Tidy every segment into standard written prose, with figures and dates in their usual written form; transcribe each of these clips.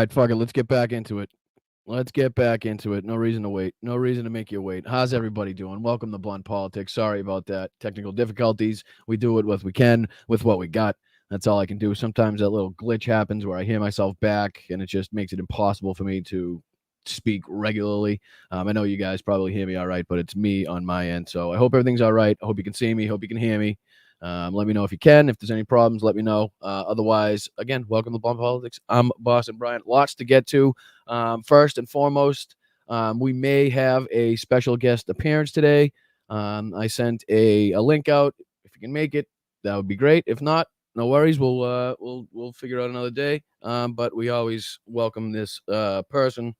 right, fuck it. Let's get back into it. Let's get back into it. No reason to wait. No reason to make you wait. How's everybody doing? Welcome to Blunt Politics. Sorry about that. Technical difficulties. We do it with we can, with what we got. That's all I can do. Sometimes that little glitch happens where I hear myself back, and it just makes it impossible for me to speak regularly. I know you guys probably hear me all right, but it's me on my end. So I hope everything's all right. I hope you can see me. Hope you can hear me. Let me know if you can. If there's any problems, let me know. Otherwise, again, welcome to Blunt Politics. I'm Boston Bryant. Lots to get to. First and foremost, we may have a special guest appearance today. I sent a link out. If you can make it, that would be great. If not, no worries. We'll figure out another day. But we always welcome this person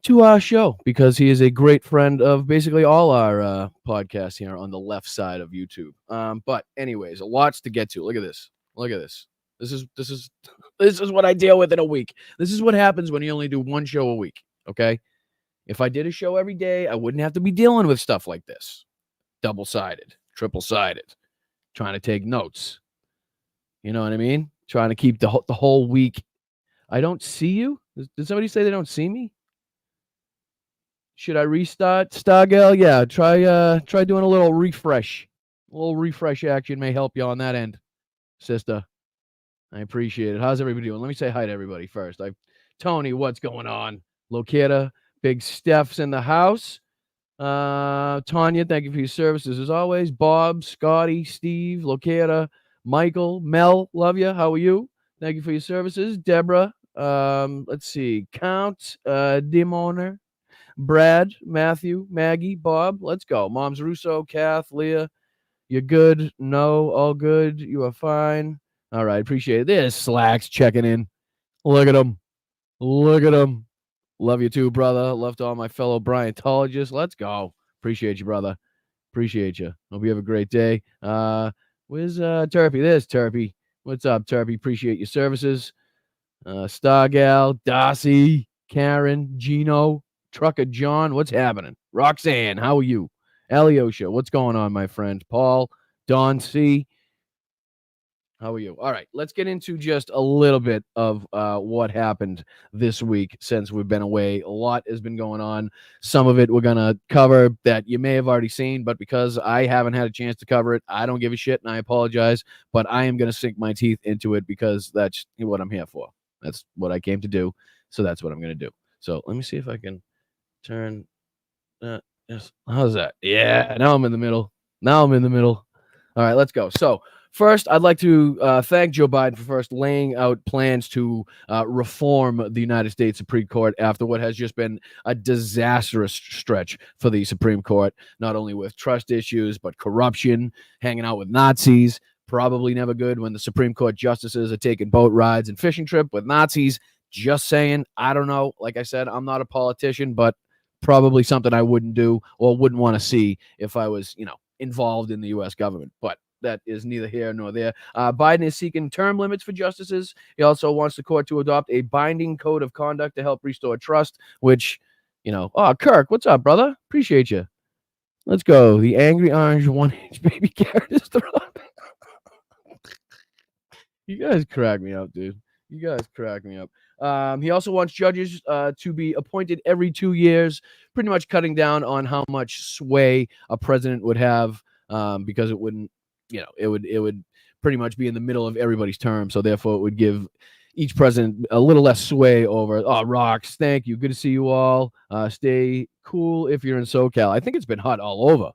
to our show because he is a great friend of basically all our podcasts here on the left side of YouTube. But anyways, lots to get to. Look at this. Look at this. This is what I deal with in a week. This is what happens when you only do one show a week. Okay. If I did a show every day, I wouldn't have to be dealing with stuff like this. Double-sided, triple-sided, trying to take notes. You know what I mean? Trying to keep the whole week. I don't see you. Did somebody say they don't see me? Should I restart, Stargal? Yeah, try doing a little refresh. A little refresh action may help you on that end, sister. I appreciate it. How's everybody doing? Let me say hi to everybody first. Tony, what's going on? Lokita, Big Steph's in the house. Tanya, thank you for your services as always. Bob, Scotty, Steve, Lokita, Michael, Mel, love you. How are you? Thank you for your services. Deborah, let's see. Count, Dimoner. Brad, Matthew, Maggie, Bob, let's go. Moms Russo, Kath, Leah, you're good. No, all good. You are fine. All right, appreciate it. There's Slacks checking in. Look at him. Look at him. Love you too, brother. Love to all my fellow Bryantologists. Let's go. Appreciate you, brother. Appreciate you. Hope you have a great day. Where's Turpy? There's Turpy. What's up, Turpy? Appreciate your services. Stargal, Darcy, Karen, Gino, Trucker John, what's happening? Roxanne, how are you? Alyosha, what's going on, my friend? Paul, Don C, how are you? All right, let's get into just a little bit of what happened this week since we've been away. A lot has been going on. Some of it we're going to cover that you may have already seen, but because I haven't had a chance to cover it, I don't give a shit, and I apologize, but I am going to sink my teeth into it because that's what I'm here for. That's what I came to do, so that's what I'm going to do. So let me see if I can turn yes. How's that? Yeah, now I'm in the middle. All right, let's go. So first, I'd like to thank Joe Biden for first laying out plans to reform the United States Supreme Court after what has just been a disastrous stretch for the Supreme Court, not only with trust issues, but corruption, hanging out with Nazis. Probably never good when the Supreme Court justices are taking boat rides and fishing trip with Nazis. Just saying, I don't know. Like I said, I'm not a politician, but probably something I wouldn't do or wouldn't want to see if I was, involved in the U.S. government. But that is neither here nor there. Biden is seeking term limits for justices. He also wants the court to adopt a binding code of conduct to help restore trust, which, Kirk, what's up, brother? Appreciate you. Let's go. The angry orange 1-inch baby carrot is thrown. You guys crack me up, dude. You guys crack me up. He also wants judges to be appointed every 2 years, pretty much cutting down on how much sway a president would have, because it wouldn't, it would pretty much be in the middle of everybody's term. So therefore, it would give each president a little less sway over. Oh, Rocks, thank you. Good to see you all. Stay cool if you're in SoCal. I think it's been hot all over.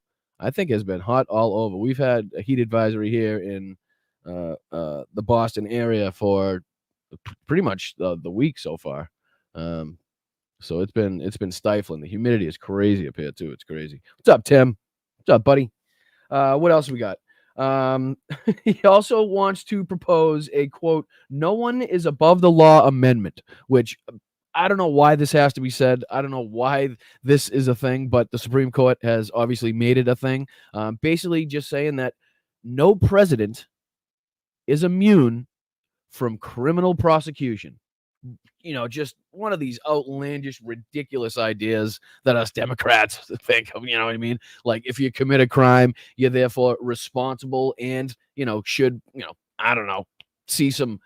We've had a heat advisory here in the Boston area for pretty much the week so far. So it's been stifling. The humidity is crazy up here too. It's crazy. What's up, Tim? What's up, buddy? What else we got? He also wants to propose a quote, "No one is above the law" amendment, which I don't know why this has to be said. I don't know why this is a thing, but the Supreme Court has obviously made it a thing. Basically just saying that no president is immune from criminal prosecution. Just one of these outlandish, ridiculous ideas that us Democrats think of, you know what I mean? Like, if you commit a crime, you're therefore responsible and, should, I don't know, see some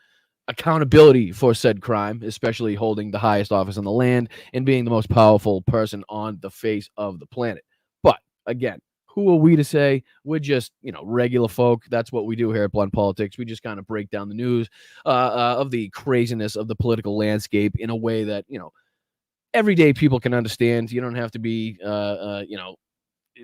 accountability for said crime, especially holding the highest office in the land and being the most powerful person on the face of the planet. But again, who are we to say? We're just, regular folk. That's what we do here at Blunt Politics. We just kind of break down the news of the craziness of the political landscape in a way that, everyday people can understand. You don't have to be,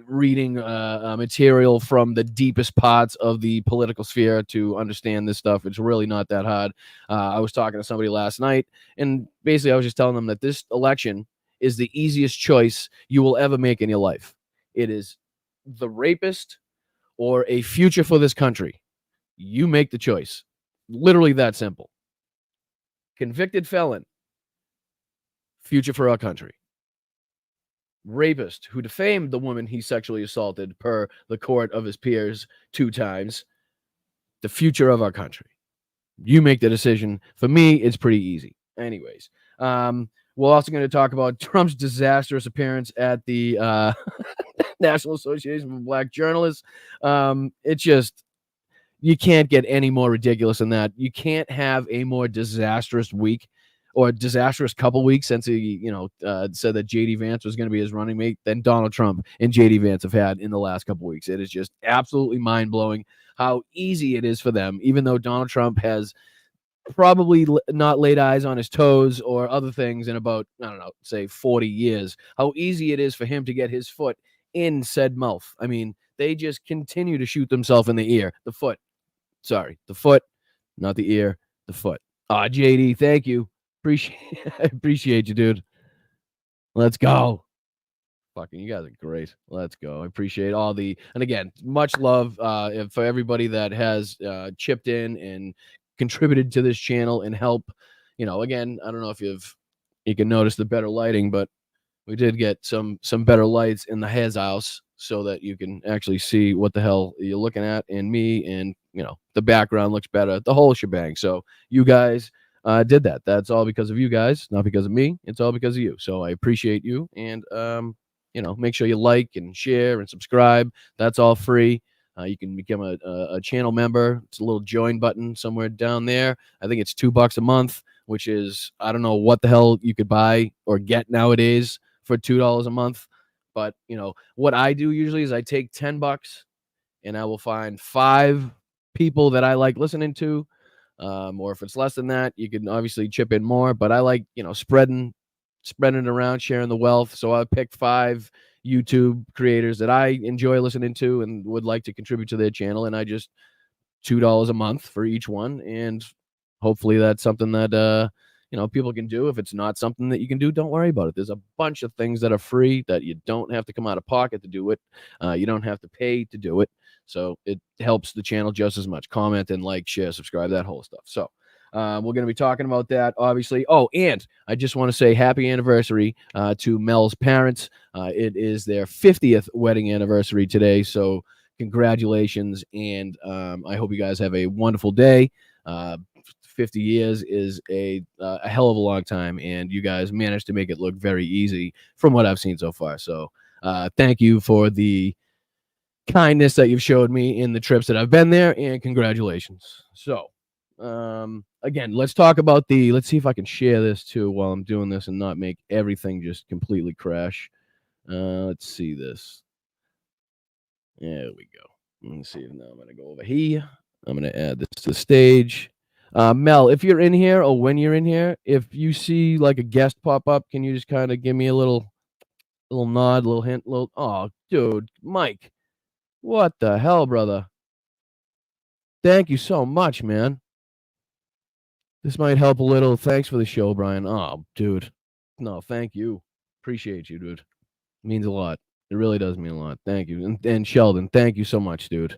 reading material from the deepest parts of the political sphere to understand this stuff. It's really not that hard. I was talking to somebody last night, and basically I was just telling them that this election is the easiest choice you will ever make in your life. It is the rapist or a future for this country. You make the choice. Literally that simple. Convicted felon, future for our country. Rapist who defamed the woman he sexually assaulted per the court of his peers 2 times, the future of our country. You make the decision. For me, it's pretty easy. Anyways, we're also going to talk about Trump's disastrous appearance at the National Association of Black Journalists. It's just, you can't get any more ridiculous than that. You can't have a more disastrous week or disastrous couple weeks since he, said that J.D. Vance was going to be his running mate than Donald Trump and J.D. Vance have had in the last couple weeks. It is just absolutely mind-blowing how easy it is for them, even though Donald Trump has probably not laid eyes on his toes or other things in about, I don't know, say 40 years, how easy it is for him to get his foot in said mouth. I mean, they just continue to shoot themselves in the ear. The foot, not the ear, the foot. JD, thank you. Appreciate you, dude. Let's go. Fucking, you guys are great. Let's go. I appreciate all the, and again, much love for everybody that has chipped in and contributed to this channel and help. Again, I don't know if you can notice the better lighting, but we did get some better lights in the Hez house so that you can actually see what the hell you're looking at, and me, and the background looks better, the whole shebang. So you guys did that. That's all because of you guys, not because of me. It's all because of you. So I appreciate you, and make sure you like and share and subscribe. That's all free. You can become a channel member. It's a little join button somewhere down there. I think it's $2 a month, which is, I don't know what the hell you could buy or get nowadays for $2 a month. But what I do usually is I take $10 and I will find 5 people that I like listening to. Or if it's less than that, you can obviously chip in more. But I like, spreading it around, sharing the wealth. So I picked 5 YouTube creators that I enjoy listening to and would like to contribute to their channel. And I just $2 a month for each one. And hopefully that's something that, people can do. If it's not something that you can do, don't worry about it. There's a bunch of things that are free that you don't have to come out of pocket to do it. You don't have to pay to do it. So it helps the channel just as much. Comment and like, share, subscribe, that whole stuff. So we're going to be talking about that, obviously. Oh, and I just want to say happy anniversary to Mel's parents. It is their 50th wedding anniversary today. So congratulations. And I hope you guys have a wonderful day. 50 years is a hell of a long time, and you guys managed to make it look very easy from what I've seen so far. So thank you for the kindness that you've showed me in the trips that I've been there, and congratulations. So again, let's talk about let's see if I can share this too while I'm doing this and not make everything just completely crash. Let's see this. There we go. Let's see. Now I'm going to go over here. I'm going to add this to the stage. Mel, if you're in here or when you're in here, if you see like a guest pop up, can you just kind of give me a little nod, little hint, oh, dude, Mike, what the hell, brother? Thank you so much, man. This might help a little. Thanks for the show, Brian. Oh, dude. No, thank you. Appreciate you, dude. It means a lot. It really does mean a lot. Thank you. And Sheldon, thank you so much, dude.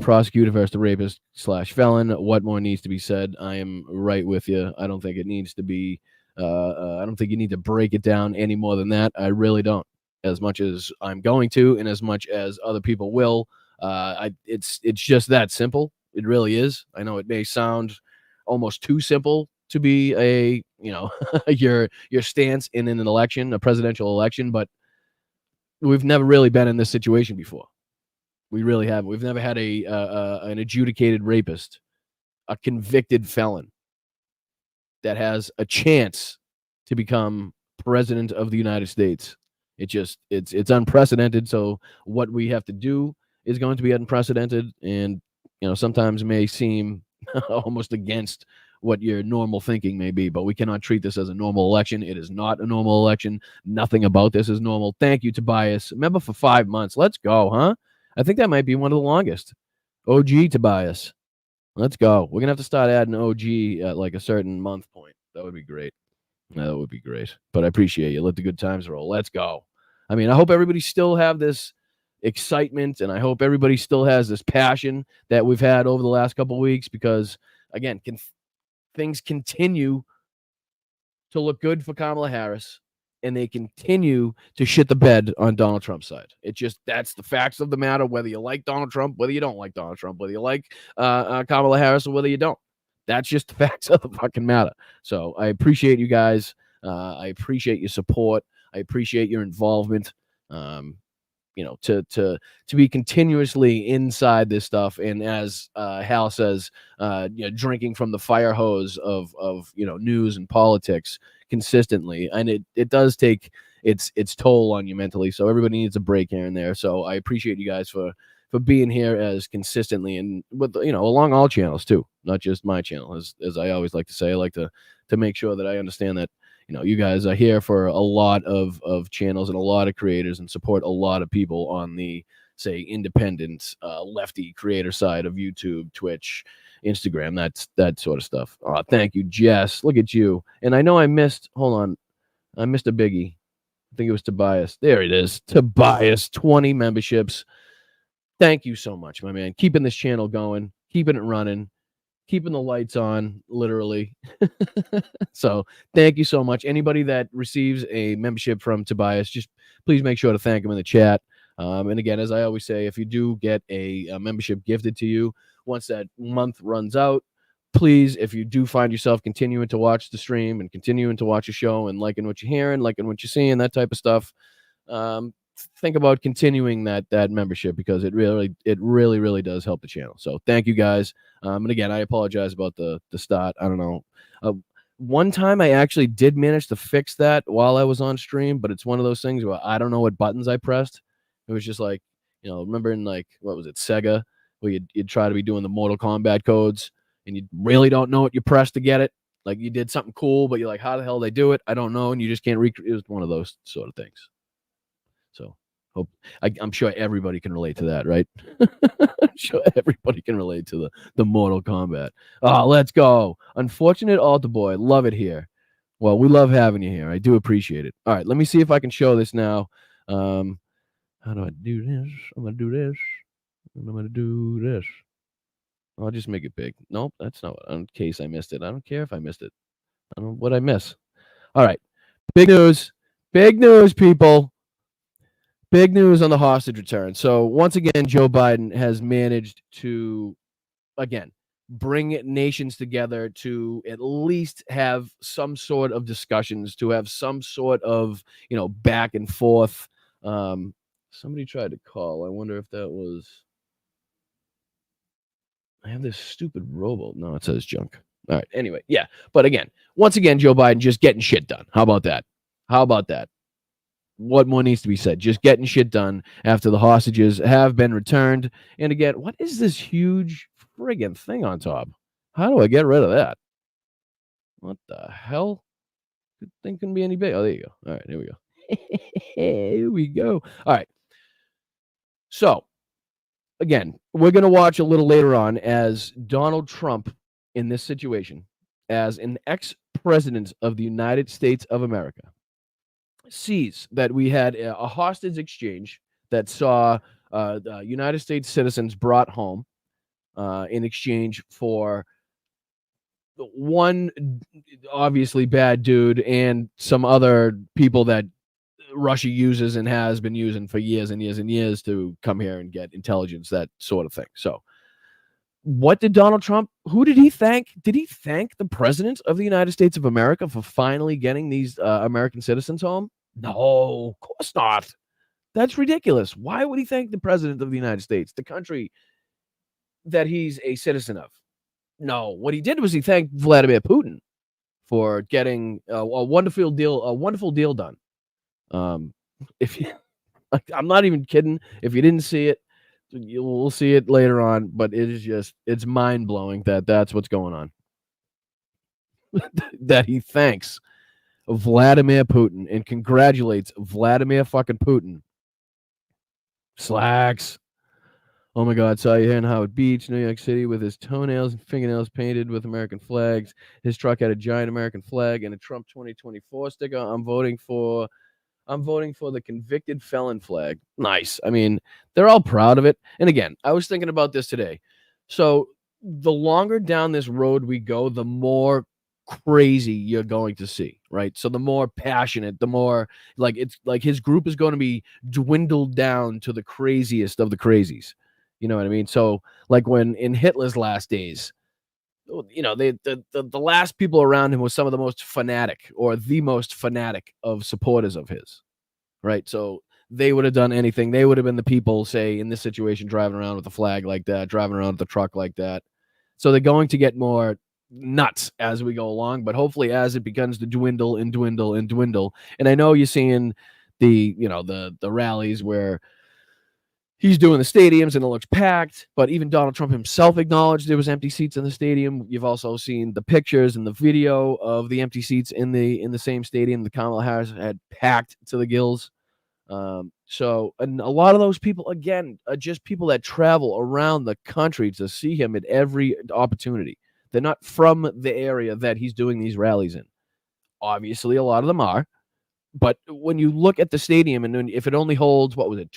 Prosecutor versus the rapist / felon. What more needs to be said? I am right with you. I don't think it needs to be. I don't think you need to break it down any more than that. I really don't. As much as I'm going to, and as much as other people will, it's just that simple. It really is. I know it may sound almost too simple to be a your stance in an election, a presidential election, but we've never really been in this situation before. We really haven't. We've never had an adjudicated rapist, a convicted felon. that has a chance to become president of the United States. It's unprecedented. So what we have to do is going to be unprecedented, and sometimes may seem almost against what your normal thinking may be, but we cannot treat this as a normal election. It is not a normal election. Nothing about this is normal. Thank you, Tobias. Member for 5 months. Let's go, huh? I think that might be one of the longest. OG Tobias. Let's go. We're gonna have to start adding OG at like a certain month point. That would be great. That would be great. But I appreciate you. Let the good times roll. Let's go. I mean, I hope everybody still have this excitement, and I hope everybody still has this passion that we've had over the last couple of weeks, because again, things continue to look good for Kamala Harris, and they continue to shit the bed on Donald Trump's side. That's the facts of the matter, whether you like Donald Trump, whether you don't like Donald Trump, whether you like Kamala Harris, or whether you don't. That's just the facts of the fucking matter. So I appreciate you guys. I appreciate your support. I appreciate your involvement. To be continuously inside this stuff, and as Hal says, drinking from the fire hose of news and politics consistently, and it does take its toll on you mentally. So everybody needs a break here and there. So I appreciate you guys for being here as consistently, and with along all channels too, not just my channel. As I always like to say, I like to make sure that I understand that you guys are here for a lot of channels and a lot of creators, and support a lot of people on the, say, independent lefty creator side of YouTube, Twitch, Instagram, that sort of stuff. Thank you, Jess. Look at you. And I know I missed a biggie. I think it was Tobias. There it is. Tobias, 20 memberships. Thank you so much, my man. Keeping this channel going, keeping it running, keeping the lights on, literally. So thank you so much. Anybody that receives a membership from Tobias, just please make sure to thank him in the chat. And again, as I always say, if you do get a membership gifted to you, once that month runs out, please, if you do find yourself continuing to watch the stream and continuing to watch a show and liking what you're hearing, liking what you're seeing, that type of stuff, think about continuing that membership, because it really does help the channel. So thank you guys. And again, I apologize about the start. I don't know. One time I actually did manage to fix that while I was on stream, but it's one of those things where I don't know what buttons I pressed. It was just like, remember in like, what was it, Sega, where you'd try to be doing the Mortal Kombat codes and you really don't know what you pressed to get it. Like you did something cool, but you're like, how the hell they do it? I don't know. And you just can't recreate. It was one of those sort of things. So I'm sure everybody can relate to that, right? I'm sure everybody can relate to the Mortal Kombat. Oh, let's go. Unfortunate altar boy. Love it here. Well, we love having you here. I do appreciate it. All right, let me see if I can show this now. How do I do this? I'm going to do this. And I'm going to do this. I'll just make it big. Nope, that's not what. In case I missed it. I don't care if I missed it. I don't know what I miss. All right. Big news. Big news, people. Big news on the hostage return. So once again, Joe Biden has managed to, again, bring nations together to at least have some sort of discussions, to have some sort of, back and forth. Somebody tried to call. I wonder if that was... I have this stupid robo. No, it says junk. All right. Anyway, yeah. But again, once again, Joe Biden just getting shit done. How about that? What more needs to be said? Just getting shit done after the hostages have been returned. And again, what is this huge friggin' thing on top? How do I get rid of that? What the hell? Good thing couldn't be any big. Oh, there you go. All right, here we go. Here we go. All right. So, again, we're going to watch a little later on as Donald Trump, in this situation, as an ex-president of the United States of America, sees that we had a hostage exchange that saw United States citizens brought home in exchange for one obviously bad dude and some other people that Russia uses and has been using for years and years and years to come here and get intelligence, that sort of thing. So what did Donald Trump, who did he thank? Did he thank the president of the United States of America for finally getting these American citizens home? No, of course not. That's ridiculous. Why would he thank the president of the United States, the country that he's a citizen of? No, what he did was he thanked Vladimir Putin for getting a wonderful deal done. If you, I'm not even kidding. If you didn't see it, we'll see it later on. But it is it's mind blowing that that's what's going on. That he thanks Vladimir Putin and congratulates Vladimir fucking Putin. Slacks. Oh my God, saw you here in Howard Beach, New York City, with his toenails and fingernails painted with American flags. His truck had a giant American flag and a Trump 2024 sticker. I'm voting for the convicted felon flag. Nice. I mean, they're all proud of it. And again, I was thinking about this today. So the longer down this road we go, the more crazy you're going to see, right? So the more passionate, the more like it's like his group is going to be dwindled down to the craziest of the crazies. You know what I mean? So like when in Hitler's last days, you know, the last people around him was some of the most fanatic or the most fanatic of supporters of his, right? So they would have done anything. They would have been the people, say, in this situation, driving around with a flag like that, driving around with a truck like that. So they're going to get more nuts as we go along, but hopefully as it begins to dwindle and dwindle and dwindle. And I know you're seeing the rallies where he's doing the stadiums and it looks packed, but even Donald Trump himself acknowledged there was empty seats in the stadium. You've also seen the pictures and the video of the empty seats in the same stadium that Kamala Harris had packed to the gills. So and a lot of those people, again, are just people that travel around the country to see him at every opportunity. They're not from the area that he's doing these rallies in. Obviously, a lot of them are. But when you look at the stadium, and if it only holds, what was it,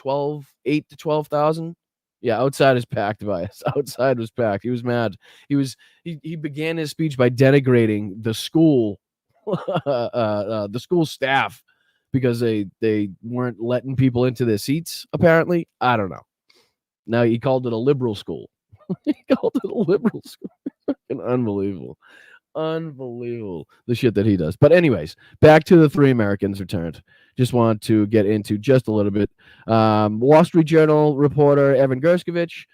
8 to 12,000? Yeah, outside is packed, Tobias. Outside was packed. He was mad. He began his speech by denigrating the school, the school staff, because they weren't letting people into their seats, apparently. I don't know. Now he called it a liberal school. He called it a liberal school. Unbelievable. Unbelievable, the shit that he does. But anyways, back to the three Americans returned. Just want to get into just a little bit. Wall Street Journal reporter Evan Gershkovich,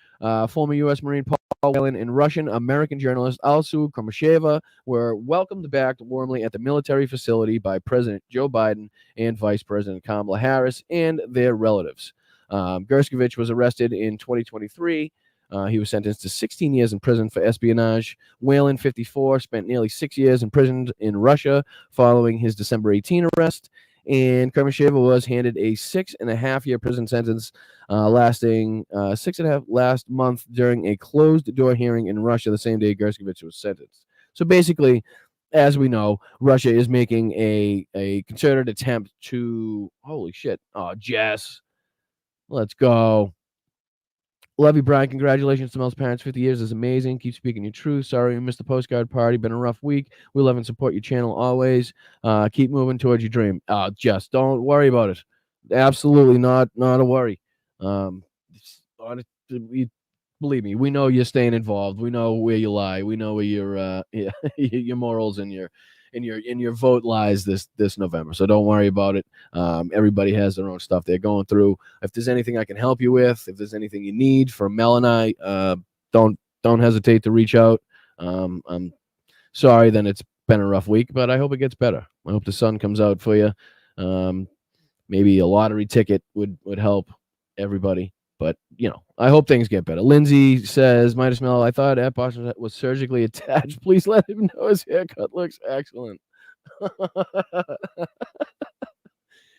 former U.S. Marine Paul Whelan, and Russian-American journalist Alsu Kromasheva were welcomed back warmly at the military facility by President Joe Biden and Vice President Kamala Harris and their relatives. Gershkovich was arrested in 2023. He was sentenced to 16 years in prison for espionage. Whelan, 54, spent nearly 6 years imprisoned in Russia following his December 18 arrest. And Kromasheva was handed a 6.5-year prison sentence lasting 6.5 last month during a closed-door hearing in Russia the same day Gershkovich was sentenced. So basically, as we know, Russia is making a concerted attempt to... Holy shit. Oh, Jess. Let's go. Love you, Brian. Congratulations to Mel's parents. 50 years is amazing. Keep speaking your truth. Sorry we missed the postcard party. Been a rough week. We love and support your channel always. Keep moving towards your dream. Just don't worry about it. Absolutely not a worry. Believe me, we know you're staying involved. We know where you lie. We know where your morals and your vote lies this November. So don't worry about it. Everybody has their own stuff they're going through. If there's anything I can help you with, if there's anything you need from Mel and I, don't hesitate to reach out. I'm sorry that it's been a rough week, but I hope it gets better. I hope the sun comes out for you. Maybe a lottery ticket would help everybody. But, I hope things get better. Lindsay says, Midas Mel, I thought Ep was surgically attached. Please let him know his haircut looks excellent.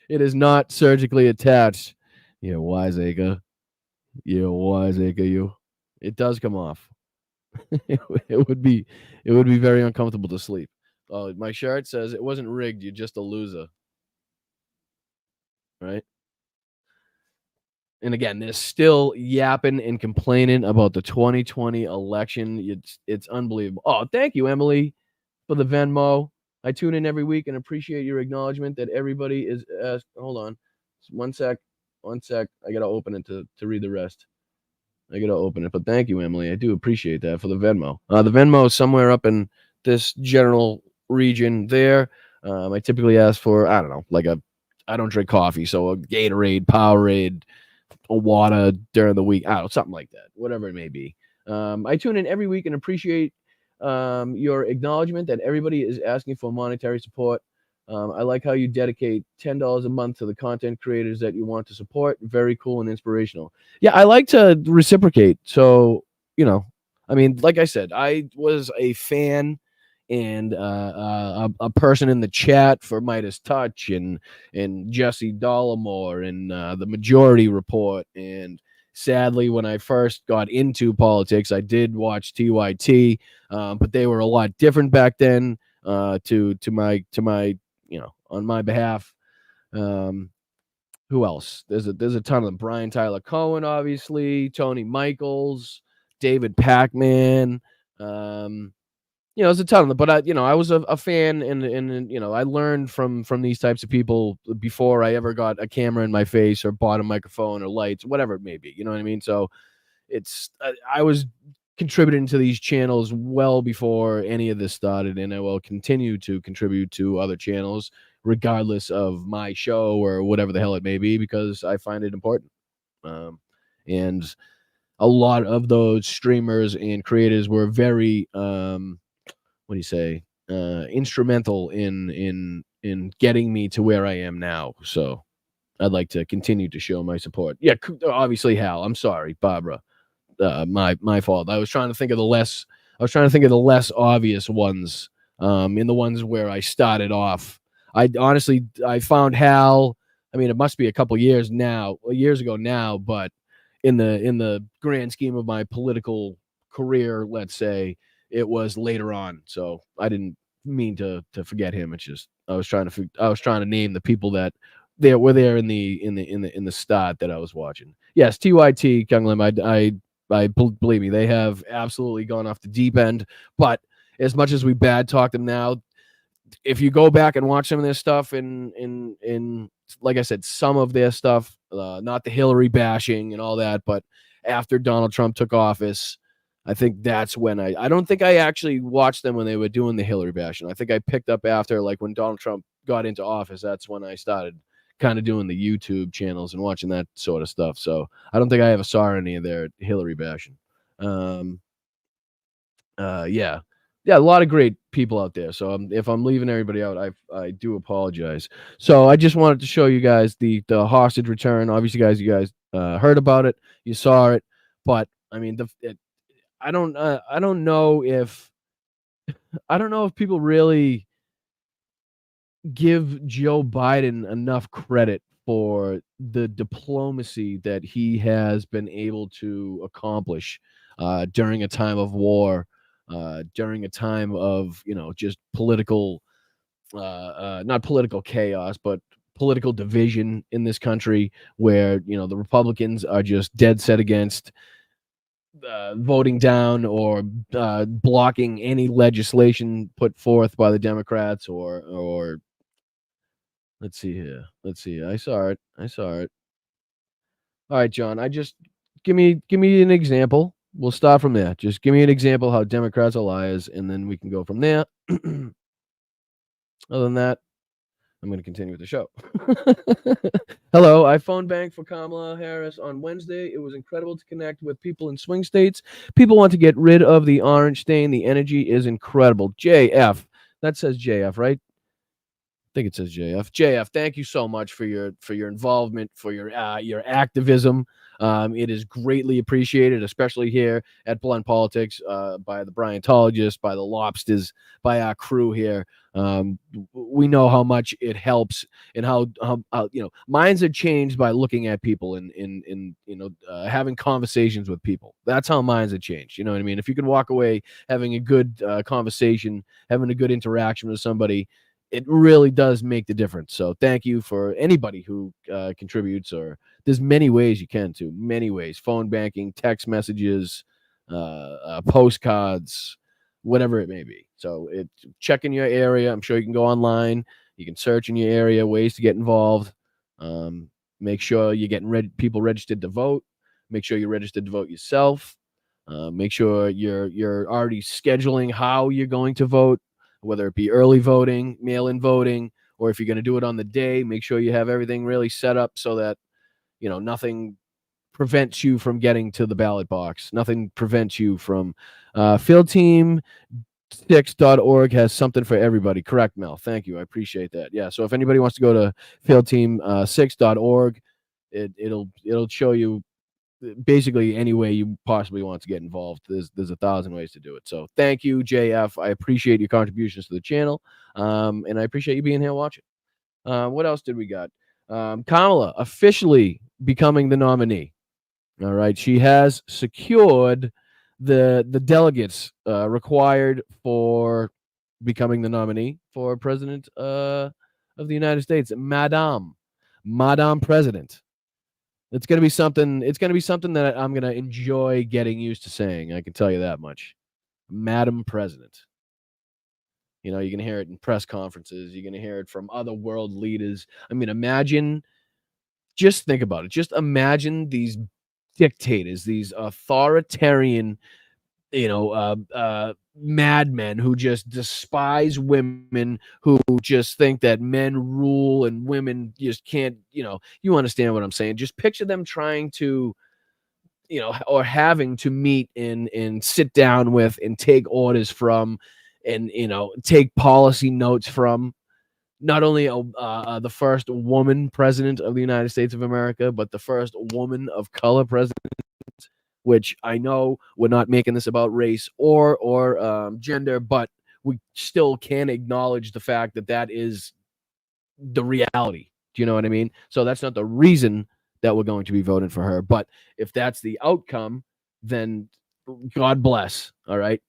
It is not surgically attached. You wiseacre. You. It does come off. It would be very uncomfortable to sleep. Oh, my shirt says it wasn't rigged. You're just a loser. Right? And again, they're still yapping and complaining about the 2020 election. It's unbelievable. Oh, thank you, Emily, for the Venmo. I tune in every week and appreciate your acknowledgement that everybody is asked. Hold on. One sec. I got to open it to read the rest. I got to open it. But thank you, Emily. I do appreciate that for the Venmo. The Venmo is somewhere up in this general region there. I typically ask for, I don't know, I don't drink coffee, so a Gatorade, Powerade, a water during the week. I don't know, something like that, whatever it may be. I tune in every week and appreciate your acknowledgement that everybody is asking for monetary support. I like how you dedicate $10 a month to the content creators that you want to support. Very cool and inspirational. Yeah, I like to reciprocate. So, I mean, like I said, I was a fan and a person in the chat for Midas Touch and Jesse Dollamore and the Majority Report. And sadly, when I first got into politics, I did watch TYT, but they were a lot different back then. To my on my behalf. Um, who else? There's a ton of them. Brian Tyler Cohen, obviously, Tony Michaels, David Pacman. There's a ton of them. But I was a fan, and I learned from these types of people before I ever got a camera in my face or bought a microphone or lights, whatever it may be. You know what I mean? So I was contributing to these channels well before any of this started, and I will continue to contribute to other channels regardless of my show or whatever the hell it may be, because I find it important. And a lot of those streamers and creators were very instrumental in getting me to where I am now. So I'd like to continue to show my support. Yeah, obviously, Hal. I'm sorry, Barbara. My fault. I was trying to think of the less obvious ones. In the ones where I started off. I found Hal. I mean, it must be a couple years ago now, but in the grand scheme of my political career, let's say, it was later on. So I didn't mean to forget him. It's just I was trying to name the people that were there in the start that I was watching. Yes, TYT Kunglim. Believe me, they have absolutely gone off the deep end. But as much as we bad talk them now, if you go back and watch some of their stuff in like I said, some of their stuff, not the Hillary bashing and all that, but after Donald Trump took office, I think that's when I don't think I actually watched them when they were doing the Hillary bashing. I think I picked up after, like, when Donald Trump got into office. That's when I started kind of doing the YouTube channels and watching that sort of stuff. So I don't think I ever saw any of their Hillary bashing. Yeah, a lot of great people out there. So if I'm leaving everybody out, I do apologize. So I just wanted to show you guys the hostage return. Obviously, you guys heard about it, you saw it, but I mean, I don't know if people really give Joe Biden enough credit for the diplomacy that he has been able to accomplish during a time of war, during a time of just political, not political chaos, but political division in this country, where the Republicans are just dead set against voting down or blocking any legislation put forth by the Democrats, or let's see here. I saw it. All right, John. Give me an example. We'll start from there. Just give me an example how Democrats are liars, and then we can go from there. Other than that, I'm going to continue with the show. Hello, I phone banked for Kamala Harris on Wednesday. It was incredible to connect with people in swing states. People want to get rid of the orange stain. The energy is incredible. JF. That says JF, right? I think it says JF. JF, thank you so much for your involvement, for your activism. It is greatly appreciated, especially here at Blunt Politics, by the Bryantologists, by the Lobsters, by our crew here. We know how much it helps, and how minds are changed by looking at people and having conversations with people. That's how minds are changed. You know what I mean? If you can walk away having a good conversation, having a good interaction with somebody, it really does make the difference. So thank you for anybody who contributes, or there's many ways you can too. Many ways: phone banking, text messages, postcards, whatever it may be. So check in your area. I'm sure you can go online. You can search in your area ways to get involved. Make sure you're getting people registered to vote. Make sure you're registered to vote yourself. Make sure you're already scheduling how you're going to vote, whether it be early voting, mail-in voting, or if you're going to do it on the day. Make sure you have everything really set up so that nothing prevents you from getting to the ballot box. Nothing prevents you from field team. fieldteam6.org has something for everybody. Correct, Mel. Thank you. I appreciate that. Yeah. So if anybody wants to go to fieldteam6.org, it'll show you basically any way you possibly want to get involved. There's 1,000 ways to do it. So thank you, JF. I appreciate your contributions to the channel, and I appreciate you being here watching. What else did we got? Kamala officially becoming the nominee. All right, she has secured the delegates required for becoming the nominee for president of the United States, Madame President. It's gonna be something. It's gonna be something that I'm gonna enjoy getting used to saying. I can tell you that much, Madam President. You know, you're gonna hear it in press conferences. You're gonna hear it from other world leaders. I mean, imagine. Just think about it. Just imagine these dictators, these authoritarian, madmen who just despise women, who just think that men rule and women just can't, you understand what I'm saying. Just picture them trying to, or having to meet and sit down with and take orders from and, take policy notes from not only the first woman president of the United States of America, but the first woman of color president, which I know we're not making this about race or gender, but we still can acknowledge the fact that that is the reality. Do you know what I mean? So that's not the reason that we're going to be voting for her. But if that's the outcome, then God bless. All right.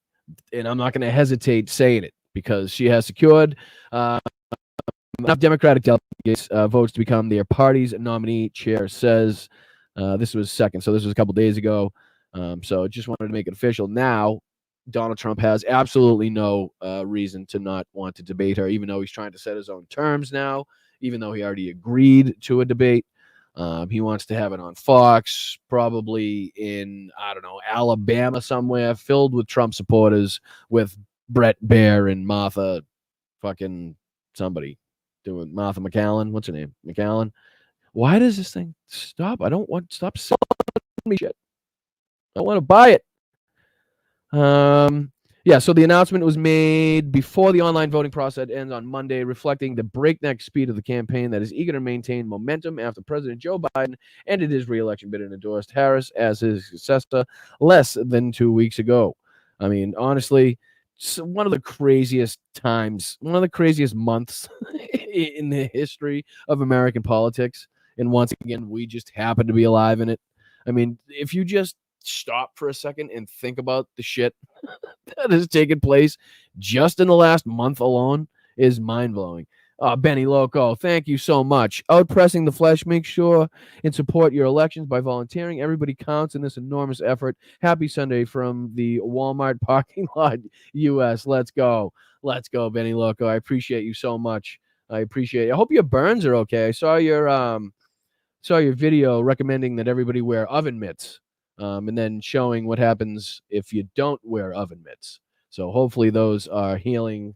And I'm not going to hesitate saying it because she has secured enough Democratic delegates votes to become their party's nominee. Chair says this was second. So this was a couple days ago. So just wanted to make it official. Now, Donald Trump has absolutely no reason to not want to debate her, even though he's trying to set his own terms now, even though he already agreed to a debate. He wants to have it on Fox, probably in, I don't know, Alabama somewhere, filled with Trump supporters, with Brett Baier and Martha fucking somebody doing Martha McAllen. What's her name? McAllen. Why does this thing stop? I don't want stop selling me shit. I want to buy it. Yeah, so the announcement was made before the online voting process ends on Monday, reflecting the breakneck speed of the campaign that is eager to maintain momentum after President Joe Biden ended his re-election bid and endorsed Harris as his successor less than 2 weeks ago. I mean, honestly, one of the craziest times, one of the craziest months in the history of American politics. And once again, we just happen to be alive in it. I mean, if you just stop for a second and think about the shit that has taken place just in the last month alone is mind-blowing. Benny Loco, thank you so much. Outpressing the flesh, make sure and support your elections by volunteering. Everybody counts in this enormous effort. Happy Sunday from the Walmart parking lot, U.S. Let's go. Let's go, Benny Loco. I appreciate you so much. I appreciate it. I hope your burns are okay. I saw your video recommending that everybody wear oven mitts. And then showing what happens if you don't wear oven mitts. So hopefully those are healing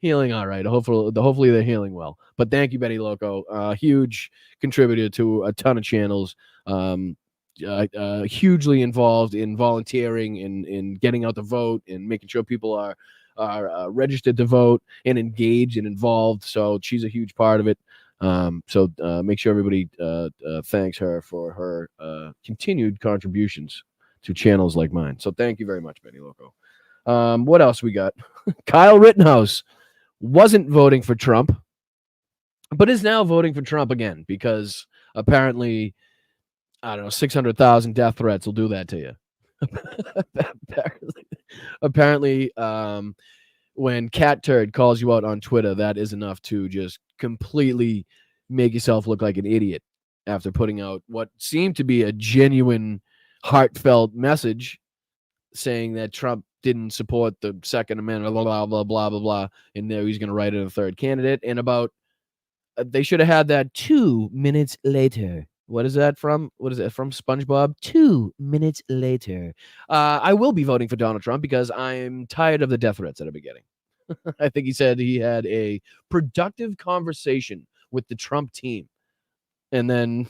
all right. Hopefully they're healing well. But thank you, Betty Loco. Huge contributor to a ton of channels. Hugely involved in volunteering and in getting out the vote and making sure people are registered to vote and engaged and involved. So she's a huge part of it. So make sure everybody thanks her for her continued contributions to channels like mine. So thank you very much, Benny Loco. What else we got? Kyle Rittenhouse wasn't voting for Trump, but is now voting for Trump again because apparently, I don't know, 600,000 death threats will do that to you. apparently, when Cat Turd calls you out on Twitter, that is enough to just completely make yourself look like an idiot after putting out what seemed to be a genuine, heartfelt message saying that Trump didn't support the Second Amendment, blah, blah, blah, blah, blah, blah, and now he's going to write in a third candidate. And about, they should have had that 2 minutes later. What is that from? What is it from SpongeBob? 2 minutes later. I will be voting for Donald Trump because I'm tired of the death threats that I've been getting. I think he said he had a productive conversation with the Trump team. And then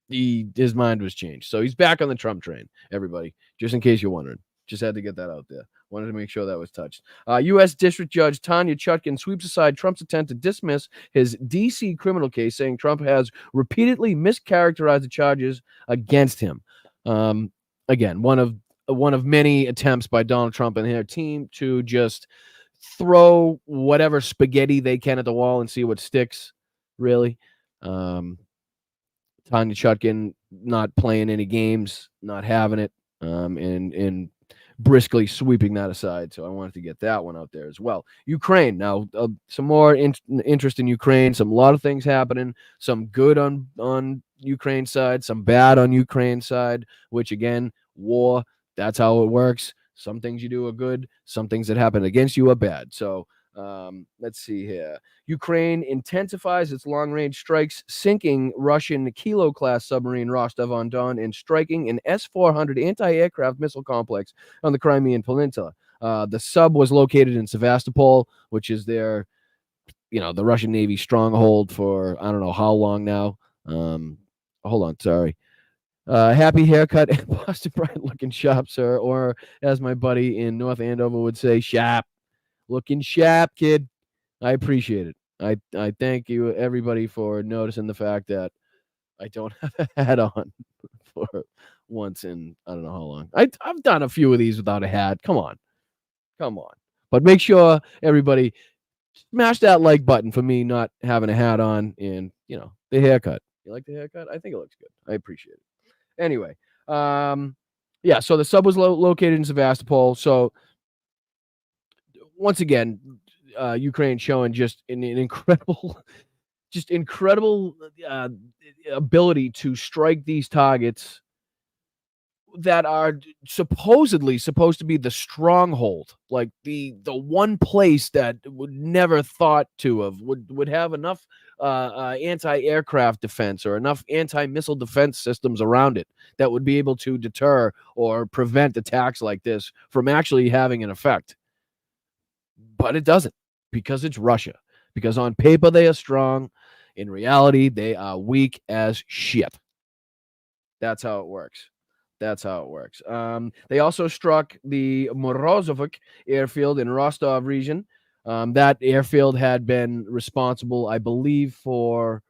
his mind was changed. So he's back on the Trump train, everybody, just in case you're wondering. Just had to get that out there. Wanted to make sure that was touched. U.S. District Judge Tanya Chutkin sweeps aside Trump's attempt to dismiss his D.C. criminal case, saying Trump has repeatedly mischaracterized the charges against him. Again, one of many attempts by Donald Trump and their team to just throw whatever spaghetti they can at the wall and see what sticks, really. Tanya Chutkin not playing any games, not having it, and briskly sweeping that aside. So I wanted to get that one out there as well. Ukraine. Now, some more interest in Ukraine. A lot of things happening. Some good on Ukraine side, some bad on Ukraine side, which, again, war, that's how it works. Some things you do are good. Some things that happen against you are bad. So let's see here. Ukraine intensifies its long-range strikes, sinking Russian Kilo-class submarine Rostov-on-Don and striking an S-400 anti-aircraft missile complex on the Crimean Peninsula. The sub was located in Sevastopol, which is their, the Russian Navy stronghold for I don't know how long now. Hold on, sorry. Happy haircut and Boston Bright looking sharp, sir. Or as my buddy in North Andover would say, sharp. Looking sharp, kid. I appreciate it. I thank you, everybody, for noticing the fact that I don't have a hat on for once in I don't know how long. I've done a few of these without a hat. Come on. But make sure everybody smash that like button for me not having a hat on and, the haircut. You like the haircut? I think it looks good. I appreciate it. Anyway, yeah, so the sub was located in Sevastopol. So once again, Ukraine showing just an incredible, ability to strike these targets that are supposedly supposed to be the stronghold, like the one place that would never thought to have would have enough anti-aircraft defense or enough anti-missile defense systems around it that would be able to deter or prevent attacks like this from actually having an effect. But it doesn't, because it's Russia. Because on paper they are strong. In reality, they are weak as shit. That's how it works. They also struck the Morozovsk airfield in Rostov region. That airfield had been responsible, I believe, for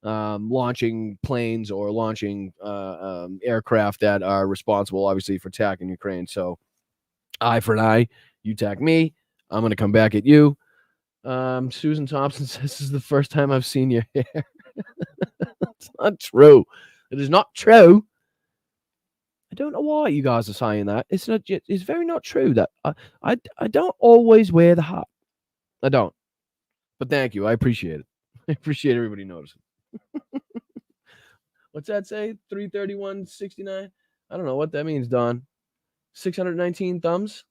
launching planes or launching aircraft that are responsible, obviously, for attacking Ukraine. So, eye for an eye. You attack me, I'm going to come back at you. Susan Thompson says, this is the first time I've seen your hair. It's not true. It is not true. I don't know why you guys are saying that. It's very not true that I don't always wear the hat. I don't. But thank you. I appreciate it. I appreciate everybody noticing. What's that say? 331.69? I don't know what that means, Don. 619 thumbs?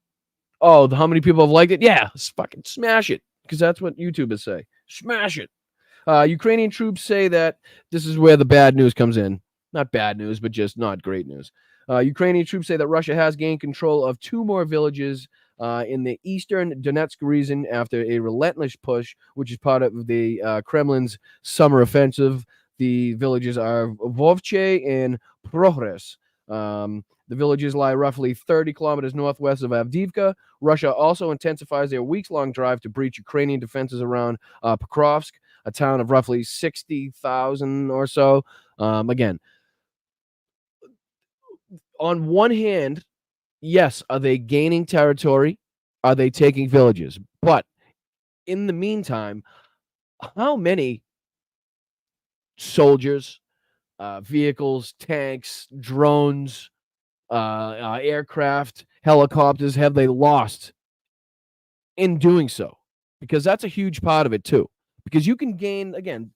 Oh, how many people have liked it? Yeah, let's fucking smash it. Because that's what YouTubers say. Smash it. Ukrainian troops say that this is where the bad news comes in. Not bad news, but just not great news. Ukrainian troops say that Russia has gained control of 2 more villages in the eastern Donetsk region after a relentless push, which is part of the Kremlin's summer offensive. The villages are Vovche and Progress. The villages lie roughly 30 kilometers northwest of Avdiivka. Russia also intensifies their weeks-long drive to breach Ukrainian defenses around Pokrovsk, a town of roughly 60,000 or so. Again, on one hand, yes, are they gaining territory? Are they taking villages? But in the meantime, how many soldiers, vehicles, tanks, drones, aircraft, helicopters have they lost in doing so? Because that's a huge part of it too. Because you can gain, again,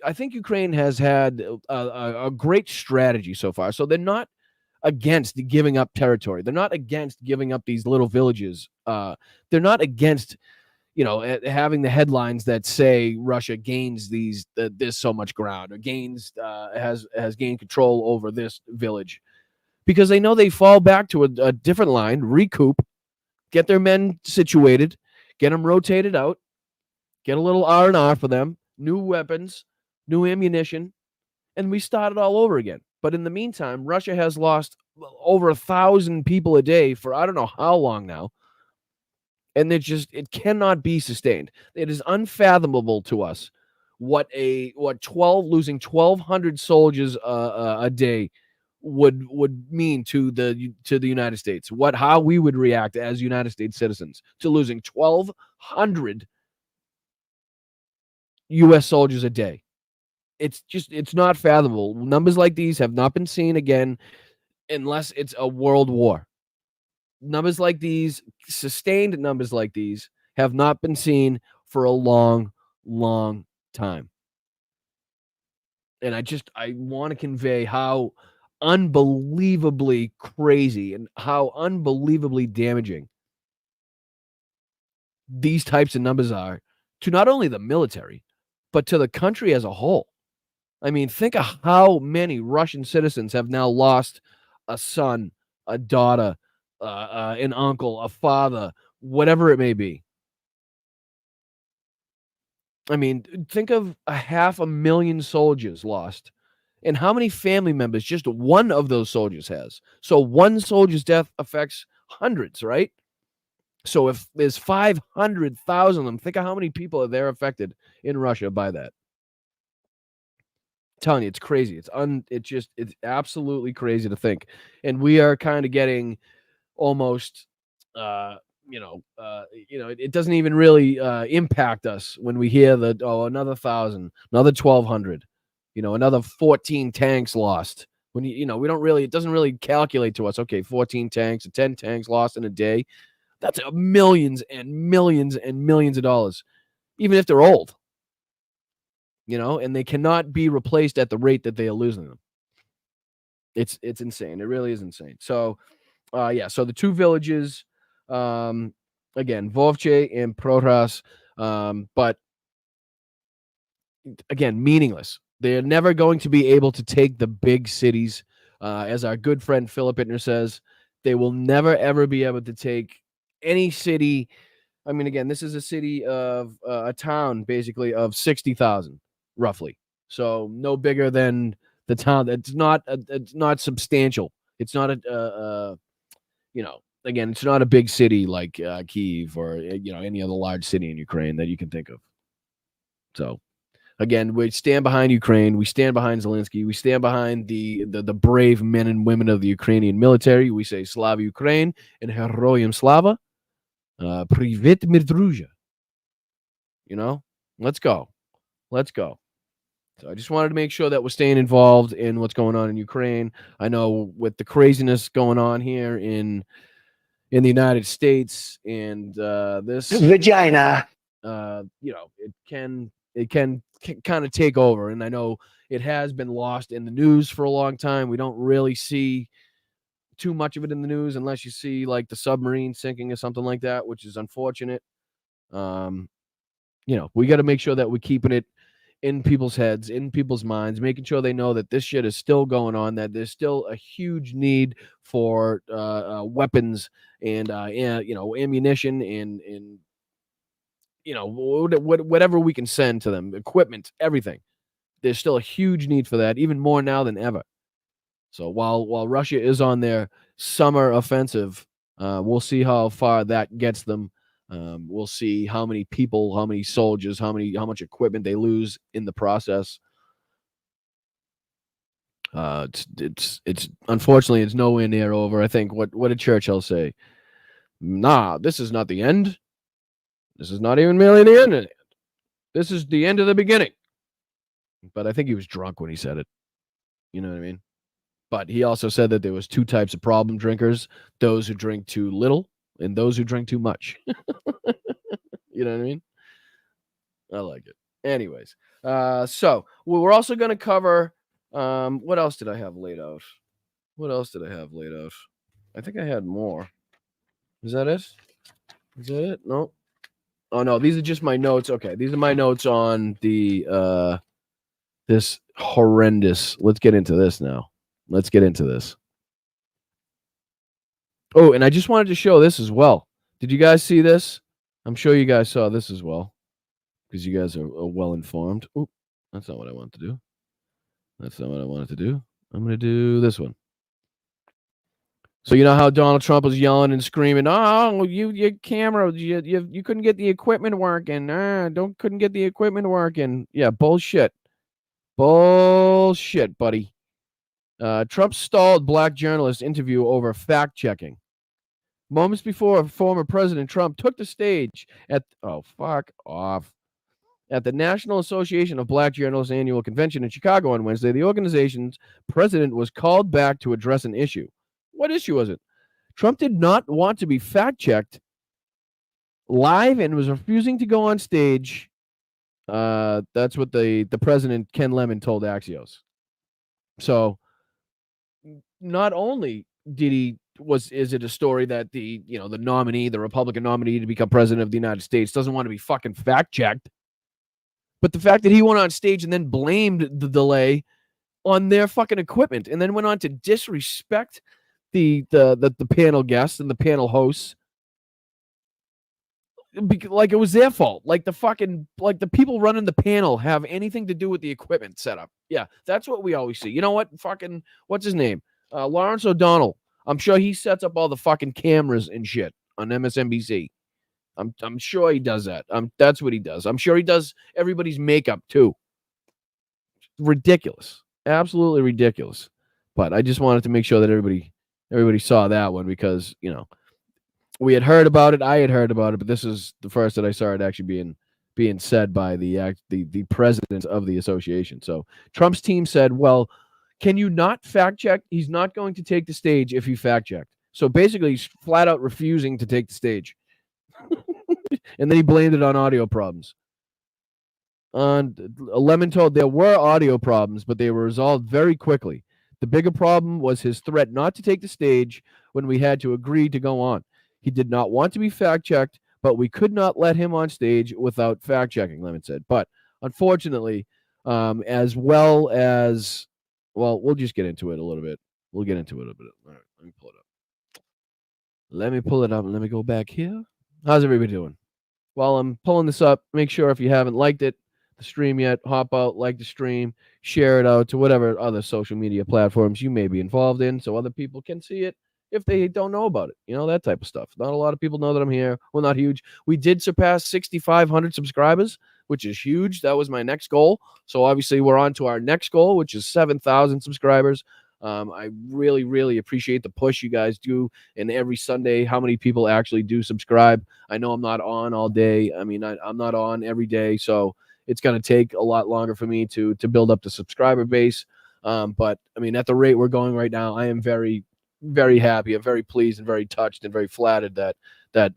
I think Ukraine has had a great strategy so far. So they're not against giving up territory. They're not against giving up these little villages. They're not against, having the headlines that say Russia gains this so much ground or gains has gained control over this village, because they know they fall back to a different line, recoup, get their men situated, get them rotated out, get a little R&R for them, new weapons, new ammunition, and we start it all over again. But in the meantime, Russia has lost over 1,000 people a day for I don't know how long now. And it cannot be sustained. It is unfathomable to us losing 1,200 soldiers a day would mean to the United States. How we would react as United States citizens to losing 1,200 U.S. soldiers a day. It's not fathomable. Numbers like these have not been seen again unless it's a world war. Numbers like these, sustained numbers like these, have not been seen for a long, long time. And I want to convey how unbelievably crazy and how unbelievably damaging these types of numbers are to not only the military, but to the country as a whole. I mean, think of how many Russian citizens have now lost a son, a daughter, an uncle, a father, whatever it may be. I mean, think of 500,000 soldiers lost, and how many family members just one of those soldiers has. So one soldier's death affects hundreds, right? So if there's 500,000 of them, think of how many people are there affected in Russia by that. I'm telling you, it's crazy. It's absolutely crazy to think. And we are kind of getting almost it doesn't even really impact us when we hear that another 1,000, another 1,200, another 14 tanks lost. When we don't really, it doesn't really calculate to us. Okay, 14 tanks, 10 tanks lost in a day. That's millions and millions and millions of dollars, even if they're old. And they cannot be replaced at the rate that they are losing them. It's insane. It really is insane. So, so the two villages, again, Vovche and Prohras, but again, meaningless. They're never going to be able to take the big cities. As our good friend Philip Ittner says, they will never, ever be able to take any city. I mean, again, this is a city of a town, basically, of 60,000, roughly. So no bigger than the town. It's not substantial. It's not again, it's not a big city like Kyiv or any other large city in Ukraine that you can think of. So again, we stand behind Ukraine. We stand behind Zelensky. We stand behind the brave men and women of the Ukrainian military. We say Slava Ukraine and Heroyam Slava. Privet Mirdruja. Let's go. Let's go. So I just wanted to make sure that we're staying involved in what's going on in Ukraine. I know with the craziness going on here in the United States and this vagina, it can kind of take over. And I know it has been lost in the news for a long time. We don't really see too much of it in the news unless you see like the submarine sinking or something like that, which is unfortunate. We got to make sure that we're keeping it in people's heads, in people's minds, making sure they know that this shit is still going on, that there's still a huge need for weapons and ammunition and whatever we can send to them, equipment, everything. There's still a huge need for that, even more now than ever. So while Russia is on their summer offensive, we'll see how far that gets them. We'll see how many people, how many soldiers, how much equipment they lose in the process. It's unfortunately it's nowhere near over. I think what did Churchill say? Nah, this is not the end. This is not even merely the end of it. This is the end of the beginning. But I think he was drunk when he said it. You know what I mean? But he also said that there was two types of problem drinkers: those who drink too little and those who drink too much. You know what I mean? I like it. Anyways, so we're also going to cover. What else did I have laid out? I think I had more. Is that it? No. Oh no, these are just my notes. Okay, these are my notes on the this horrendous. Let's get into this now. Oh, and I just wanted to show this as well. Did you guys see this? I'm sure you guys saw this as well, because you guys are well informed. Oop, that's not what I wanted to do. I'm going to do this one. So you know how Donald Trump was yelling and screaming, "Oh, your camera, you couldn't get the equipment working. Couldn't get the equipment working." Yeah, bullshit. Bullshit, buddy. Trump stalled black journalist interview over fact-checking. Moments before former President Trump took the stage at fuck off. At the National Association of Black Journalists annual convention in Chicago on Wednesday, the organization's president was called back to address an issue. What issue was it? Trump did not want to be fact-checked live and was refusing to go on stage. That's what the president, Ken Lemon, told Axios. So not only is it a story that the nominee, the Republican nominee to become president of the United States, doesn't want to be fucking fact-checked, but the fact that he went on stage and then blamed the delay on their fucking equipment and then went on to disrespect the panel guests and the panel hosts like it was their fault. Like the people running the panel have anything to do with the equipment setup. Yeah, that's what we always see. You know what? Fucking, what's his name? Lawrence O'Donnell. I'm sure he sets up all the fucking cameras and shit on MSNBC. I'm sure he does that. That's what he does. I'm sure he does everybody's makeup too. Ridiculous. Absolutely ridiculous. But I just wanted to make sure that everybody saw that one because, we had heard about it. I had heard about it, but this is the first that I saw it actually being said by the president of the association. So Trump's team said, "Well, can you not fact check? He's not going to take the stage if you fact checked." So basically, he's flat out refusing to take the stage, and then he blamed it on audio problems. Lemon told there were audio problems, but they were resolved very quickly. The bigger problem was his threat not to take the stage when we had to agree to go on. He did not want to be fact-checked, but we could not let him on stage without fact-checking, Lemon said. But unfortunately, as well as, well, we'll just get into it a little bit. We'll get into it a bit. All right, let me pull it up. Let me go back here. How's everybody doing? While I'm pulling this up, make sure if you haven't liked the stream yet, hop out, like the stream, share it out to whatever other social media platforms you may be involved in so other people can see it if they don't know about it, that type of stuff. Not a lot of people know that I'm here. Well, not huge. We did surpass 6,500 subscribers, which is huge. That was my next goal. So obviously we're on to our next goal, which is 7,000 subscribers. I really, really appreciate the push you guys do. And every Sunday, how many people actually do subscribe? I know I'm not on all day. I mean, I'm not on every day. So it's going to take a lot longer for me to build up the subscriber base. But I mean, at the rate we're going right now, I am very, very happy. I'm very pleased and very touched and very flattered that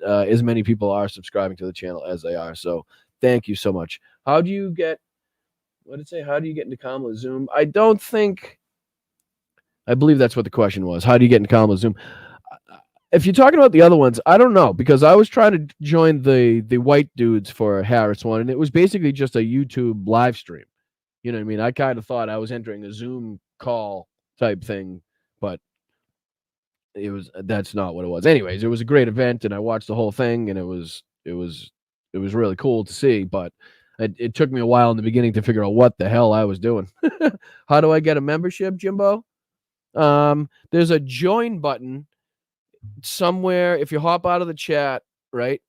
as many people are subscribing to the channel as they are. So thank you so much. How do you get into Kamala's Zoom? I believe that's what the question was. How do you get into Kamala's Zoom? If you're talking about the other ones, I don't know, because I was trying to join the white dudes for Harris one, and it was basically just a YouTube live stream. You know what I mean? I kind of thought I was entering a Zoom call type thing, but that's not what it was. Anyways, it was a great event, and I watched the whole thing, and it was really cool to see, but it took me a while in the beginning to figure out what the hell I was doing. How do I get a membership, Jimbo? There's a join button somewhere. If you hop out of the chat, right,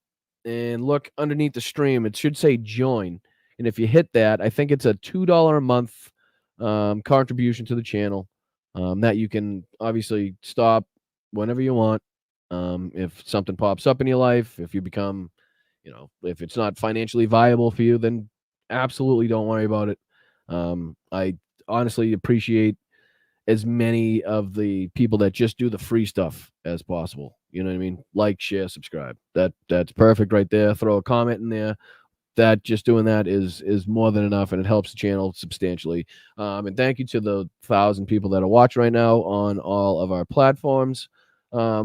and look underneath the stream, it should say join. And if you hit that, I think it's a $2 a month contribution to the channel that you can obviously stop whenever you want. If something pops up in your life, if you become, if it's not financially viable for you, then absolutely don't worry about it. I honestly appreciate as many of the people that just do the free stuff as possible. You know what I mean? Like, share, subscribe. That's perfect right there. Throw a comment in there. That just doing that is more than enough, and it helps the channel substantially. And thank you to the 1,000 people that are watching right now on all of our platforms. I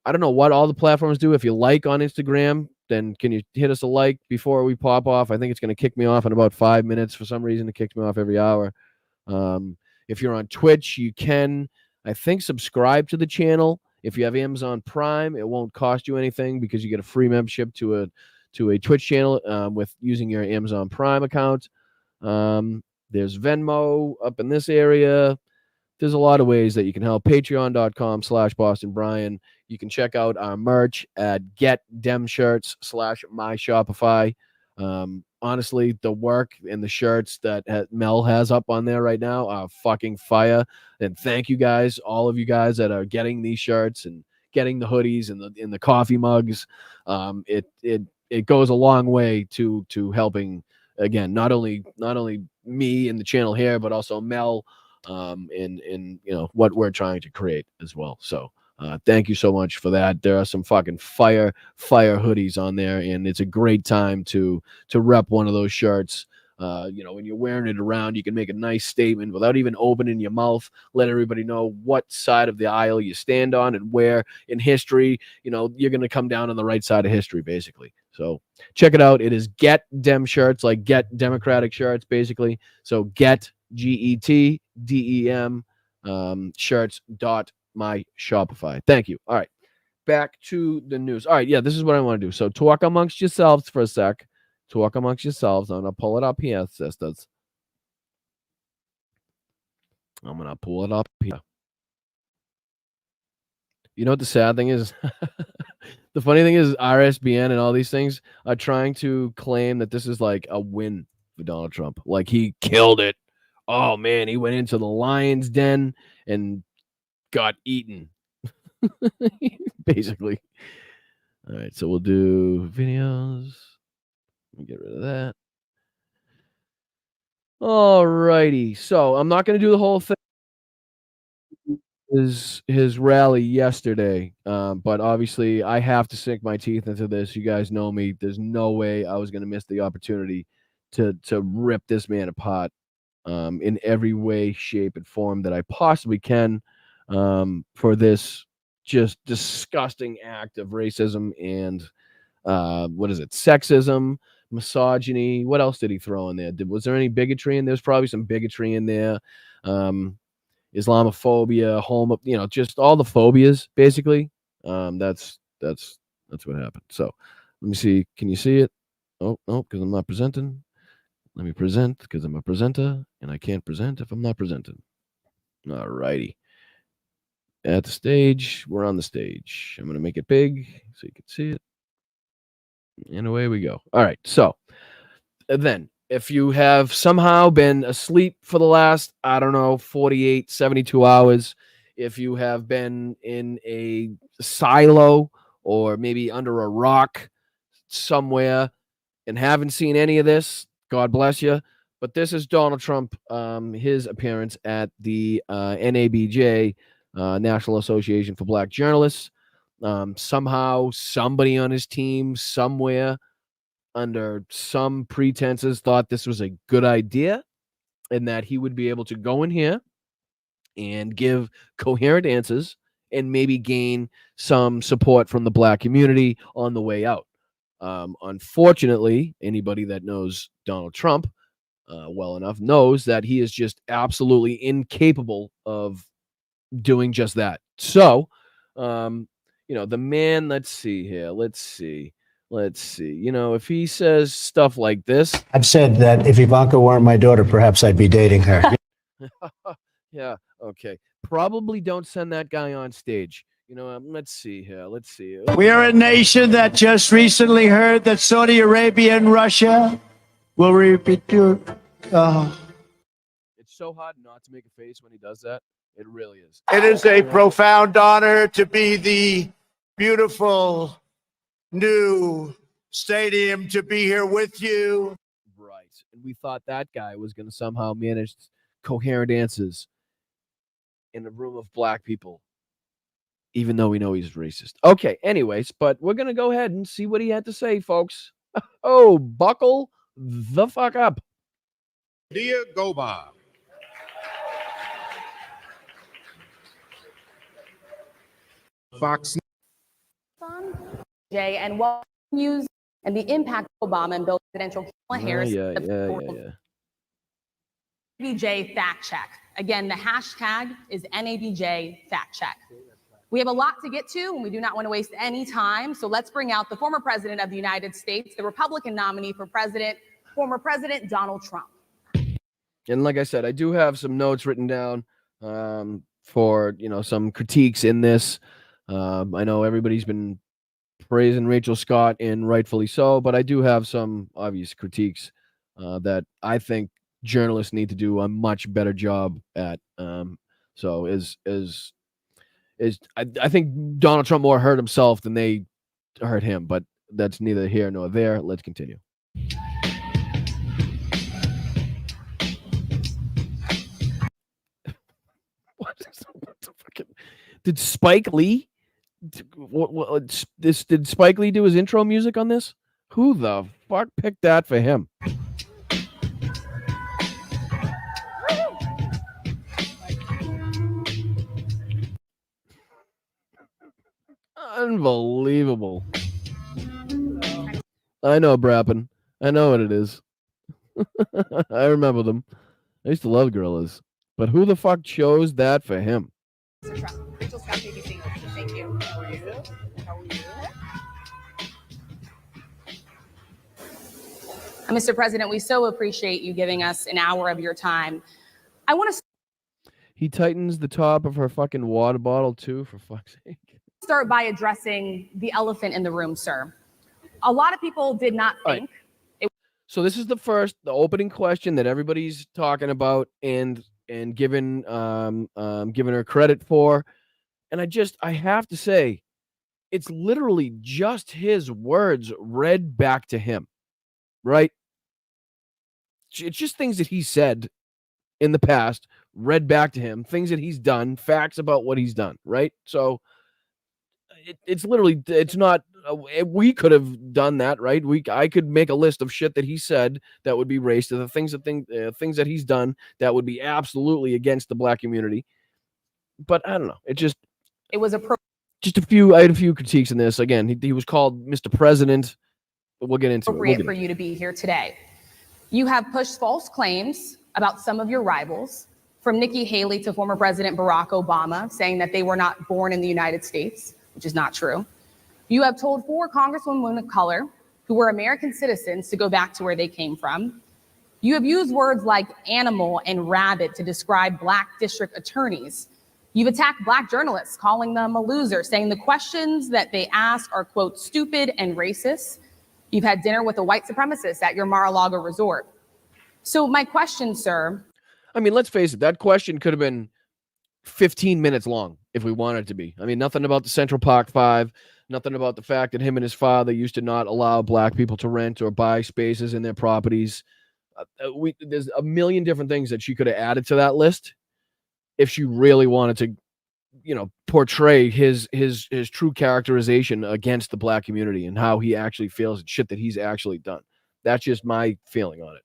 don't know what all the platforms do. If you like on Instagram, then can you hit us a like before we pop off? I think it's going to kick me off in about 5 minutes. For some reason, it kicks me off every hour. If you're on Twitch, you can, I think, subscribe to the channel. If you have Amazon Prime, it won't cost you anything because you get a free membership to a Twitch channel with using your Amazon Prime account. There's Venmo up in this area. there's a lot of ways that you can help. Patreon.com/BostonBrian. You can check out our merch at GetDemShirts/MyShopify. Honestly, the work and the shirts that Mel has up on there right now are fucking fire. And thank you guys, all of you guys that are getting these shirts and getting the hoodies and the coffee mugs. It goes a long way to helping, again, not only me and the channel here, but also Mel, in what we're trying to create as well. So thank you so much for that. There are some fucking fire hoodies on there, and it's a great time to rep one of those shirts. When you're wearing it around, you can make a nice statement without even opening your mouth. Let everybody know what side of the aisle you stand on and where in history, you're going to come down on the right side of history, basically. So check it out. It is Get Dem Shirts, like Get Democratic Shirts, basically. So Get GETDEM shirts.myshopify. Thank you. All right. Back to the news. All right. Yeah, this is what I want to do. So talk amongst yourselves for a sec. Talk amongst yourselves. I'm going to pull it up here, sisters. I'm going to pull it up here. You know what the sad thing is? The funny thing is RSBN and all these things are trying to claim that this is like a win for Donald Trump. Like he killed it. Oh, man, he went into the lion's den and got eaten. Basically. All right, so we'll do videos. Let me get rid of that. All righty. So I'm not going to do the whole thing. His rally yesterday, but obviously I have to sink my teeth into this. You guys know me. There's no way I was going to miss the opportunity to rip this man apart in every way, shape, and form that I possibly can for this just disgusting act of racism and sexism, misogyny. What else did he throw in there? Was there any bigotry? And there's probably some bigotry in there. Islamophobia, just all the phobias, basically. That's what happened. So let me see. Can you see it? Oh, because I'm not presenting. Let me present because I'm a presenter, and I can't present if I'm not presenting. All righty. At the stage, we're on the stage. I'm going to make it big so you can see it. And away we go. All right. So then, if you have somehow been asleep for the last, 48, 72 hours, if you have been in a silo or maybe under a rock somewhere and haven't seen any of this, God bless you. But this is Donald Trump, his appearance at the NABJ, National Association for Black Journalists. Somehow, somebody on his team somewhere under some pretenses thought this was a good idea and that he would be able to go in here and give coherent answers and maybe gain some support from the black community on the way out. Unfortunately, anybody that knows Donald Trump well enough knows that he is just absolutely incapable of doing just that. So, the man, let's see here. Let's see. If he says stuff like this. I've said that if Ivanka weren't my daughter, perhaps I'd be dating her. Yeah. Okay. Probably don't send that guy on stage. Let's see here. We are a nation that just recently heard that Saudi Arabia and Russia will repeat your. It's so hard not to make a face when he does that. It really is. It is a profound honor to be the beautiful new stadium to be here with you. Right. And we thought that guy was going to somehow manage coherent answers in a room of black people, even though we know he's racist. Okay, anyways, but we're going to go ahead and see what he had to say, folks. Oh, buckle the fuck up. Dear Goba, Fox Jay, and what news and the impact of Obama and Bill Presidential Kamala Harris. NABJ fact check. Again, the hashtag is NABJ fact check. We have a lot to get to, and we do not want to waste any time. So let's bring out the former president of the United States, the Republican nominee for president, former President Donald Trump. And like I said, I do have some notes written down for some critiques in this. I know everybody's been praising Rachel Scott, and rightfully so, but I do have some obvious critiques that I think journalists need to do a much better job at. I think Donald Trump more hurt himself than they hurt him, but that's neither here nor there. Let's continue. What the fucking, did Spike Lee? Did Spike Lee do his intro music on this? Who the fuck picked that for him? Unbelievable. I know Brappen. I know what it is. I remember them. I used to love gorillas. But who the fuck chose that for him? Rachel Scott, BBC. Thank you. How are you? Mr. President, we so appreciate you giving us an hour of your time. I want to He tightens the top of her fucking water bottle too, for fuck's sake. start by addressing the elephant in the room, sir. A lot of people did not think. So this is the opening question that everybody's talking about and giving her credit for. And I have to say, it's literally just his words read back to him, right? It's just things that he said in the past, read back to him, things that he's done, facts about what he's done, right? So it's literally, it's not, we could have done that, right? I could make a list of shit that he said that would be racist, the things that he's done that would be absolutely against the black community. But I don't know. It was I had a few critiques in this. Again, he was called Mr. President, but we'll get into appropriate for you to be here today. You have pushed false claims about some of your rivals, from Nikki Haley to former President Barack Obama, saying that they were not born in the United States, which is not true. You have told 4 congresswomen of color who were American citizens to go back to where they came from. You have used words like animal and rabbit to describe black district attorneys. You've attacked black journalists, calling them a loser, saying the questions that they ask are, quote, stupid and racist. You've had dinner with a white supremacist at your Mar-a-Lago resort. So my question, sir. I mean, let's face it, that question could have been 15 minutes long if we wanted it to be. I mean, nothing about the Central Park 5, nothing about the fact that him and his father used to not allow black people to rent or buy spaces in their properties. There's a million different things that she could have added to that list if she really wanted to, portray his true characterization against the black community and how he actually feels and shit that he's actually done. That's just my feeling on it.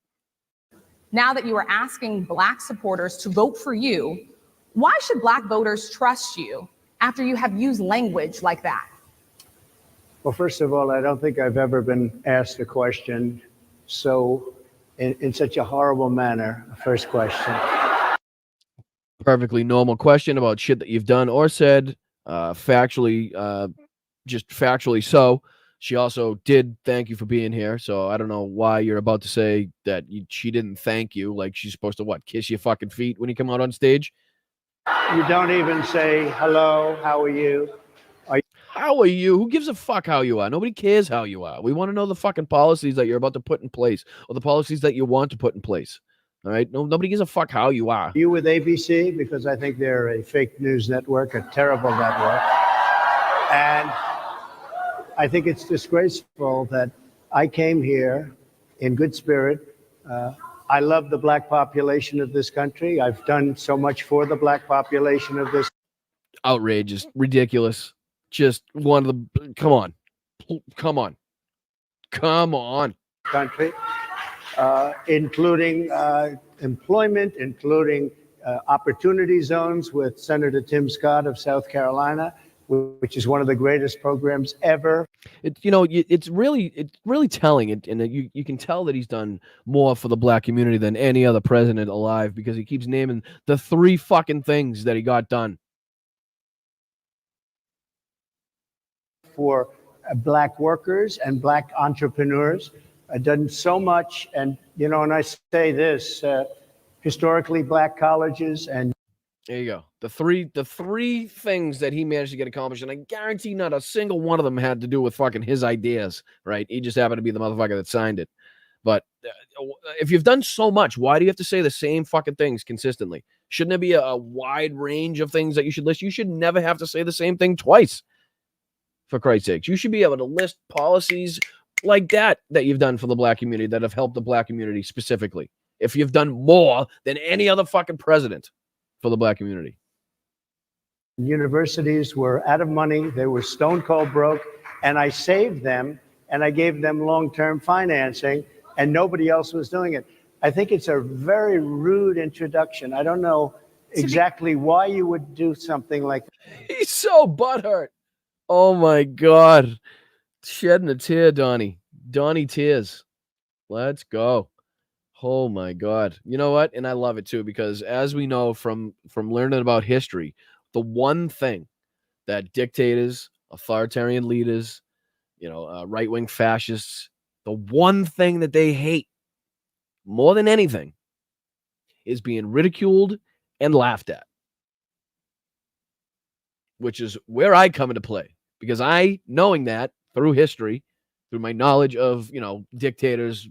Now that you are asking black supporters to vote for you, why should black voters trust you after you have used language like that? Well, first of all, I don't think I've ever been asked a question in such a horrible manner. First question. Perfectly normal question about shit that you've done or said, factually so. She also did thank you for being here, so I don't know why you're about to say that she didn't thank you, like she's supposed to, kiss your fucking feet when you come out on stage? You don't even say, hello, how are you? How are you? Who gives a fuck how you are? Nobody cares how you are. We want to know the fucking policies that you're about to put in place or the policies that you want to put in place. All right? Nobody gives a fuck how you are. Are you with ABC? Because I think they're a fake news network, a terrible network. And I think it's disgraceful that I came here in good spirit. I love the black population of this country. I've done so much for the black population of this. Outrageous, ridiculous. Just one of the, come on. Country, including employment, including opportunity zones with Senator Tim Scott of South Carolina, which is one of the greatest programs ever. It's really telling, and you can tell that he's done more for the black community than any other president alive because he keeps naming the 3 fucking things that he got done. For black workers and black entrepreneurs, done so much. And, and I say this, historically black colleges and There you go. The three things that he managed to get accomplished, and I guarantee not a single one of them had to do with fucking his ideas, right? He just happened to be the motherfucker that signed it. But if you've done so much, why do you have to say the same fucking things consistently? Shouldn't there be a wide range of things that you should list? You should never have to say the same thing twice, for Christ's sakes. You should be able to list policies like that you've done for the black community that have helped the black community specifically. If you've done more than any other fucking president for the black community. Universities were out of money. They were stone cold broke. And I saved them and I gave them long-term financing and nobody else was doing it. I think it's a very rude introduction. I don't know exactly why you would do something like that. He's so butthurt. Oh my God. Shedding a tear, Donnie. Donnie tears. Let's go. Oh my God. You know what? And I love it too, because as we know from learning about history, the one thing that dictators, authoritarian leaders, right-wing fascists, the one thing that they hate more than anything is being ridiculed and laughed at, which is where I come into play, because knowing that through history, through my knowledge of, dictators,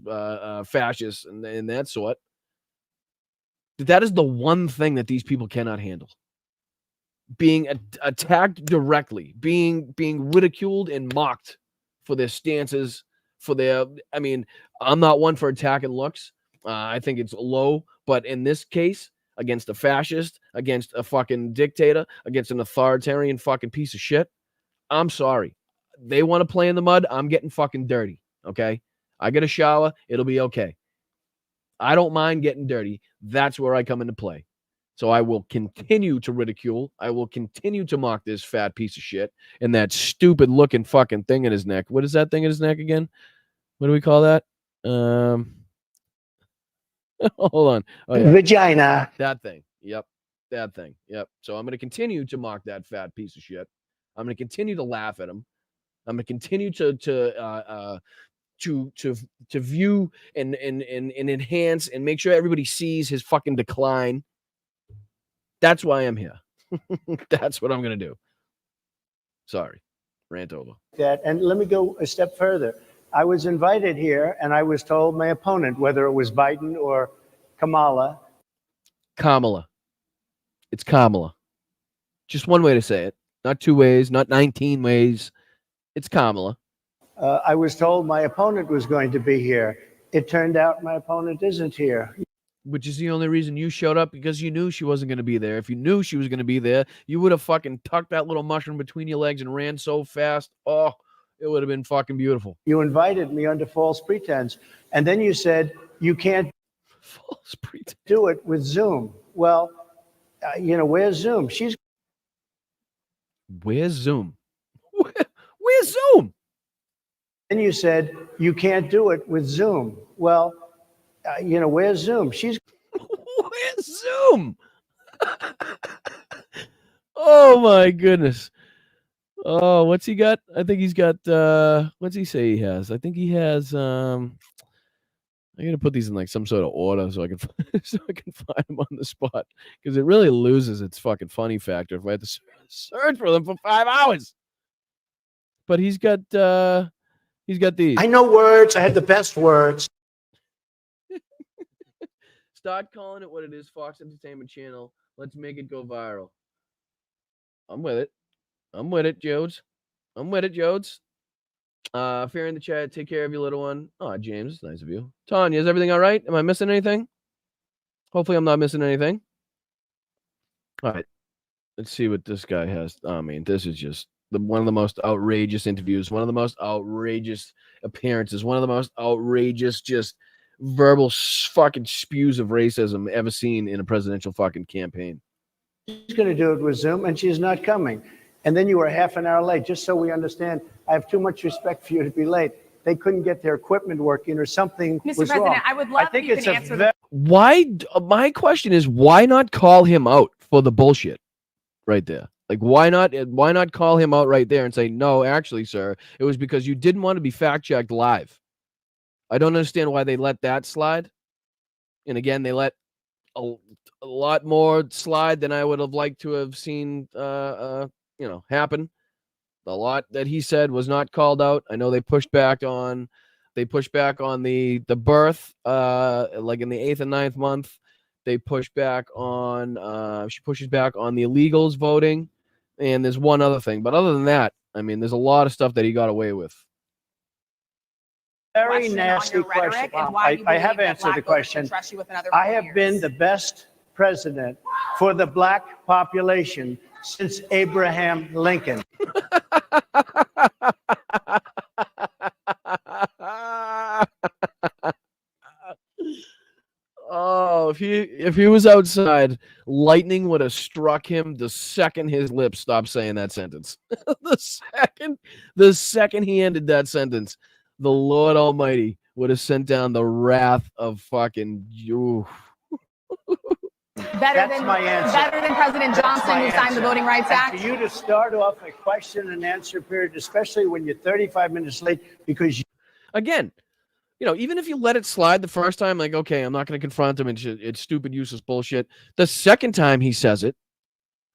fascists, and that sort, that is the one thing that these people cannot handle. Being attacked directly, being ridiculed and mocked for their stances, I'm not one for attacking looks. I think it's low, but in this case, against a fascist, against a fucking dictator, against an authoritarian fucking piece of shit, I'm sorry. They want to play in the mud. I'm getting fucking dirty. Okay. I get a shower. It'll be okay. I don't mind getting dirty. That's where I come into play. So I will continue to ridicule. I will continue to mock this fat piece of shit and that stupid looking fucking thing in his neck. What is that thing in his neck again? What do we call that? Hold on. Oh, yeah. Vagina. That thing. Yep. That thing. Yep. So I'm going to continue to mock that fat piece of shit. I'm going to continue to laugh at him. I'm going to continue to view and enhance and make sure everybody sees his fucking decline. That's why I'm here. That's what I'm going to do. Sorry. Rant over. And let me go a step further. I was invited here and I was told my opponent, whether it was Biden or Kamala. Kamala. It's Kamala. Just one way to say it. Not 2 ways, not 19 ways. It's Kamala. I was told my opponent was going to be here. It turned out my opponent isn't here. Which is the only reason you showed up, because you knew she wasn't going to be there. If you knew she was going to be there, you would have fucking tucked that little mushroom between your legs and ran so fast. Oh, it would have been fucking beautiful. You invited me under false pretense. And then you said you can't false pretense. Do it with Zoom. Well, where's Zoom? Where's Zoom? Where's Zoom? And you said you can't do it with Zoom. Well, where's Zoom? Where's Zoom? Oh my goodness. Oh, what's he got? I think he's got what's he say he has? I think he has I'm gonna put these in like some sort of order so I can find them on the spot, because it really loses its fucking funny factor if I have to search for them for 5 hours. But he's got these. I know words. I had the best words. Start calling it what it is, Fox Entertainment Channel. Let's make it go viral. I'm with it. Jodes. Fear in the chat. Take care of your little one. Oh, James, it's nice of you. Tanya, is everything all right? Am I missing anything? Hopefully I'm not missing anything. All right. Let's see what this guy has. I mean, this is just one of the most outrageous interviews, one of the most outrageous appearances, one of the most outrageous just verbal fucking spews of racism ever seen in a presidential fucking campaign. She's going to do it with Zoom, and she's not coming. And then you were half an hour late. Just so we understand, I have too much respect for you to be late. They couldn't get their equipment working or something Mr. was President, wrong. I would love if you could answer Why? My question is, why not call him out for the bullshit right there? Like, why not call him out right there and say, no, actually, sir, it was because you didn't want to be fact-checked live. I don't understand why they let that slide. And again, they let a lot more slide than I would have liked to have seen, happen. A lot that he said was not called out. I know they pushed back on the birth, like in the 8th and 9th month. They push back on, she pushes back on the illegals voting. And there's one other thing. But other than that, I mean, there's a lot of stuff that he got away with. Very nasty question. I have answered the question. I have been the best president for the black population since Abraham Lincoln. Oh, if he was outside, lightning would have struck him the second his lips stopped saying that sentence. the second he ended that sentence, the Lord Almighty would have sent down the wrath of fucking you. Better than President Johnson, who signed the Voting Rights Act. For you to start off a question and answer period, especially when you're 35 minutes late, because you... Again, even if you let it slide the first time, like, okay, I'm not going to confront him and it's stupid, useless bullshit. The second time he says it,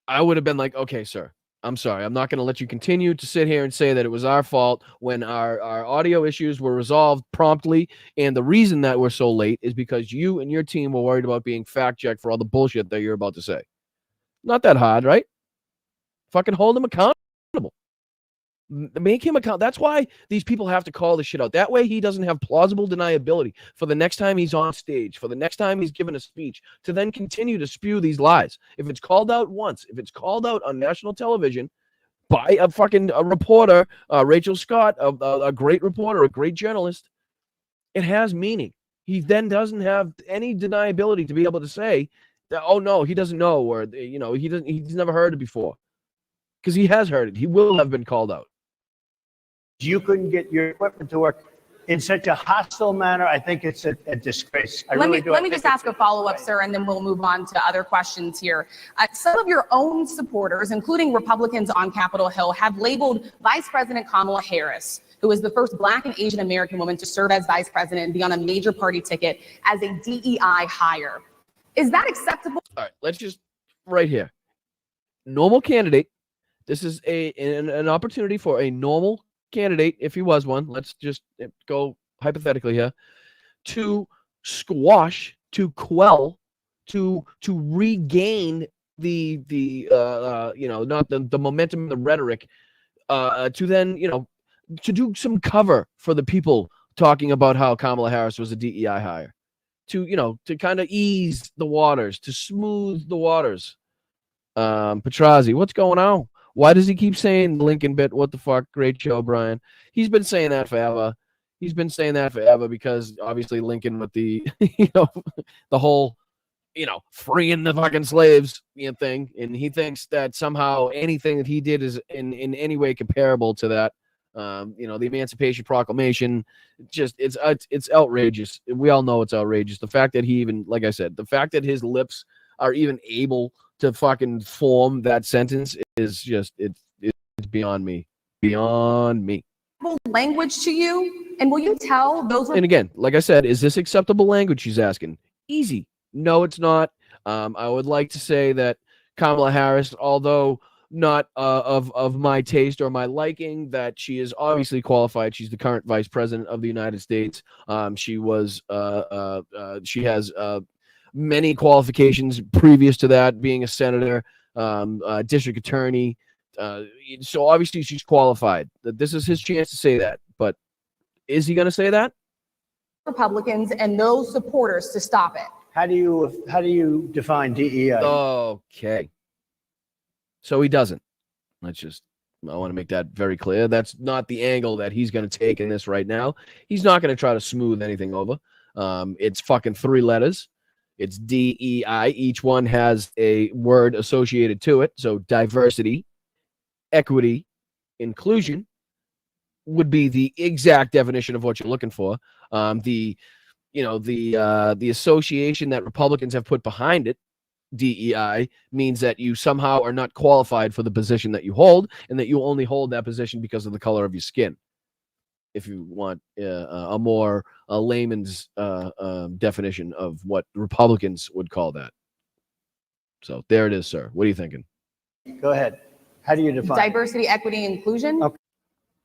I would have been like, okay, sir, I'm sorry. I'm not going to let you continue to sit here and say that it was our fault when our audio issues were resolved promptly. And the reason that we're so late is because you and your team were worried about being fact-checked for all the bullshit that you're about to say. Not that hard, right? Fucking hold him accountable. Make him account. That's why these people have to call this shit out. That way he doesn't have plausible deniability for the next time he's on stage, for the next time he's given a speech, to then continue to spew these lies. If it's called out once, if it's called out on national television by a reporter, Rachel Scott, a great reporter, a great journalist, it has meaning. He then doesn't have any deniability to be able to say that, oh no, he doesn't know, or he's never heard it before. Because he has heard it. He will have been called out. You couldn't get your equipment to work in such a hostile manner. I think it's a disgrace. Let me just ask a follow-up, sir, and then we'll move on to other questions here. Some of your own supporters, including Republicans on Capitol Hill, have labeled Vice President Kamala Harris, who is the first Black and Asian American woman to serve as vice president and be on a major party ticket, as a DEI hire. Is that acceptable? All right, let's just, right here. Normal candidate. This is an opportunity for a normal candidate, if he was one, let's just go hypothetically here, to squash, to quell, to regain the not the momentum, the rhetoric, to then, to do some cover for the people talking about how Kamala Harris was a DEI hire, to kind of ease the waters, to smooth the waters. Petrazi, what's going on? Why does he keep saying the Lincoln bit? What the fuck? Great show, Brian. He's been saying that forever. Because obviously Lincoln with the, the whole, freeing the fucking slaves thing. And he thinks that somehow anything that he did is in any way comparable to that. The Emancipation Proclamation, it's outrageous. We all know it's outrageous. The fact that he even, like I said, the fact that his lips are even able to fucking form that sentence is just, it's beyond me. Language to you, and will you tell those? And again, like I said, is this acceptable language? She's asking. Easy. No, it's not. I would like to say that Kamala Harris, although not of my taste or my liking, that she is obviously qualified. She's the current vice president of the United States. She has many qualifications previous to that, being a senator, district attorney. So obviously she's qualified. This is his chance to say that. But is he going to say that? Republicans and those supporters to stop it. How do you define DEI? Okay. So he doesn't. I want to make that very clear. That's not the angle that he's going to take in this right now. He's not going to try to smooth anything over. It's fucking 3 letters. It's DEI. Each one has a word associated to it. So diversity, equity, inclusion would be the exact definition of what you're looking for. The association that Republicans have put behind it, DEI, means that you somehow are not qualified for the position that you hold, and that you only hold that position because of the color of your skin. if you want a more layman's definition of what Republicans would call that. So there it is, sir. What are you thinking? Go ahead. How do you define it? Diversity, equity, and inclusion. Okay.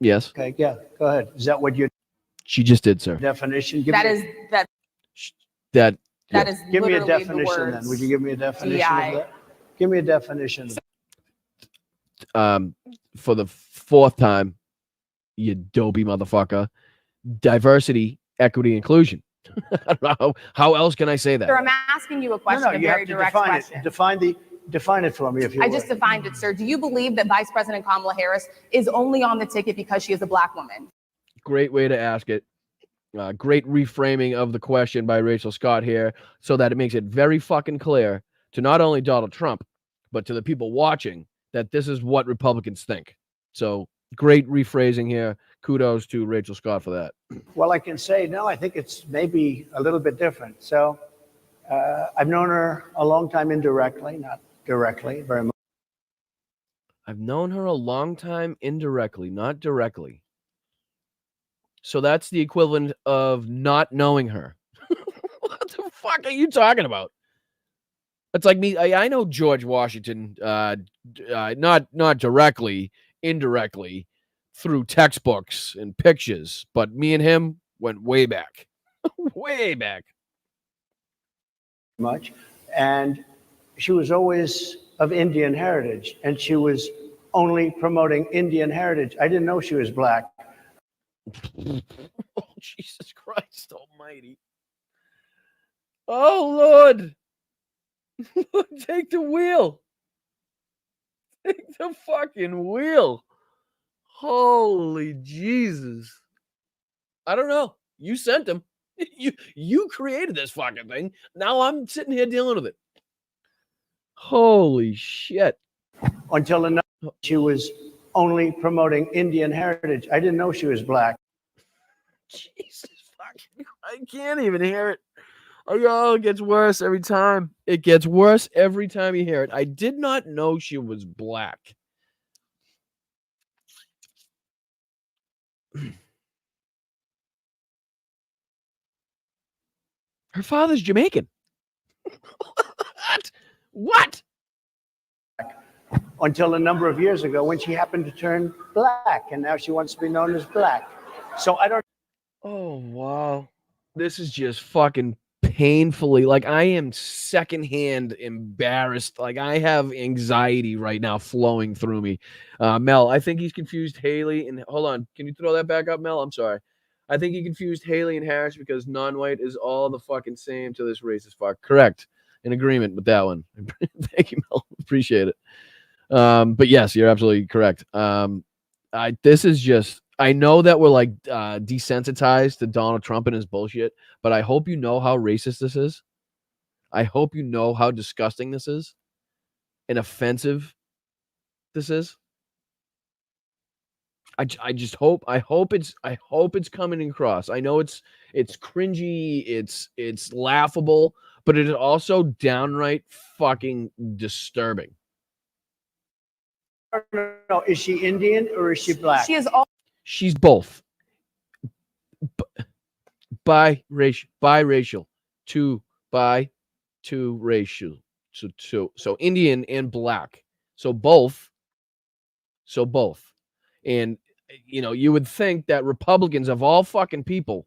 Yes, Okay, yeah, go ahead. Is that what your she just did, sir. definition? That is That that yeah. is Give me a literally the definition then. words Would you give me a definition DEI. of that? Give me a definition. For the fourth time, you dopey motherfucker. Diversity, equity, inclusion. I don't know how else can I say that? Sir, I'm asking you a question, a you very have to direct define question. it. Define it for me if you I would. just defined it, sir. Do you believe that Vice President Kamala Harris is only on the ticket because she is a black woman? Great way to ask it. Great reframing of the question by Rachel Scott here, so that it makes it very fucking clear to not only Donald Trump, but to the people watching that this is what Republicans think. So great rephrasing here. Kudos to Rachel Scott for that. Well, I can say, no, I think it's maybe a little bit different. So I've known her a long time indirectly, not directly, very much. I've known her a long time indirectly, not directly. So that's the equivalent of not knowing her. What the fuck are you talking about? It's like me. I know George Washington, not directly, indirectly, through textbooks and pictures, but me and him went way back, way back. Much. And she was always of Indian heritage, and she was only promoting Indian heritage. I didn't know she was black. Oh, Jesus Christ almighty. Oh, Lord. Take the wheel. Take the fucking wheel. Holy Jesus. I don't know. You sent him. You created this fucking thing. Now I'm sitting here dealing with it. Holy shit. Until enough, she was only promoting Indian heritage. I didn't know she was black. Jesus fucking, I can't even hear it. Oh, it gets worse every time. It gets worse every time you hear it. I did not know she was black. Her father's Jamaican. What? Until a number of years ago when she happened to turn black, and now she wants to be known as black. So I don't. Oh, wow. This is just fucking painfully, like, I am secondhand embarrassed. Like, I have anxiety right now flowing through me. Mel, I think he's confused Haley and hold on. Can you throw that back up, Mel? I'm sorry. I think he confused Haley and Harris because non-white is all the fucking same to this racist fuck. Correct. In agreement with that one. Thank you, Mel. Appreciate it. But yes, you're absolutely correct. This is just, I know that we're like desensitized to Donald Trump and his bullshit, but I hope you know how racist this is. I hope you know how disgusting this is and offensive this is. I just hope it's coming across. I know it's cringy, it's laughable, but it is also downright fucking disturbing. No, is she Indian or is she black? She is all. She's both. Biracial. Two racial. So Indian and black. So both. And you know, you would think that Republicans of all fucking people,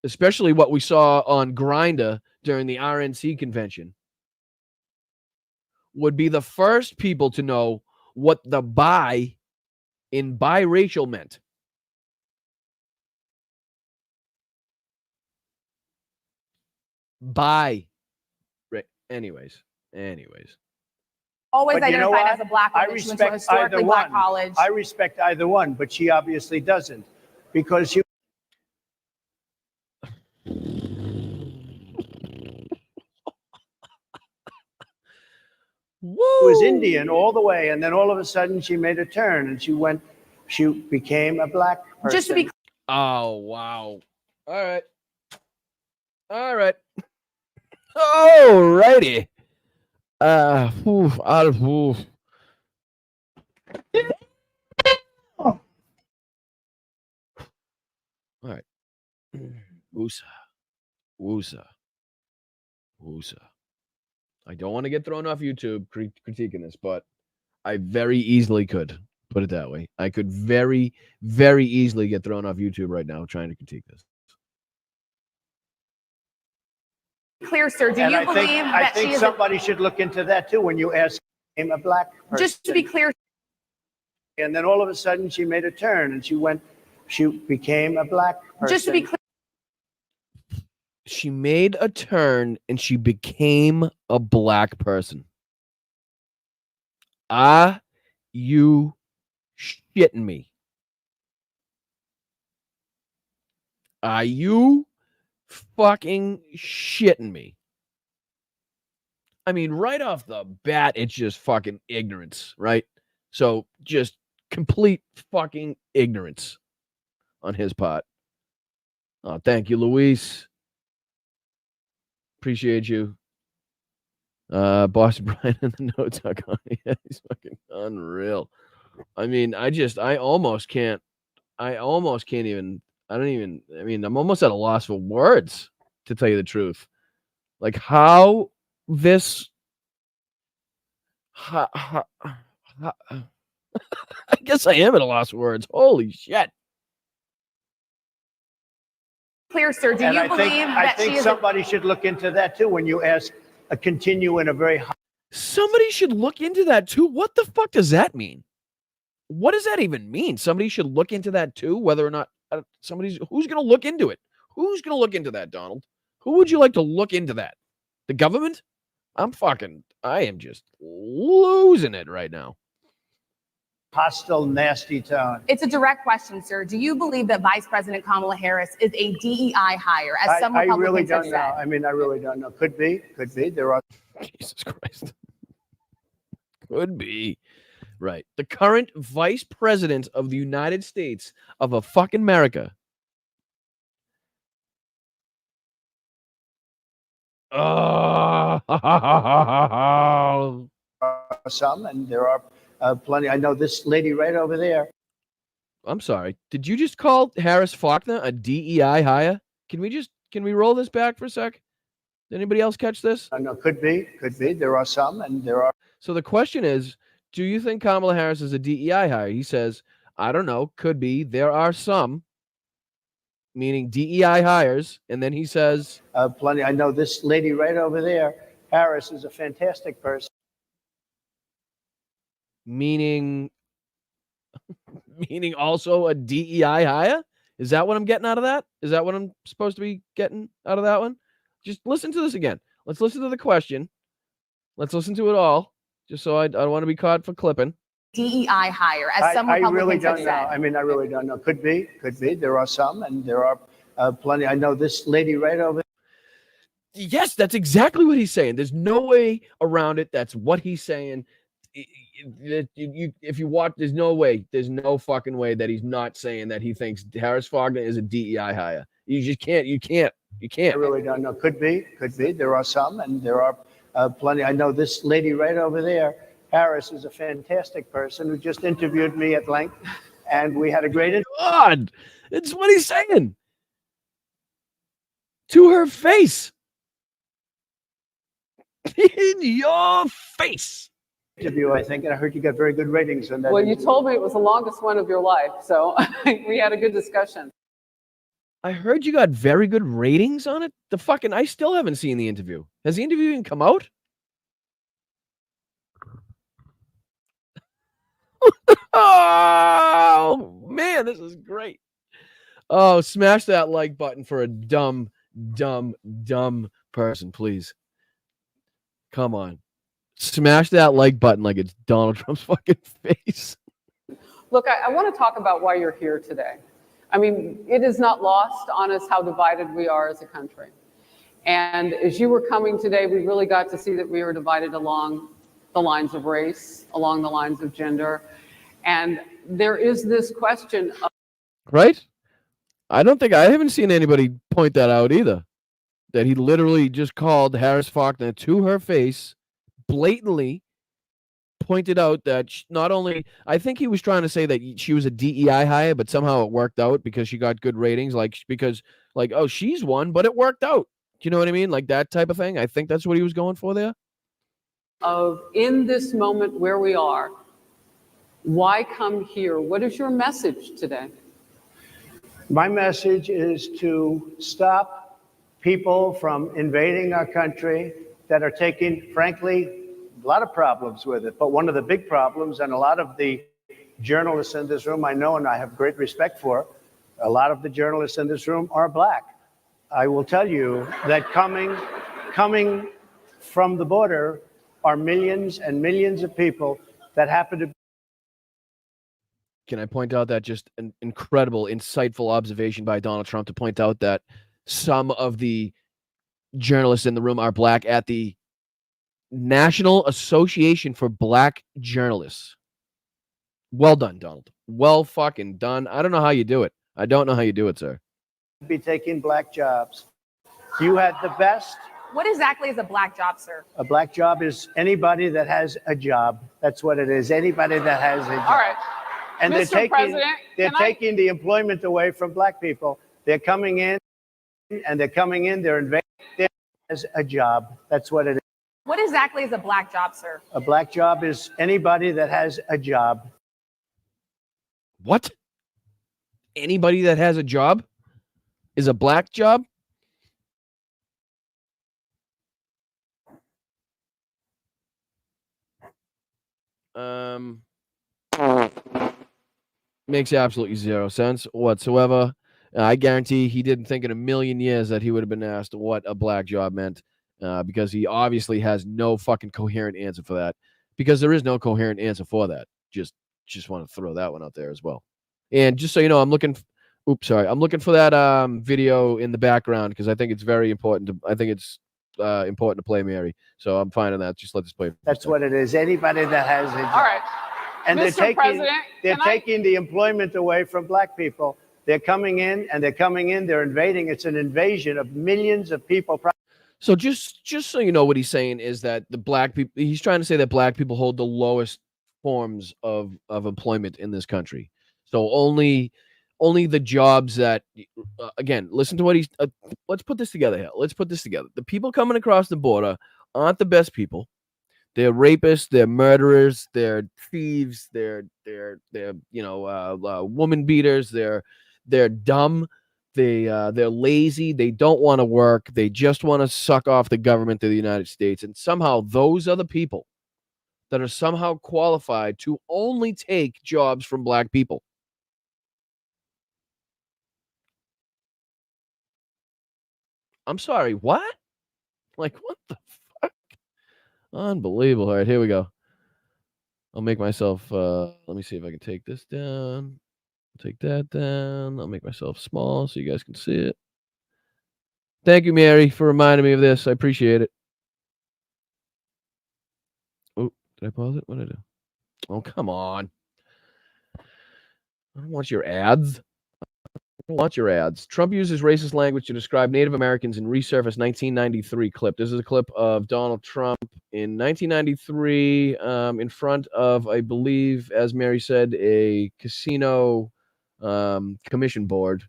especially what we saw on Grindr during the RNC convention, would be the first people to know what the bi in biracial meant. Anyways. Always But you know identified what? as a black I woman. She went to a respect either historically black one. college. I respect either one, but she obviously doesn't, because she was Indian all the way, and then all of a sudden she made a turn and she became a black person. Just to be Oh, wow. All right. Alrighty. All right. Woosah. Woosah. Woosah. I don't want to get thrown off YouTube critiquing this, but I very easily could. Put it that way. I could very, very easily get thrown off YouTube right now trying to critique this. Clear, sir. Do And you I believe think, that I think she is somebody should look into that too when you ask him a black person. just to be clear? And then all of a sudden she made a turn and she became a black person. Just to be clear. She made a turn and she became a black person. Are you shitting me? Are you fucking shitting me? I mean, right off the bat, it's just fucking ignorance, right? So just complete fucking ignorance on his part. Oh, thank you, Luis. Appreciate you. Boss Brian in the notes. Yeah, he's fucking unreal. I mean, I almost can't even, I mean, I'm almost at a loss for words, to tell you the truth. Like how this, I guess I am at a loss for words. Holy shit. Clear, sir. Do And you I believe that she think is somebody should look into that too when you ask continue in a very high. Somebody should look into that too. What the fuck does that mean? What does that even mean? Somebody should look into that too, whether or not who's going to look into it? Who's going to look into that, Donald? Who would you like to look into that? The government? I am just losing it right now. Hostile, nasty tone. It's a direct question, sir. Do you believe that Vice President Kamala Harris is a DEI hire, as some I Republicans really have don't said? know. I mean, I really don't know. Could be. There are. Jesus Christ. Could be. Right. The current Vice President of the United States of a fucking America. Some, and there are plenty. I know this lady right over there. I'm sorry. Did you just call Harris Faulkner a DEI hire? Can we roll this back for a sec? Did anybody else catch this? I know. Could be. There are some, and there are. So the question is, do you think Kamala Harris is a DEI hire? He says, I don't know. Could be. There are some, meaning DEI hires. And then he says, Plenty. I know this lady right over there. Harris is a fantastic person. meaning also a DEI hire? Is that what I'm getting out of that? Is that what I'm supposed to be getting out of that one? Just listen to this again. Let's listen to the question. Let's listen to it all, just so I don't want to be caught for clipping. DEI hire, as some I Republicans really have don't said. know. I mean, I really don't know. Could be. There are some, and there are plenty. I know this lady right over. Yes, that's exactly what he's saying. There's no way around it. That's what he's saying. If you watch, there's no fucking way that he's not saying that he thinks Harris Faulkner is a DEI hire. You just can't. You can't. I really don't know. Could be. There are some, and there are plenty. I know this lady right over there. Harris is a fantastic person who just interviewed me at length, and we had a great interview. God, it's what he's saying to her face. In your face. Interview, I think, and I heard you got very good ratings on that. Well, you told me it was the longest one of your life, so we had a good discussion. I heard you got very good ratings on it. I still haven't seen the interview. Has the interview even come out? Oh, man, this is great. Oh, smash that like button for a dumb person, please. Come on. Smash that like button like it's Donald Trump's fucking face. Look, I want to talk about why you're here today. I mean, it is not lost on us how divided we are as a country. And as you were coming today, we really got to see that we were divided along the lines of race, along the lines of gender. And there is this question of... Right? I haven't seen anybody point that out either. That he literally just called Harris Faulkner to her face, blatantly pointed out that not only, I think he was trying to say that she was a DEI hire, but somehow it worked out because she got good ratings. Oh, she's one, but it worked out. Do you know what I mean? Like that type of thing. I think that's what he was going for there. Of in this moment where we are, why come here? What is your message today? My message is to stop people from invading our country that are taking, frankly, a lot of problems with it. But one of the big problems, and a lot of the journalists in this room I know and I have great respect for, a lot of the journalists in this room are black. I will tell you that coming from the border are millions and millions of people that happen to. Can I point out that just an incredible, insightful observation by Donald Trump to point out that some of the journalists in the room are black at the National Association for Black Journalists. Well done, Donald. Well fucking done. I don't know how you do it. I don't know how you do it, sir. Be taking black jobs. You had the best. What exactly is a black job, sir? A black job is anybody that has a job. That's what it is. Anybody that has a job. All right. And Mr. President, they're taking the employment away from black people. They're coming in, they're invading as a job. That's what it is. What exactly is a black job, sir? A black job is anybody that has a job. What? Anybody that has a job is a black job? Makes absolutely zero sense whatsoever. I guarantee he didn't think in a million years that he would have been asked what a black job meant, because he obviously has no fucking coherent answer for that, because there is no coherent answer for that. Just want to throw that one out there as well. And just so you know, I'm looking for that video in the background because I think it's very important. Important to play, Mary. So I'm finding that. Just let this play. That's what it is. Anybody that has a job. All right. And Mr. they're taking the employment away from black people. They're coming in, they're invading. It's an invasion of millions of people. So just so you know, what he's saying is that the black people, he's trying to say that black people hold the lowest forms of employment in this country. So only the jobs that, again, listen to what he's, let's put this together here. The people coming across the border aren't the best people. They're rapists, they're murderers, they're thieves, they're woman beaters, they're dumb, they're lazy, they don't want to work, they just want to suck off the government of the United States. And somehow those are the people that are somehow qualified to only take jobs from black people. I'm sorry, what? Like, what the fuck? Unbelievable. All right, here we go. I'll make myself, let me see if I can take this down. Take that down. I'll make myself small so you guys can see it. Thank you, Mary, for reminding me of this. I appreciate it. Oh, did I pause it? What did I do? Oh, come on. I don't want your ads. Trump uses racist language to describe Native Americans in resurfaced 1993 clip. This is a clip of Donald Trump in 1993 in front of, I believe, as Mary said, a casino commission board.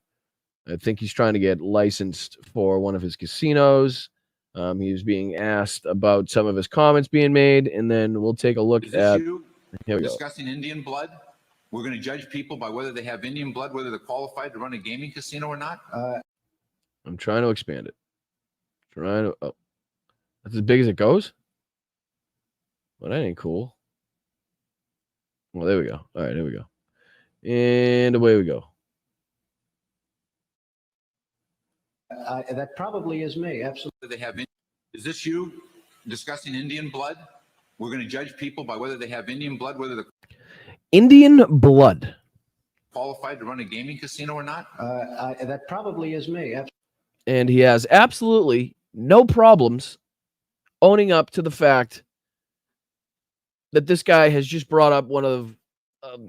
I think he's trying to get licensed for one of his casinos. He was being asked about some of his comments being made, and then we'll take a look at. Here we go. Discussing Indian blood. We're going to judge people by whether they have Indian blood, whether they're qualified to run a gaming casino or not. I'm trying to expand it. Oh, that's as big as it goes. Well, that ain't cool. Well, there we go. All right, here we go. And away we go. That probably is me. Absolutely. Is this you discussing Indian blood? We're going to judge people by whether they have Indian blood, whether they're Indian blood. Qualified to run a gaming casino or not? That probably is me. And he has absolutely no problems owning up to the fact that this guy has just brought up one of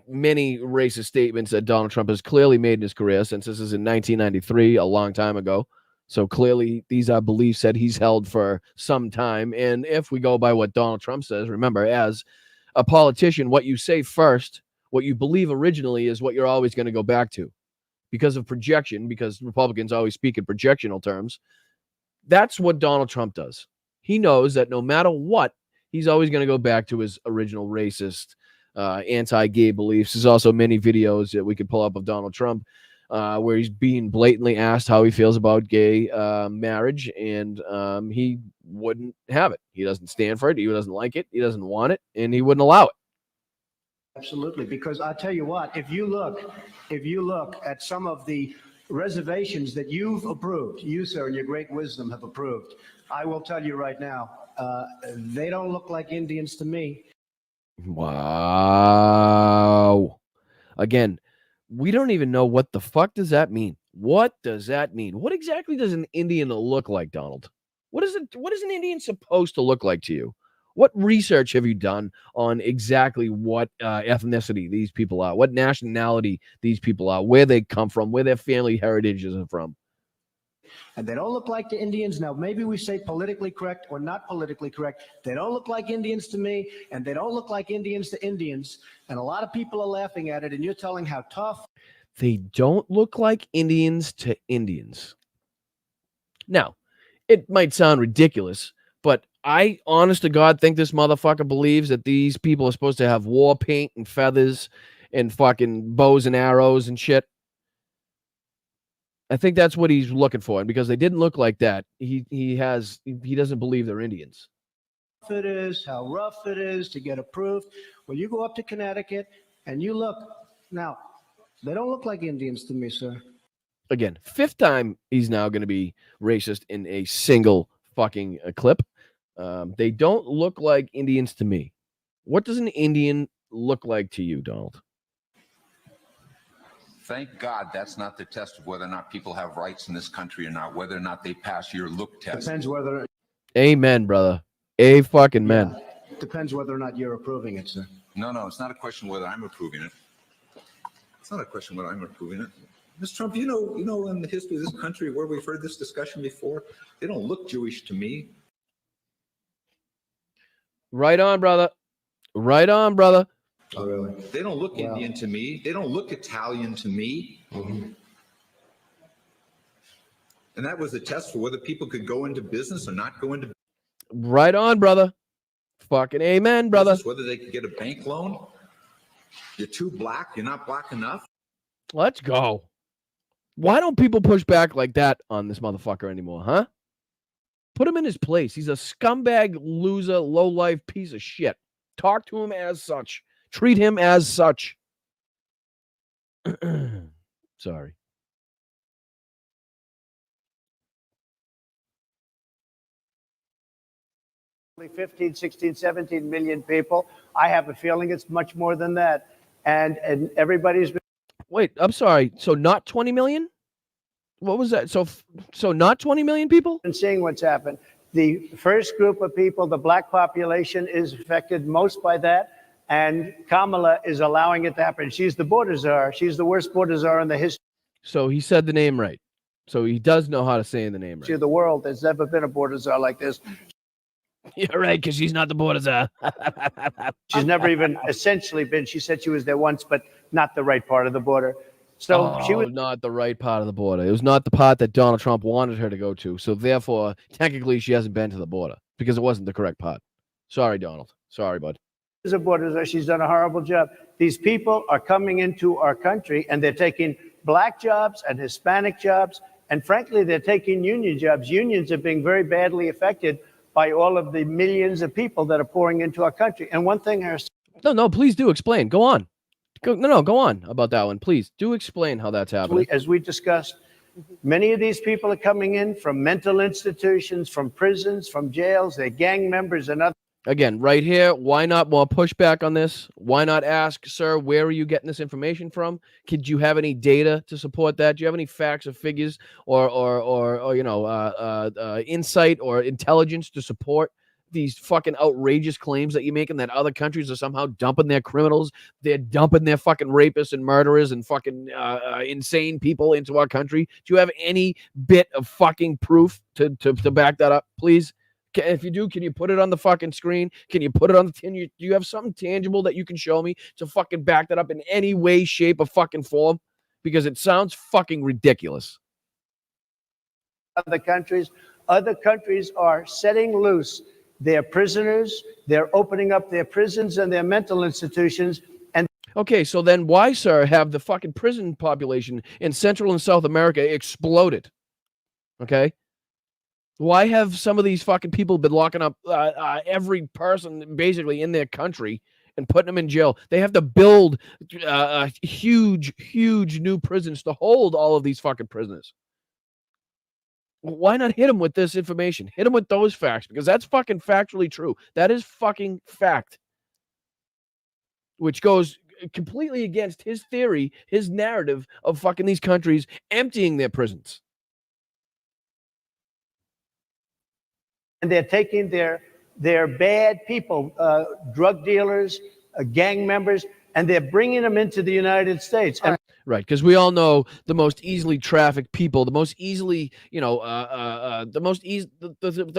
many racist statements that Donald Trump has clearly made in his career, since this is in 1993, a long time ago. So clearly these are beliefs that he's held for some time. And if we go by what Donald Trump says, remember, as a politician, what you say first, what you believe originally is what you're always going to go back to because of projection, because Republicans always speak in projectional terms. That's what Donald Trump does. He knows that no matter what, he's always going to go back to his original racist, anti-gay beliefs. There's also many videos that we could pull up of Donald Trump where he's being blatantly asked how he feels about gay marriage, and he wouldn't have it. He doesn't stand for it. He doesn't like it. He doesn't want it, and he wouldn't allow it. Absolutely, because I'll tell you what, if you look at some of the reservations that you've approved, you, sir, in your great wisdom have approved, I will tell you right now, they don't look like Indians to me. Wow. Again, we don't even know what the fuck does that mean. What does that mean? What exactly does an Indian look like, Donald? What is an Indian supposed to look like to you? What research have you done on exactly what ethnicity these people are, what nationality these people are, where they come from, where their family heritages are from? And they don't look like the Indians. Now, maybe we say politically correct or not politically correct. They don't look like Indians to me, and they don't look like Indians to Indians. And a lot of people are laughing at it, and you're telling how tough. They don't look like Indians to Indians. Now, it might sound ridiculous, but I, honest to God, think this motherfucker believes that these people are supposed to have war paint and feathers and fucking bows and arrows and shit. I think that's what he's looking for. And because they didn't look like that, he doesn't believe they're Indians. It is, how rough it is to get approved. Well, you go up to Connecticut and you look. Now, they don't look like Indians to me, sir. Again, fifth time he's now going to be racist in a single fucking clip. They don't look like Indians to me. What does an Indian look like to you, Donald? Thank God that's not the test of whether or not people have rights in this country or not, whether or not they pass your look test. Depends whether. Amen, brother. A fucking man. Depends whether or not you're approving it, sir. No, it's not a question whether I'm approving it. It's not a question whether I'm approving it. Mr. Trump, you know, in the history of this country where we've heard this discussion before, they don't look Jewish to me. Right on, brother. Right on, brother. Oh, really? They don't look Indian to me. They don't look Italian to me. Mm-hmm. And that was a test for whether people could go into business or not go into Right on, brother. Fucking amen, brother. business, whether they could get a bank loan. You're too black. You're not black enough. Let's go. Why don't people push back like that on this motherfucker anymore, huh? Put him in his place. He's a scumbag, loser, low-life piece of shit. Talk to him as such. Treat him as such. Sorry. Only 15, 16, 17 million people. I have a feeling it's much more than that. And everybody's been. Wait, I'm sorry. So not 20 million? What was that? So not 20 million people? Seeing what's happened. The first group of people, the black population, is affected most by that. And Kamala is allowing it to happen. She's the border czar. She's the worst border czar in the history So he said the name right. So he does know how to say the name right. of the world. There's never been a border czar like this. You're right, because she's not the border czar. She's never even essentially been. She said she was there once, but not the right part of the border. So she was not the right part of the border. It was not the part that Donald Trump wanted her to go to. So therefore, technically, she hasn't been to the border because it wasn't the correct part. Sorry, Donald. Sorry, bud. a border czar. She's done a horrible job. These people are coming into our country and they're taking black jobs and Hispanic jobs. And frankly, they're taking union jobs. Unions are being very badly affected by all of the millions of people that are pouring into our country. And one thing, No, please do explain. Go on. Go on about that one. Please do explain how that's happening. as we discussed, many of these people are coming in from mental institutions, from prisons, from jails. They're gang members and other. Again, right here, why not more pushback on this? Why not ask, sir, where are you getting this information from? Could you have any data to support that? Do you have any facts or figures or insight or intelligence to support these fucking outrageous claims that you're making that other countries are somehow dumping their criminals? They're dumping their fucking rapists and murderers and fucking insane people into our country. Do you have any bit of fucking proof to back that up? Please If you do, can you put it on the fucking screen? Can you put it on the tin? Do you have something tangible that you can show me to fucking back that up in any way, shape, or fucking form? Because it sounds fucking ridiculous. Other countries are setting loose their prisoners. They're opening up their prisons and their mental institutions. And okay, so then why, sir, have the fucking prison population in Central and South America exploded? Okay? Why have some of these fucking people been locking up every person basically in their country and putting them in jail? They have to build huge, huge new prisons to hold all of these fucking prisoners. Why not hit them with this information? Hit them with those facts, because that's fucking factually true. That is fucking fact, which goes completely against his theory, his narrative of fucking these countries emptying their prisons. And they're taking their bad people, drug dealers, gang members, and they're bringing them into the United States. And right, because we all know the most easily trafficked people, the most easily, the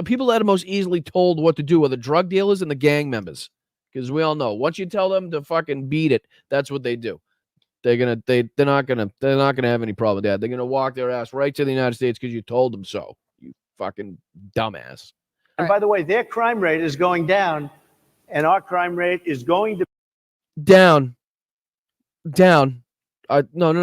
people that are most easily told what to do are the drug dealers and the gang members. Because we all know once you tell them to fucking beat it, that's what they do. They're not gonna have any problem with that. They're gonna walk their ass right to the United States because you told them so. You fucking dumbass. And by the way, their crime rate is going down, and our crime rate is going to down. No.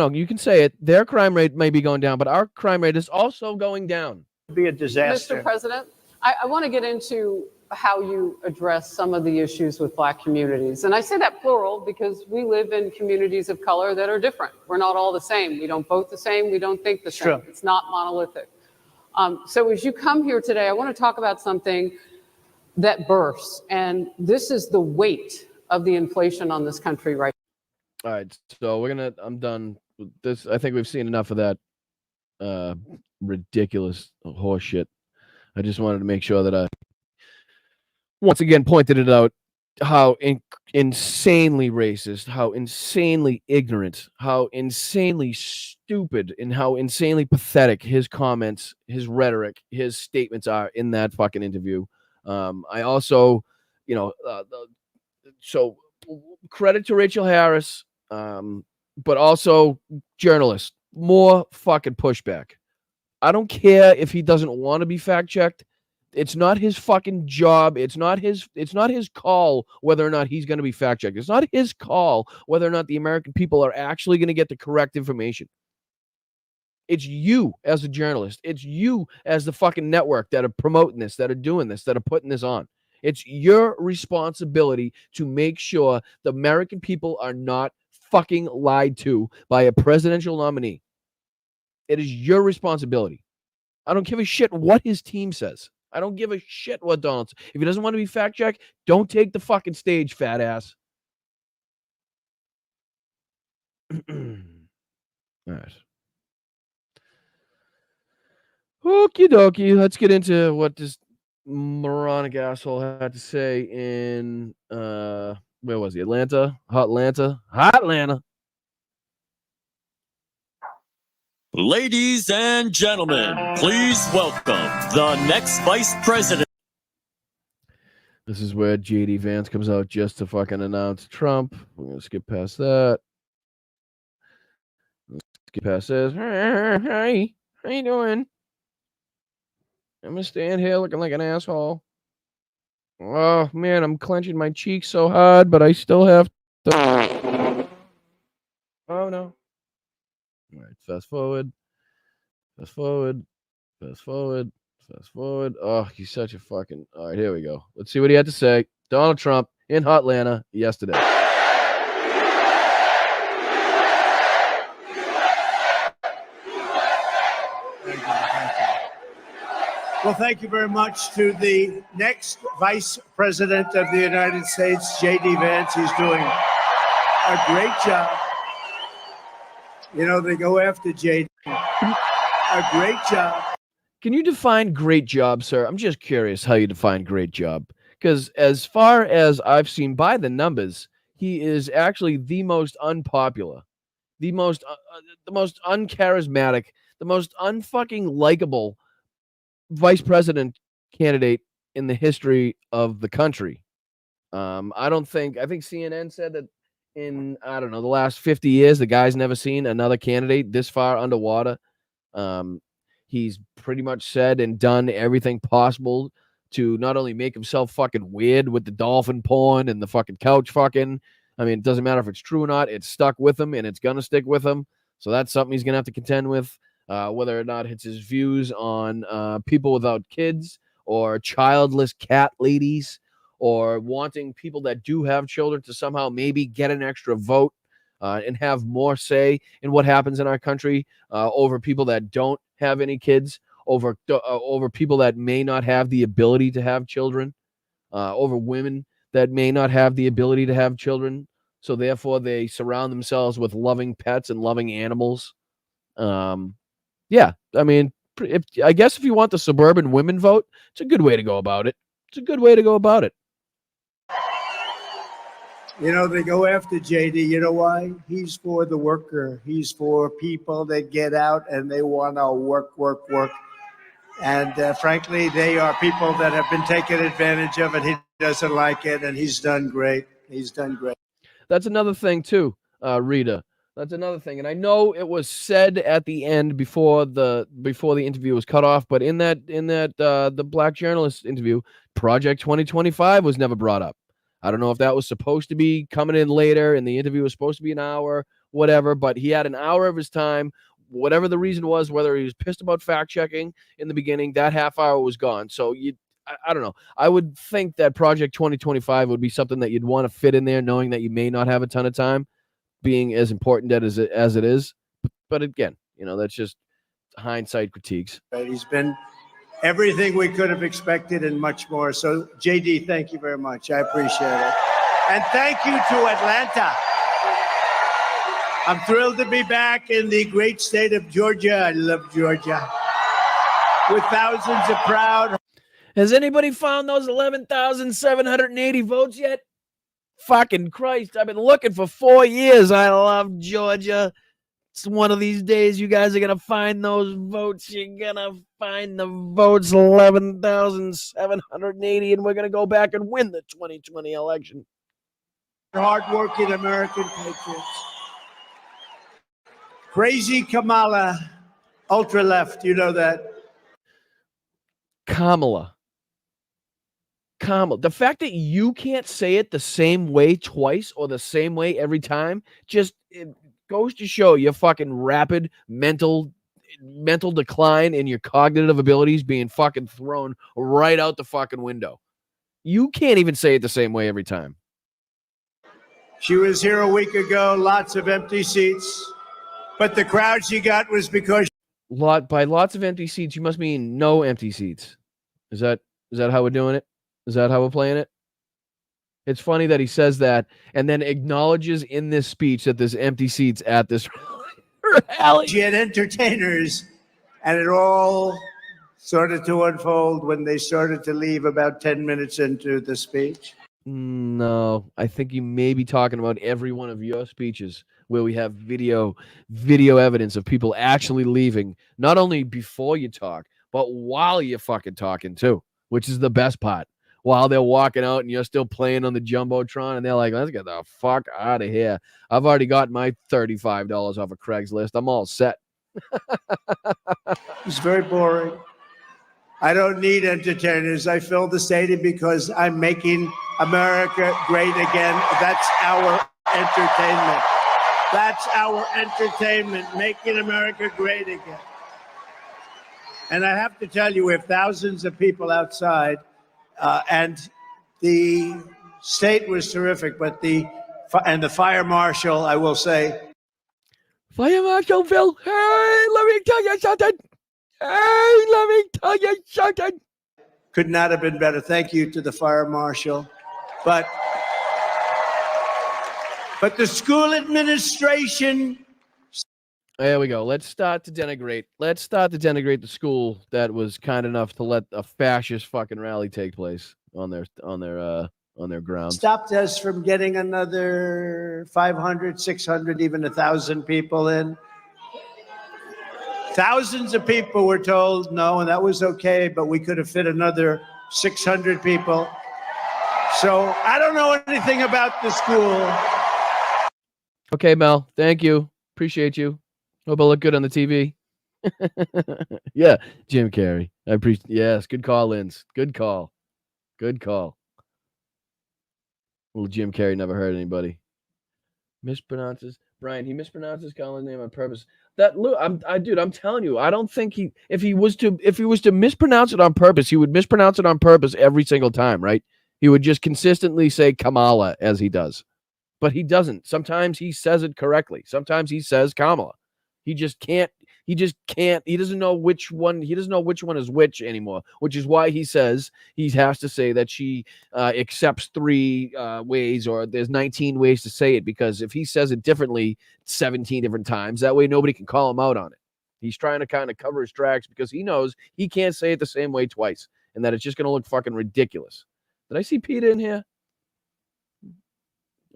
You can say it. Their crime rate may be going down, but our crime rate is also going down. be a disaster. Mr. President, I want to get into how you address some of the issues with Black communities. And I say that plural because we live in communities of color that are different. We're not all the same. We don't vote the same. We don't think the same. True. It's not monolithic. So as you come here today, I want to talk about something that bursts. And this is the weight of the inflation on this country right now. All right. So I'm done with this. I think we've seen enough of that ridiculous horse shit. I just wanted to make sure that I once again pointed it out how insanely racist, how insanely ignorant, how insanely stupid, and how insanely pathetic his comments, his rhetoric, his statements are in that fucking interview. I also, so credit to Rachel Harris, but also journalists, more fucking pushback. I don't care if he doesn't want to be fact checked. It's not his fucking job. It's not his call whether or not he's going to be fact checked. It's not his call whether or not the American people are actually going to get the correct information. It's you as a journalist. It's you as the fucking network that are promoting this, that are doing this, that are putting this on. It's your responsibility to make sure the American people are not fucking lied to by a presidential nominee. It is your responsibility. I don't give a shit what his team says. I don't give a shit what Donald says. If he doesn't want to be fact checked, don't take the fucking stage, fat ass. All right. Okie dokie. Let's get into what this moronic asshole had to say in where was he? Atlanta? Hot Atlanta. Ladies and gentlemen, please welcome the next Vice President. This is where JD Vance comes out just to fucking announce Trump. We're going to skip past that. Skip past this. Hey, how you doing? I'm going to stand here looking like an asshole. Oh, man, I'm clenching my cheeks so hard, but I still have to. Oh, no. All right, fast forward. Oh, he's such a fucking... All right, here we go. Let's see what he had to say. Donald Trump in Hotlanta yesterday. Well, thank you very much to the next Vice President of the United States, J.D. Vance. He's doing a great job. You know, they go after J.D. A great job. Can you define great job, sir? I'm just curious how you define great job. Because as far as I've seen by the numbers, he is actually the most unpopular, the most uncharismatic, the most unfucking likable vice president candidate in the history of the country. I think CNN said that in, I don't know, the last 50 years, the guy's never seen another candidate this far underwater. He's pretty much said and done everything possible to not only make himself fucking weird with the dolphin porn and the fucking couch fucking. I mean, it doesn't matter if it's true or not. It's stuck with him, and it's going to stick with him. So that's something he's going to have to contend with, whether or not it's his views on people without kids or childless cat ladies, or wanting people that do have children to somehow maybe get an extra vote and have more say in what happens in our country over people that don't have any kids, over people that may not have the ability to have children, over women that may not have the ability to have children. So therefore, they surround themselves with loving pets and loving animals. Yeah, I mean, I guess if you want the suburban women vote, it's a good way to go about it. It's a good way to go about it. You know, they go after JD. You know why? He's for the worker. He's for people that get out and they want to work. And frankly, they are people that have been taken advantage of, and he doesn't like it, and he's done great. He's done great. That's another thing, too, Rita. That's another thing. And I know it was said at the end before the interview was cut off, but in that the black journalist interview, Project 2025 was never brought up. I don't know if that was supposed to be coming in later and the interview was supposed to be an hour, whatever, but he had an hour of his time, whatever the reason was, whether he was pissed about fact checking in the beginning, that half hour was gone. So I don't know. I would think that Project 2025 would be something that you'd want to fit in there, knowing that you may not have a ton of time, being as important as it is. But again, that's just hindsight critiques. He's been everything we could have expected and much more. So, JD, thank you very much. I appreciate it. And thank you to Atlanta. I'm thrilled to be back in the great state of Georgia. I love Georgia. With thousands of proud. Has anybody found those 11,780 votes yet? Fucking Christ, I've been looking for 4 years. I love Georgia. It's one of these days you guys are going to find those votes. You're going to find the votes, 11,780, and we're going to go back and win the 2020 election. Hardworking American patriots. Crazy Kamala, ultra left, you know that. Kamala. The fact that you can't say it the same way twice or the same way every time, just it goes to show your fucking rapid mental decline and your cognitive abilities being fucking thrown right out the fucking window. You can't even say it the same way every time. She was here a week ago, lots of empty seats, but the crowd she got was because by lots of empty seats, you must mean no empty seats. Is that how we're doing it? Is that how we're playing it? It's funny that he says that and then acknowledges in this speech that there's empty seats at this rally. She had entertainers, and it all started to unfold when they started to leave about 10 minutes into the speech. No, I think you may be talking about every one of your speeches where we have video evidence of people actually leaving, not only before you talk, but while you're fucking talking too, which is the best part. While they're walking out and you're still playing on the Jumbotron and they're like, let's get the fuck out of here. I've already got my $35 off of Craigslist. I'm all set. It's very boring. I don't need entertainers. I fill the stadium because I'm making America great again. That's our entertainment. That's our entertainment, making America great again. And I have to tell you, we have thousands of people outside. And the state was terrific, but the fire marshal, I will say. Fire Marshal Phil, hey, let me tell you something. Could not have been better. Thank you to the fire marshal. But the school administration. There we go. Let's start to denigrate the school that was kind enough to let a fascist fucking rally take place on their grounds. Stopped us from getting another 500, 600, even 1,000 people in. Thousands of people were told no, and that was okay, but we could have fit another 600 people. So I don't know anything about the school. Okay, Mel. Thank you. Appreciate you. Hope I look good on the TV. Yeah, Jim Carrey. I appreciate. Yes, good call, Linz. Good call. Good call. Little Jim Carrey never hurt anybody. Mispronounces Brian. He mispronounces Colin's name on purpose. Dude, I'm telling you, I don't think if he was to mispronounce it on purpose, he would mispronounce it on purpose every single time, right? He would just consistently say Kamala as he does. But he doesn't. Sometimes he says it correctly. Sometimes he says Kamala. He just can't. He doesn't know which one. He doesn't know which one is which anymore, which is why he says he has to say that she accepts 3 ways, or there's 19 ways to say it, because if he says it differently 17 different times, that way nobody can call him out on it. He's trying to kind of cover his tracks because he knows he can't say it the same way twice, and that it's just going to look fucking ridiculous. Did I see Peter in here?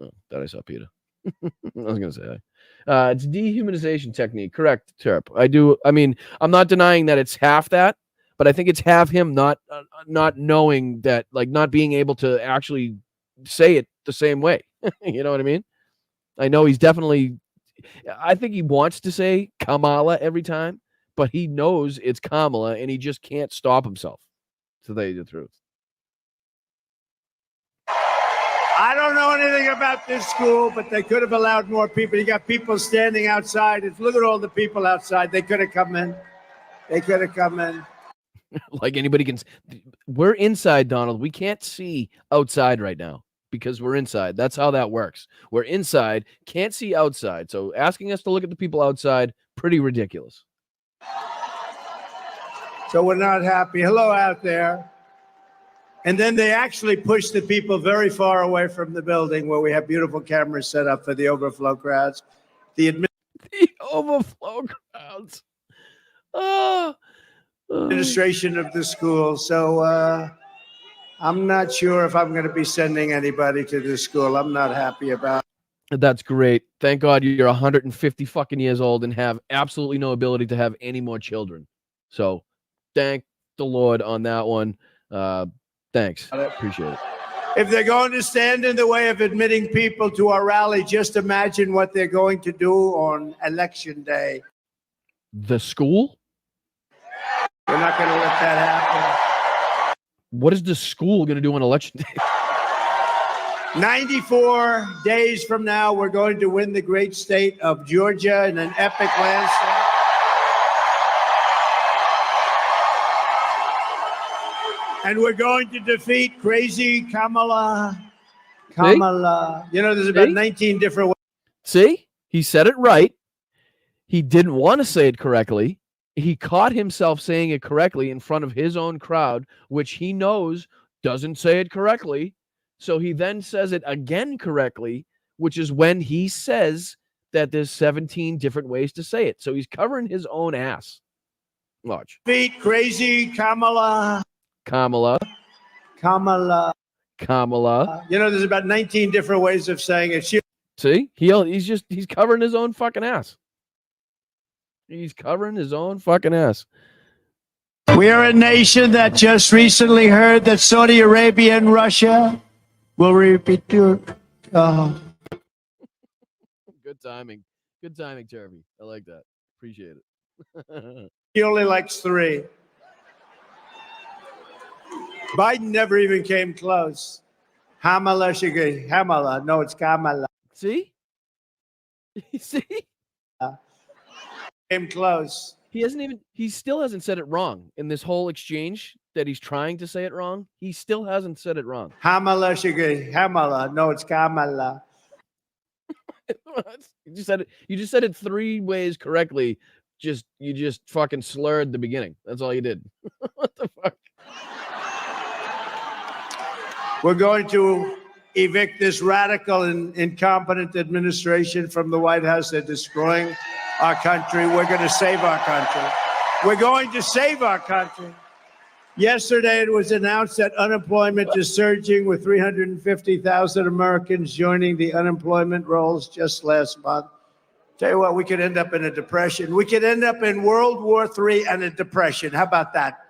Oh, thought I saw Peter. I was going to say hi. It's dehumanization technique. Correct, Terp. I do. I mean, I'm not denying that it's half that, but I think it's half him not knowing that, like, not being able to actually say it the same way. You know what I mean? I know he's definitely, I think he wants to say Kamala every time, but he knows it's Kamala and he just can't stop himself. To tell you the truth. I don't know anything about this school, but they could have allowed more people. You got people standing outside. Look at all the people outside. They could have come in. They could have come in. Like anybody can. We're inside, Donald. We can't see outside right now because we're inside. That's how that works. We're inside, can't see outside. So asking us to look at the people outside, pretty ridiculous. So we're not happy. Hello out there. And then they actually push the people very far away from the building where we have beautiful cameras set up for the overflow crowds. The overflow crowds. Administration of the school. So I'm not sure if I'm going to be sending anybody to this school. I'm not happy about it. That's great. Thank God you're 150 fucking years old and have absolutely no ability to have any more children. So thank the Lord on that one. Thanks. Appreciate it. If they're going to stand in the way of admitting people to our rally, just imagine what they're going to do on election day. The school? We're not going to let that happen. What is the school going to do on election day? 94 days from now, we're going to win the great state of Georgia in an epic landslide. And we're going to defeat crazy Kamala. Kamala. You know, there's about 19 different ways. See? He said it right. He didn't want to say it correctly. He caught himself saying it correctly in front of his own crowd, which he knows doesn't say it correctly. So he then says it again correctly, which is when he says that there's 17 different ways to say it. So he's covering his own ass. Watch. Defeat crazy Kamala. Kamala. Kamala. Kamala. You know, there's about 19 different ways of saying it. See? He's covering his own fucking ass. He's covering his own fucking ass. We are a nation that just recently heard that Saudi Arabia and Russia will repeat your. Good timing. Good timing, Jeremy. I like that. Appreciate it. He only likes 3. Biden never even came close. Kamala, Kamala. No, it's Kamala. See? See? Came close. He still hasn't said it wrong in this whole exchange that he's trying to say it wrong. He still hasn't said it wrong. Kamala, Kamala. No, it's Kamala. You just said it 3 ways correctly. You just fucking slurred the beginning. That's all you did. What the fuck? We're going to evict this radical and incompetent administration from the White House. They're destroying our country. We're going to save our country. We're going to save our country. Yesterday, it was announced that unemployment is surging, with 350,000 Americans joining the unemployment rolls just last month. Tell you what, we could end up in a depression. We could end up in World War III and a depression. How about that?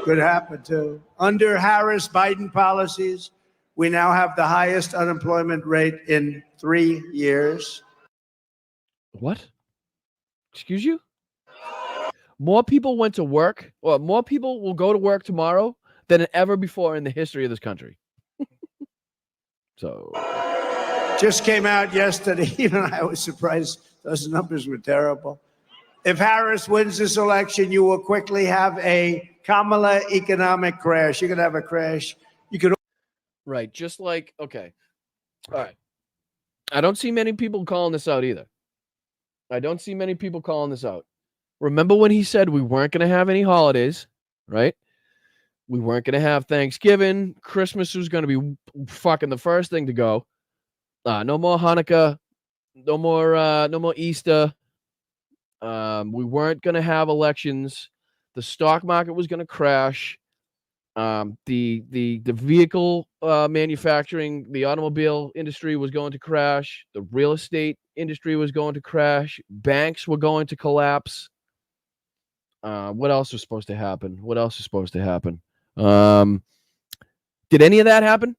Could happen too. Under Harris-Biden policies, we now have the highest unemployment rate in 3 years. What? Excuse you? More people went to work, or more people will go to work tomorrow than ever before in the history of this country. So, Just came out yesterday. Even I was surprised. Those numbers were terrible. If Harris wins this election, you will quickly have a Kamala economic crash. You're going to have a crash. You could. right, just like, okay. All right. I don't see many people calling this out either. I don't see many people calling this out. Remember when he said we weren't going to have any holidays, right? We weren't going to have Thanksgiving. Christmas was going to be fucking the first thing to go. No more Hanukkah. No more Easter. We weren't going to have elections. The stock market was going to crash. The vehicle manufacturing, the automobile industry was going to crash. The real estate industry was going to crash. Banks were going to collapse. What else was supposed to happen? Did any of that happen?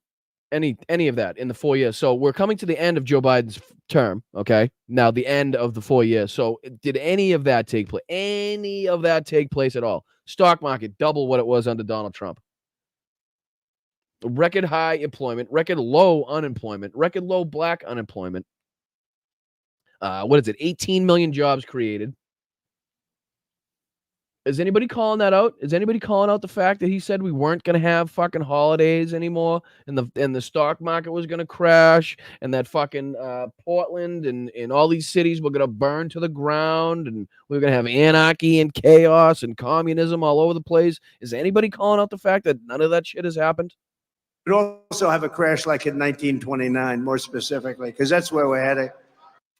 Any of that in the 4 years? So we're coming to the end of Joe Biden's term. Okay, now the end of the 4 years. So did any of that take place? Any of that take place at all? Stock market double what it was under Donald Trump. Record high employment, record low unemployment, record low black unemployment. What is it? 18 million jobs created. Is anybody calling that out? Is anybody calling out the fact that he said we weren't going to have fucking holidays anymore, and the stock market was going to crash, and that fucking Portland and all these cities were going to burn to the ground, and we were going to have anarchy and chaos and communism all over the place? Is anybody calling out the fact that none of that shit has happened? We'd also have a crash like in 1929, more specifically, because that's where we're heading.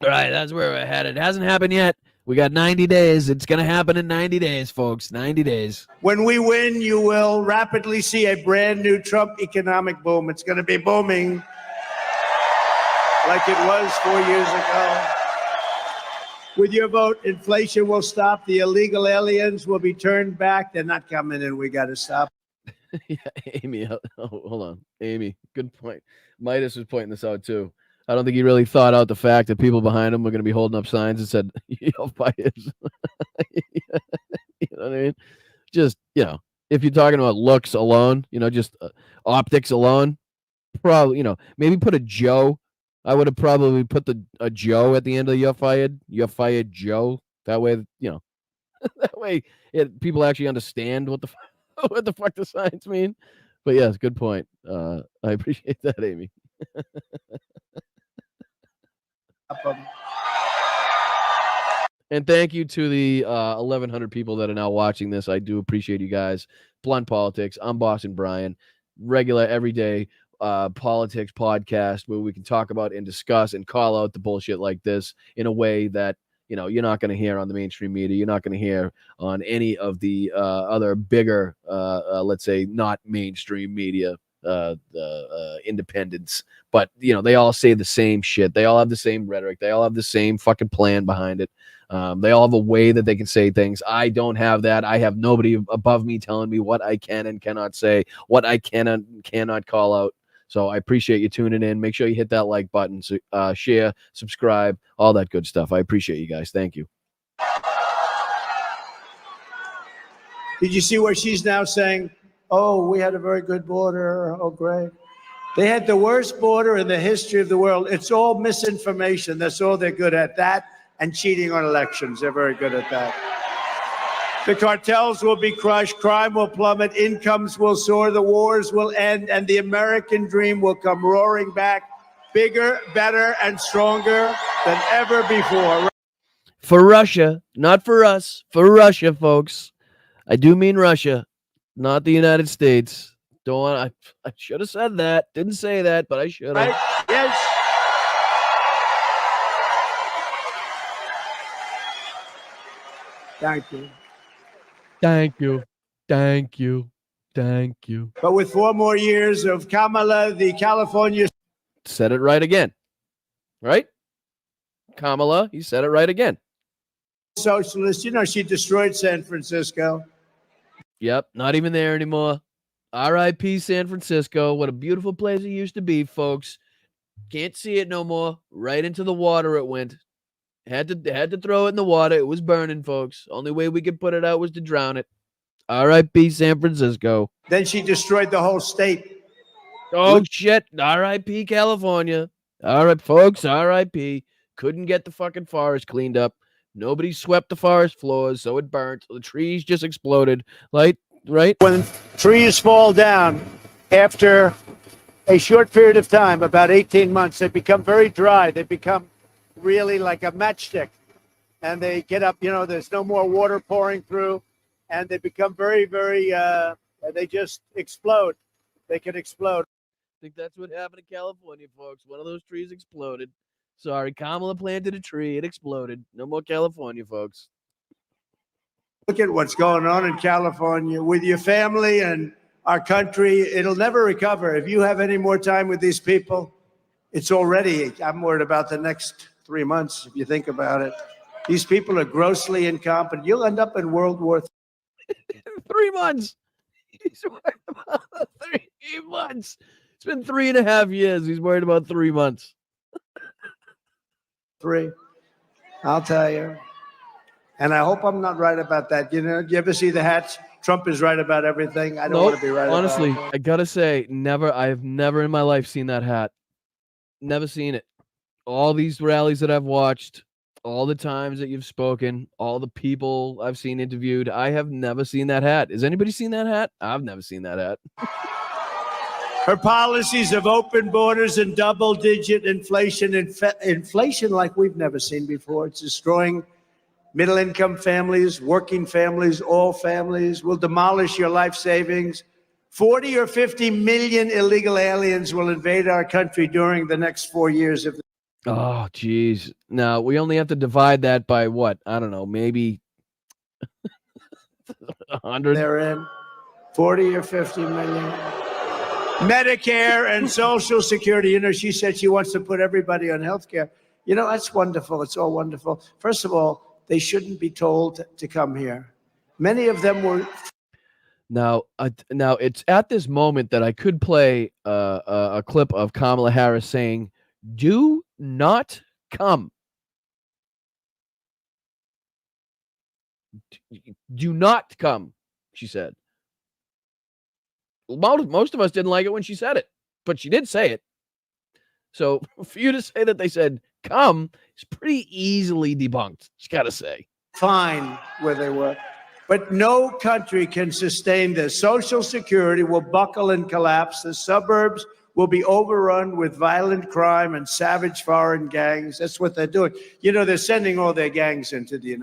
Right, that's where we're headed. It hasn't happened yet. We got 90 days. It's going to happen in 90 days, folks. 90 days. When we win, you will rapidly see a brand new Trump economic boom. It's going to be booming like it was 4 years ago. With your vote, inflation will stop. The illegal aliens will be turned back. They're not coming in. We got to stop. Yeah, Amy, hold on. Amy, good point. Midas was pointing this out too. I don't think he really thought out the fact that people behind him were going to be holding up signs that said, "You'll fight it." You know what I mean? Just, if you're talking about looks alone, just optics alone, probably, maybe put a Joe. I would have probably put a Joe at the end of "You're fired." You're fired, Joe. That way, that way people actually understand what the what the fuck the signs mean. But yes, good point. I appreciate that, Amy. And thank you to the 1,100 people that are now watching this. I do appreciate you guys. Blunt Politics. I'm Boston Brian. Regular, everyday politics podcast where we can talk about and discuss and call out the bullshit like this in a way that, you're not going to hear on the mainstream media. You're not going to hear on any of the other bigger, let's say, not mainstream media independents. But, they all say the same shit. They all have the same rhetoric. They all have the same fucking plan behind it. They all have a way that they can say things. I don't have that. I have nobody above me telling me what I can and cannot say, what I can and cannot call out. So I appreciate you tuning in. Make sure you hit that like button, share, subscribe, all that good stuff. I appreciate you guys. Thank you. Did you see where she's now saying, oh, we had a very good border. Oh, great. They had the worst border in the history of the world. It's all misinformation. That's all they're good at, that and cheating on elections. They're very good at that. The cartels will be crushed. Crime will plummet. Incomes will soar. The wars will end. And the American dream will come roaring back, bigger, better, and stronger than ever before. For Russia, not for us. For Russia, folks. I do mean Russia, not the United States. Don't want. I should have said that. Didn't say that, but I should have. Right? Yes. Thank you. Thank you. Thank you. Thank you. But with 4 more years of Kamala, the California... Said it right again. Right? Kamala, he said it right again. Socialist, she destroyed San Francisco. Yep, not even there anymore. R.I.P. San Francisco. What a beautiful place it used to be, folks. Can't see it no more. Right into the water it went. Had to throw it in the water. It was burning, folks. Only way we could put it out was to drown it. R.I.P. San Francisco. Then she destroyed the whole state. Oh, shit. R.I.P. California. All right, folks. R.I.P. Couldn't get the fucking forest cleaned up. Nobody swept the forest floors, so it burnt. The trees just exploded. Right? When trees fall down after a short period of time, about 18 months, they become very dry. They become really like a matchstick. And they get up, there's no more water pouring through. And they become very, very, they just explode. They can explode. I think that's what happened in California, folks. One of those trees exploded. Sorry, Kamala planted a tree. It exploded. No more California, folks. Look at what's going on in California with your family and our country. It'll never recover. If you have any more time with these people, I'm worried about the next 3 months, if you think about it. These people are grossly incompetent. You'll end up in World War III. 3 months. He's worried about 3 months. It's been 3.5 years. He's worried about 3 months. I'll tell you. And I hope I'm not right about that. You ever see the hats? Trump is right about everything. I don't want to be right honestly, about it. I gotta say, I have never in my life seen that hat. Never seen it. All these rallies that I've watched, all the times that you've spoken, all the people I've seen interviewed, I have never seen that hat. Has anybody seen that hat? I've never seen that hat. Her policies of open borders and double-digit inflation, inflation like we've never seen before. It's destroying middle-income families, working families, all families. Will demolish your life savings. 40 or 50 million illegal aliens will invade our country during the next 4 years. Oh, geez. Now, we only have to divide that by what? I don't know, maybe 100? They're in 40 or 50 million. Medicare and Social Security. She said she wants to put everybody on health care. That's wonderful. It's all wonderful. First of all, they shouldn't be told to come here. Many of them were. Now it's at this moment that I could play a clip of Kamala Harris saying, "Do not come. Do not come," she said. Most of us didn't like it when she said it, but she did say it. So for you to say that they said come is pretty easily debunked. Just got to say. Fine where they were. But no country can sustain this. Social Security will buckle and collapse. The suburbs will be overrun with violent crime and savage foreign gangs. That's what they're doing. They're sending all their gangs into the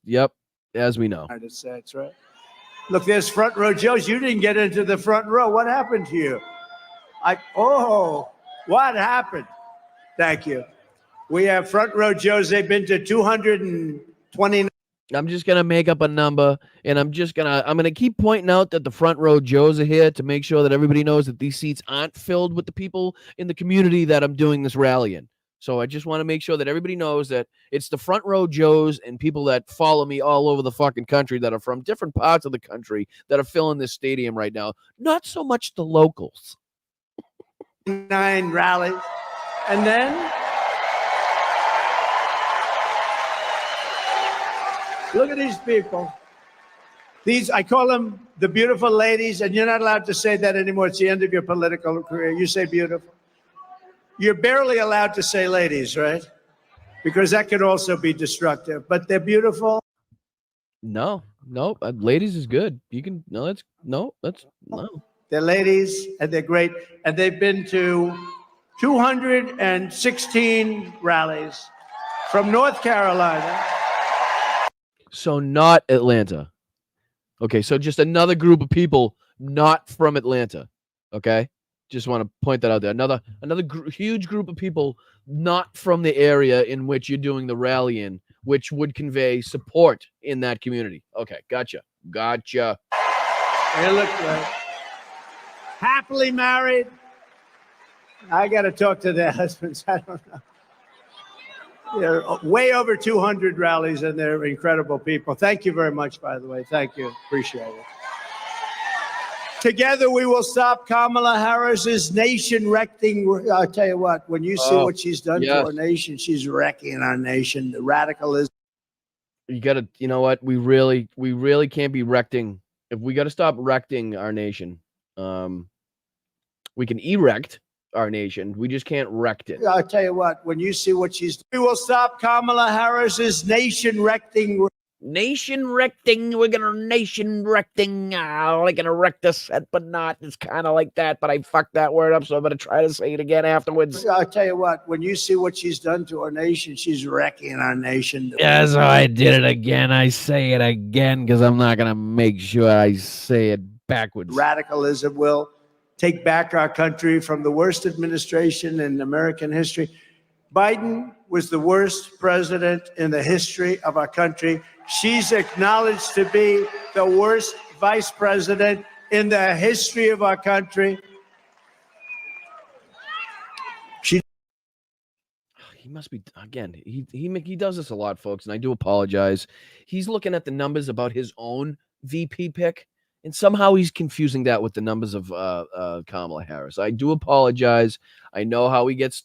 Yep, as we know. United States, right? Look, there's front row Joes. You didn't get into the front row. What happened to you? What happened? Thank you. We have front row Joes. They've been to 229. I'm just going to make up a number, and I'm going to keep pointing out that the front row Joes are here to make sure that everybody knows that these seats aren't filled with the people in the community that I'm doing this rally in. So I just want to make sure that everybody knows that it's the front row Joes and people that follow me all over the fucking country that are from different parts of the country that are filling this stadium right now. Not so much the locals. 9 rallies. And then look at these people. I call them the beautiful ladies, and you're not allowed to say that anymore. It's the end of your political career. You say beautiful. You're barely allowed to say ladies, right? Because that could also be destructive. But they're beautiful. No. Ladies is good. You can no. They're ladies, and they're great. And they've been to 216 rallies from North Carolina. So not Atlanta. Okay, so just another group of people not from Atlanta. Okay, just want to point that out there. Another huge group of people not from the area in which you're doing the rally in, which would convey support in that community. Okay, gotcha. They look good. Happily married. I got to talk to their husbands. I don't know. There are way over 200 rallies, and they're incredible people. Thank you very much, by the way. Thank you. Appreciate it. Together, we will stop Kamala Harris's nation-wrecking. I'll tell you what, when you see what she's done to our nation, she's wrecking our nation. The radicalism. You got to, you know what? We really can't be wrecking. If we got to stop wrecking our nation, we can erect our nation. We just can't wreck it. I'll tell you what, when you see what she's doing, we will stop Kamala Harris's nation-wrecking. Nation-wrecking. We're going to nation-wrecking. Like an erector set, but not. It's kind of like that, but I fucked that word up, so I'm going to try to say it again afterwards. I'll tell you what, when you see what she's done to our nation, she's wrecking our nation. Yeah, so I did it again. I say it again because I'm not going to make sure I say it backwards. Radicalism will take back our country from the worst administration in American history. Biden was the worst president in the history of our country. She's acknowledged to be the worst vice president in the history of our country. He must be, again, he does this a lot, folks, and I do apologize. He's looking at the numbers about his own VP pick, and somehow he's confusing that with the numbers of Kamala Harris. I do apologize. I know how he gets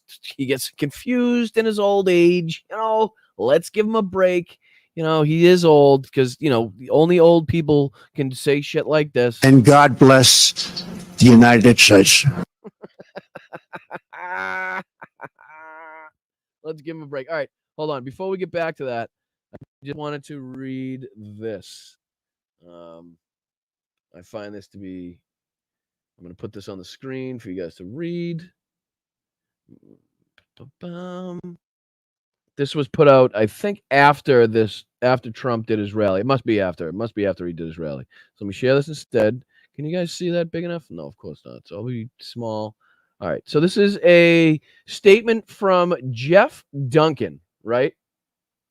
confused in his old age. You know, let's give him a break. You know, he is old because, you know, only old people can say shit like this. And God bless the United States. Let's give him a break. All right, hold on. Before we get back to that, I just wanted to read this. I find this to be, I'm going to put this on the screen for you guys to read. This was put out, I think, after Trump did his rally. It must be after he did his rally. So let me share this instead. Can you guys see that big enough? No, of course not. So it'll be small. All right. So this is a statement from Jeff Duncan, right?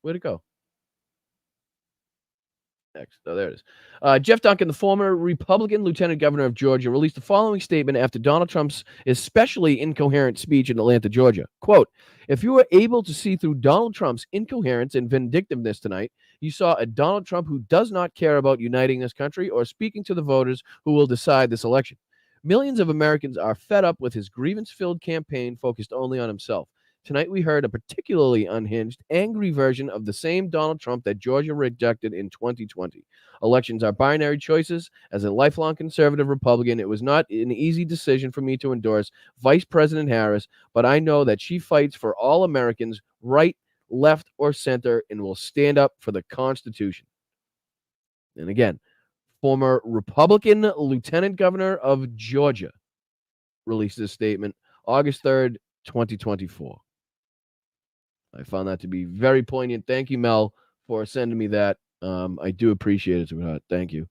Where'd it go? Next. Oh, there it is. Jeff Duncan, the former Republican lieutenant governor of Georgia, released the following statement after Donald Trump's especially incoherent speech in Atlanta, Georgia. Quote, "If you were able to see through Donald Trump's incoherence and vindictiveness tonight, you saw a Donald Trump who does not care about uniting this country or speaking to the voters who will decide this election. Millions of Americans are fed up with his grievance-filled campaign focused only on himself. Tonight, we heard a particularly unhinged, angry version of the same Donald Trump that Georgia rejected in 2020. Elections are binary choices. As a lifelong conservative Republican, it was not an easy decision for me to endorse Vice President Harris, but I know that she fights for all Americans, right, left, or center, and will stand up for the Constitution." And again, former Republican Lieutenant Governor of Georgia released this statement August 3rd, 2024. I found that to be very poignant. Thank you, Mel, for sending me that. I do appreciate it, sweetheart. Thank you.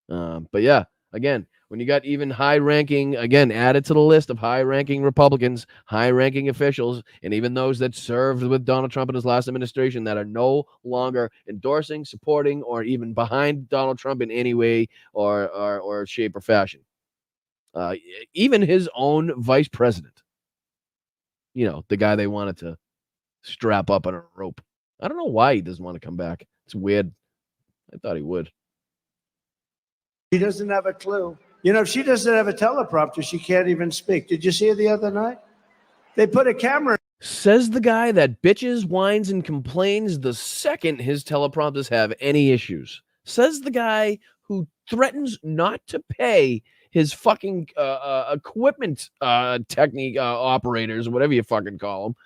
But yeah, again, when you got even high-ranking, again, added to the list of high-ranking Republicans, high-ranking officials, and even those that served with Donald Trump in his last administration that are no longer endorsing, supporting, or even behind Donald Trump in any way or shape or fashion. Even his own vice president. You know, the guy they wanted to strap up on a rope. I don't know why he doesn't want to come back. It's weird. I thought he would. She doesn't have a clue. You know, if she doesn't have a teleprompter, she can't even speak. Did you see her the other night? They put a camera. Says the guy that bitches, whines, and complains the second his teleprompters have any issues. Says the guy who threatens not to pay his fucking equipment technique operators, whatever you fucking call them,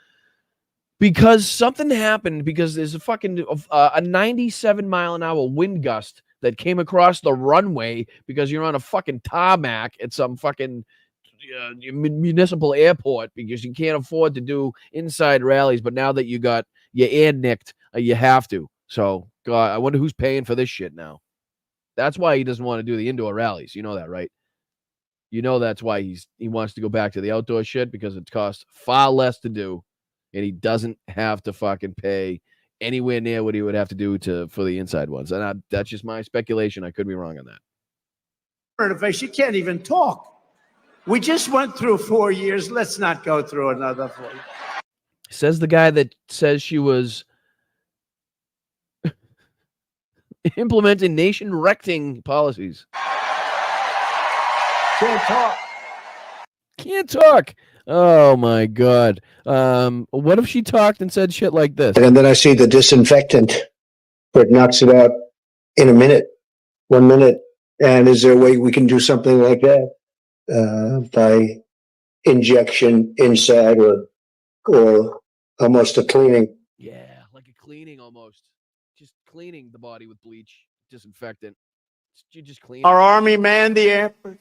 because something happened, because there's a fucking a 97-mile-an-hour wind gust that came across the runway because you're on a fucking tarmac at some fucking municipal airport because you can't afford to do inside rallies. But now that you got your air nicked, you have to. So, God, I wonder who's paying for this shit now. That's why he doesn't want to do the indoor rallies. You know that, right? You know that's why he wants to go back to the outdoor shit, because it costs far less to do, and he doesn't have to fucking pay anywhere near what he would have to do for the inside ones. And that's just my speculation. I could be wrong on that. She can't even talk. We just went through 4 years. Let's not go through another 4 years. Says the guy that says she was implementing nation-wrecking policies. Can't talk. Can't talk. Oh my God. What if she talked and said shit like this? And then I see the disinfectant where it knocks it out in a minute, 1 minute. And is there a way we can do something like that by injection inside or almost a cleaning? Yeah, like a cleaning almost. Just cleaning the body with bleach, disinfectant. You just clean Our it. army manned the airport.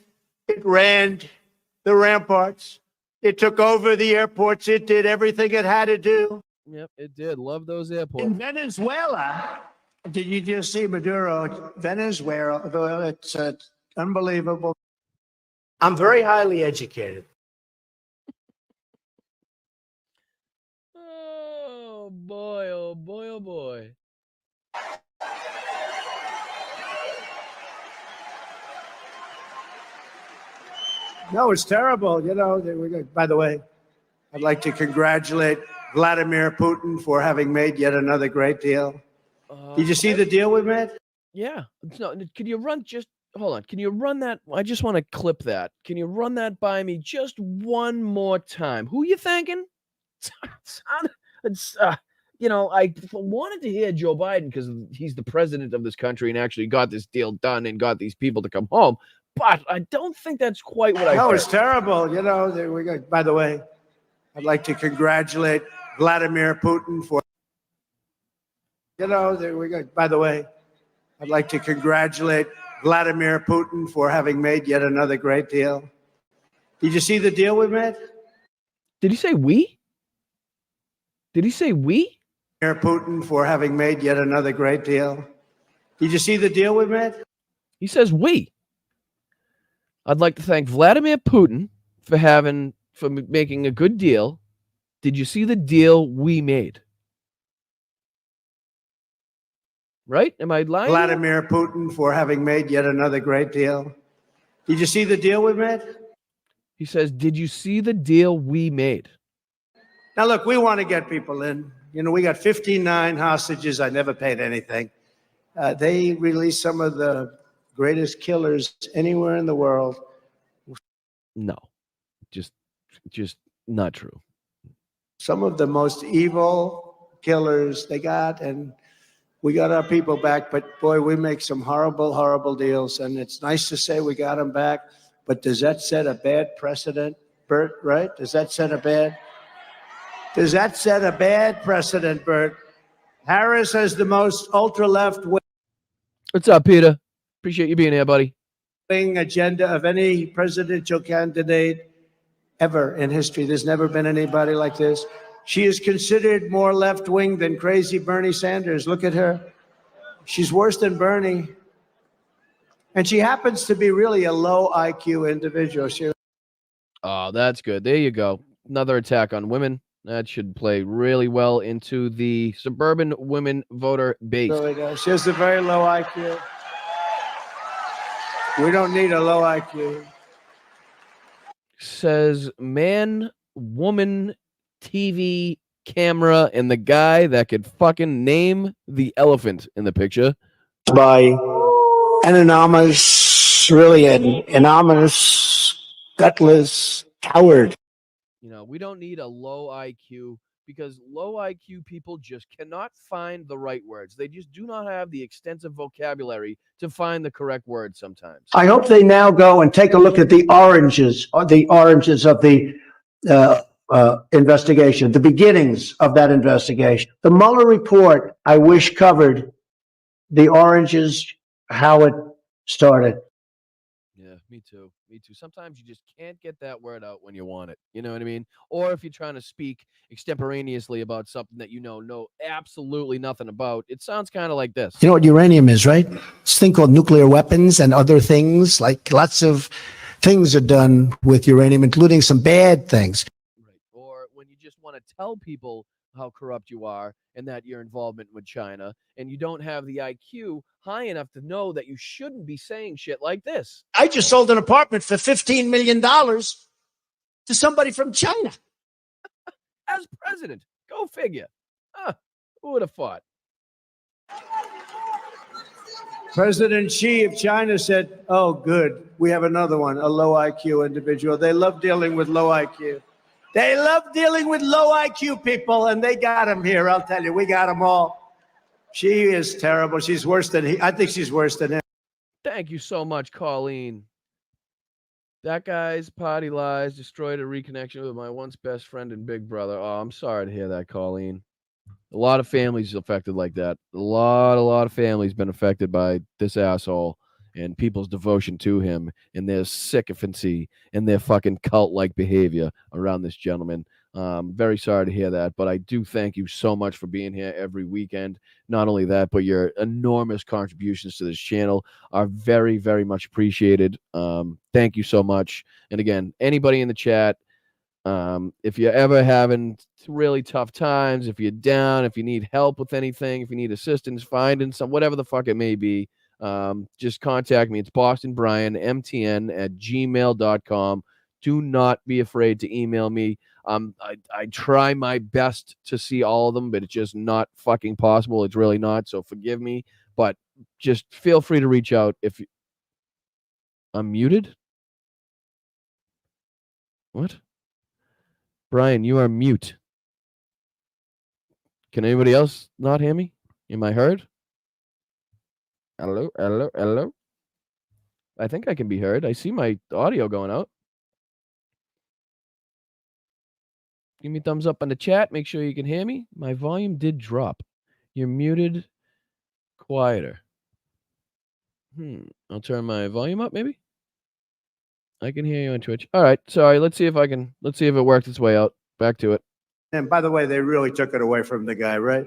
It ran the ramparts. It took over the airports. It did everything it had to do. Yep, it did. Love those airports. In Venezuela, did you just see Maduro? Venezuela, it's unbelievable. I'm very highly educated. Oh boy, oh boy, oh boy. No, it's terrible. You know, by the way, I'd like to congratulate Vladimir Putin for having made yet another great deal. Did you see the deal we made? Yeah. No, can you run just hold on? Can you run that? I just want to clip that. Can you run that by me just one more time? Who you thanking? It's you know, I wanted to hear Joe Biden because he's the president of this country and actually got this deal done and got these people to come home. But I don't think that's quite what I No, heard. it's terrible. You know, by the way, I'd like to congratulate Vladimir Putin for, you know, by the way, I'd like to congratulate Vladimir Putin for having made yet another great deal. Did you see the deal we made? Did he say we? Did he say we? Putin for having made yet another great deal. Did you see the deal we made? He says we. I'd like to thank Vladimir Putin for making a good deal. Did you see the deal we made? Right? Am I lying? Vladimir Putin for having made yet another great deal. Did you see the deal we made? He says, did you see the deal we made? Now, look, we want to get people in. You know, we got 59 hostages. I never paid anything. They released some of the greatest killers anywhere in the world. No, just not true. Some of the most evil killers they got, and we got our people back. But boy, we make some horrible, horrible deals. And it's nice to say we got them back. But does that set a bad precedent, Bert? Right? Does that set a bad precedent, Bert? Harris has the most ultra-left wing. What's up, Peter? Appreciate you being here, buddy. Agenda of any presidential candidate ever in history. There's never been anybody like this. She is considered more left-wing than crazy Bernie Sanders. Look at her. She's worse than Bernie. And she happens to be really a low IQ individual. Oh, that's good. There you go. Another attack on women. That should play really well into the suburban women voter base. Really does. She has a very low IQ. We don't need a low IQ. Says man, woman, TV, camera, and the guy that could fucking name the elephant in the picture. By an anonymous, really an anonymous, gutless coward. You know, we don't need a low IQ because low IQ people just cannot find the right words. They just do not have the extensive vocabulary to find the correct words sometimes. I hope they now go and take a look at the oranges of the investigation, the beginnings of that investigation. The Mueller report, I wish, covered the oranges, how it started. Yeah, me too. Me too. Sometimes you just can't get that word out when you want it. You know what I mean? Or if you're trying to speak extemporaneously about something that you know absolutely nothing about, it sounds kind of like this. You know what uranium is, right? It's a thing called nuclear weapons and other things. Like lots of things are done with uranium, including some bad things. Right. Or when you just want to tell people how corrupt you are and that your involvement with China, and you don't have the IQ high enough to know that you shouldn't be saying shit like this. I just sold an apartment for $15 million to somebody from China. As president, Go figure. Huh, who would have thought? President Xi of China said, oh, good, we have another one, a low IQ individual. They love dealing with low IQ. They love dealing with low IQ people, and they got him here. I'll tell you, we got them all. She is terrible. She's worse than he. I think she's worse than him. Thank you so much, Colleen. That guy's potty lies destroyed a reconnection with my once best friend and big brother. Oh, I'm sorry to hear that, Colleen. A lot of families affected like that. A lot of families been affected by this asshole and people's devotion to him and their sycophancy and their fucking cult-like behavior around this gentleman. Very sorry to hear that, but I do thank you so much for being here every weekend. Not only that, but your enormous contributions to this channel are very, very much appreciated. Thank you so much. And again, anybody in the chat, if you're ever having really tough times, if you're down, if you need help with anything, if you need assistance finding some, whatever the fuck it may be, just contact me. It's bostonbrianmtn@gmail.com. Do not be afraid to email me. I try my best to see all of them, but it's just not fucking possible. It's really not. So forgive me, but just feel free to reach out. If I'm muted. What? Brian, you are mute. Can anybody else not hear me? Am I heard? Hello, hello, hello. I think I can be heard. I see my audio going out. Give me a thumbs up on the chat. Make sure you can hear me. My volume did drop. You're muted. Quieter. I'll turn my volume up, maybe. I can hear you on Twitch. All right. Sorry. Let's see if it worked its way out. Back to it. And by the way, they really took it away from the guy, right?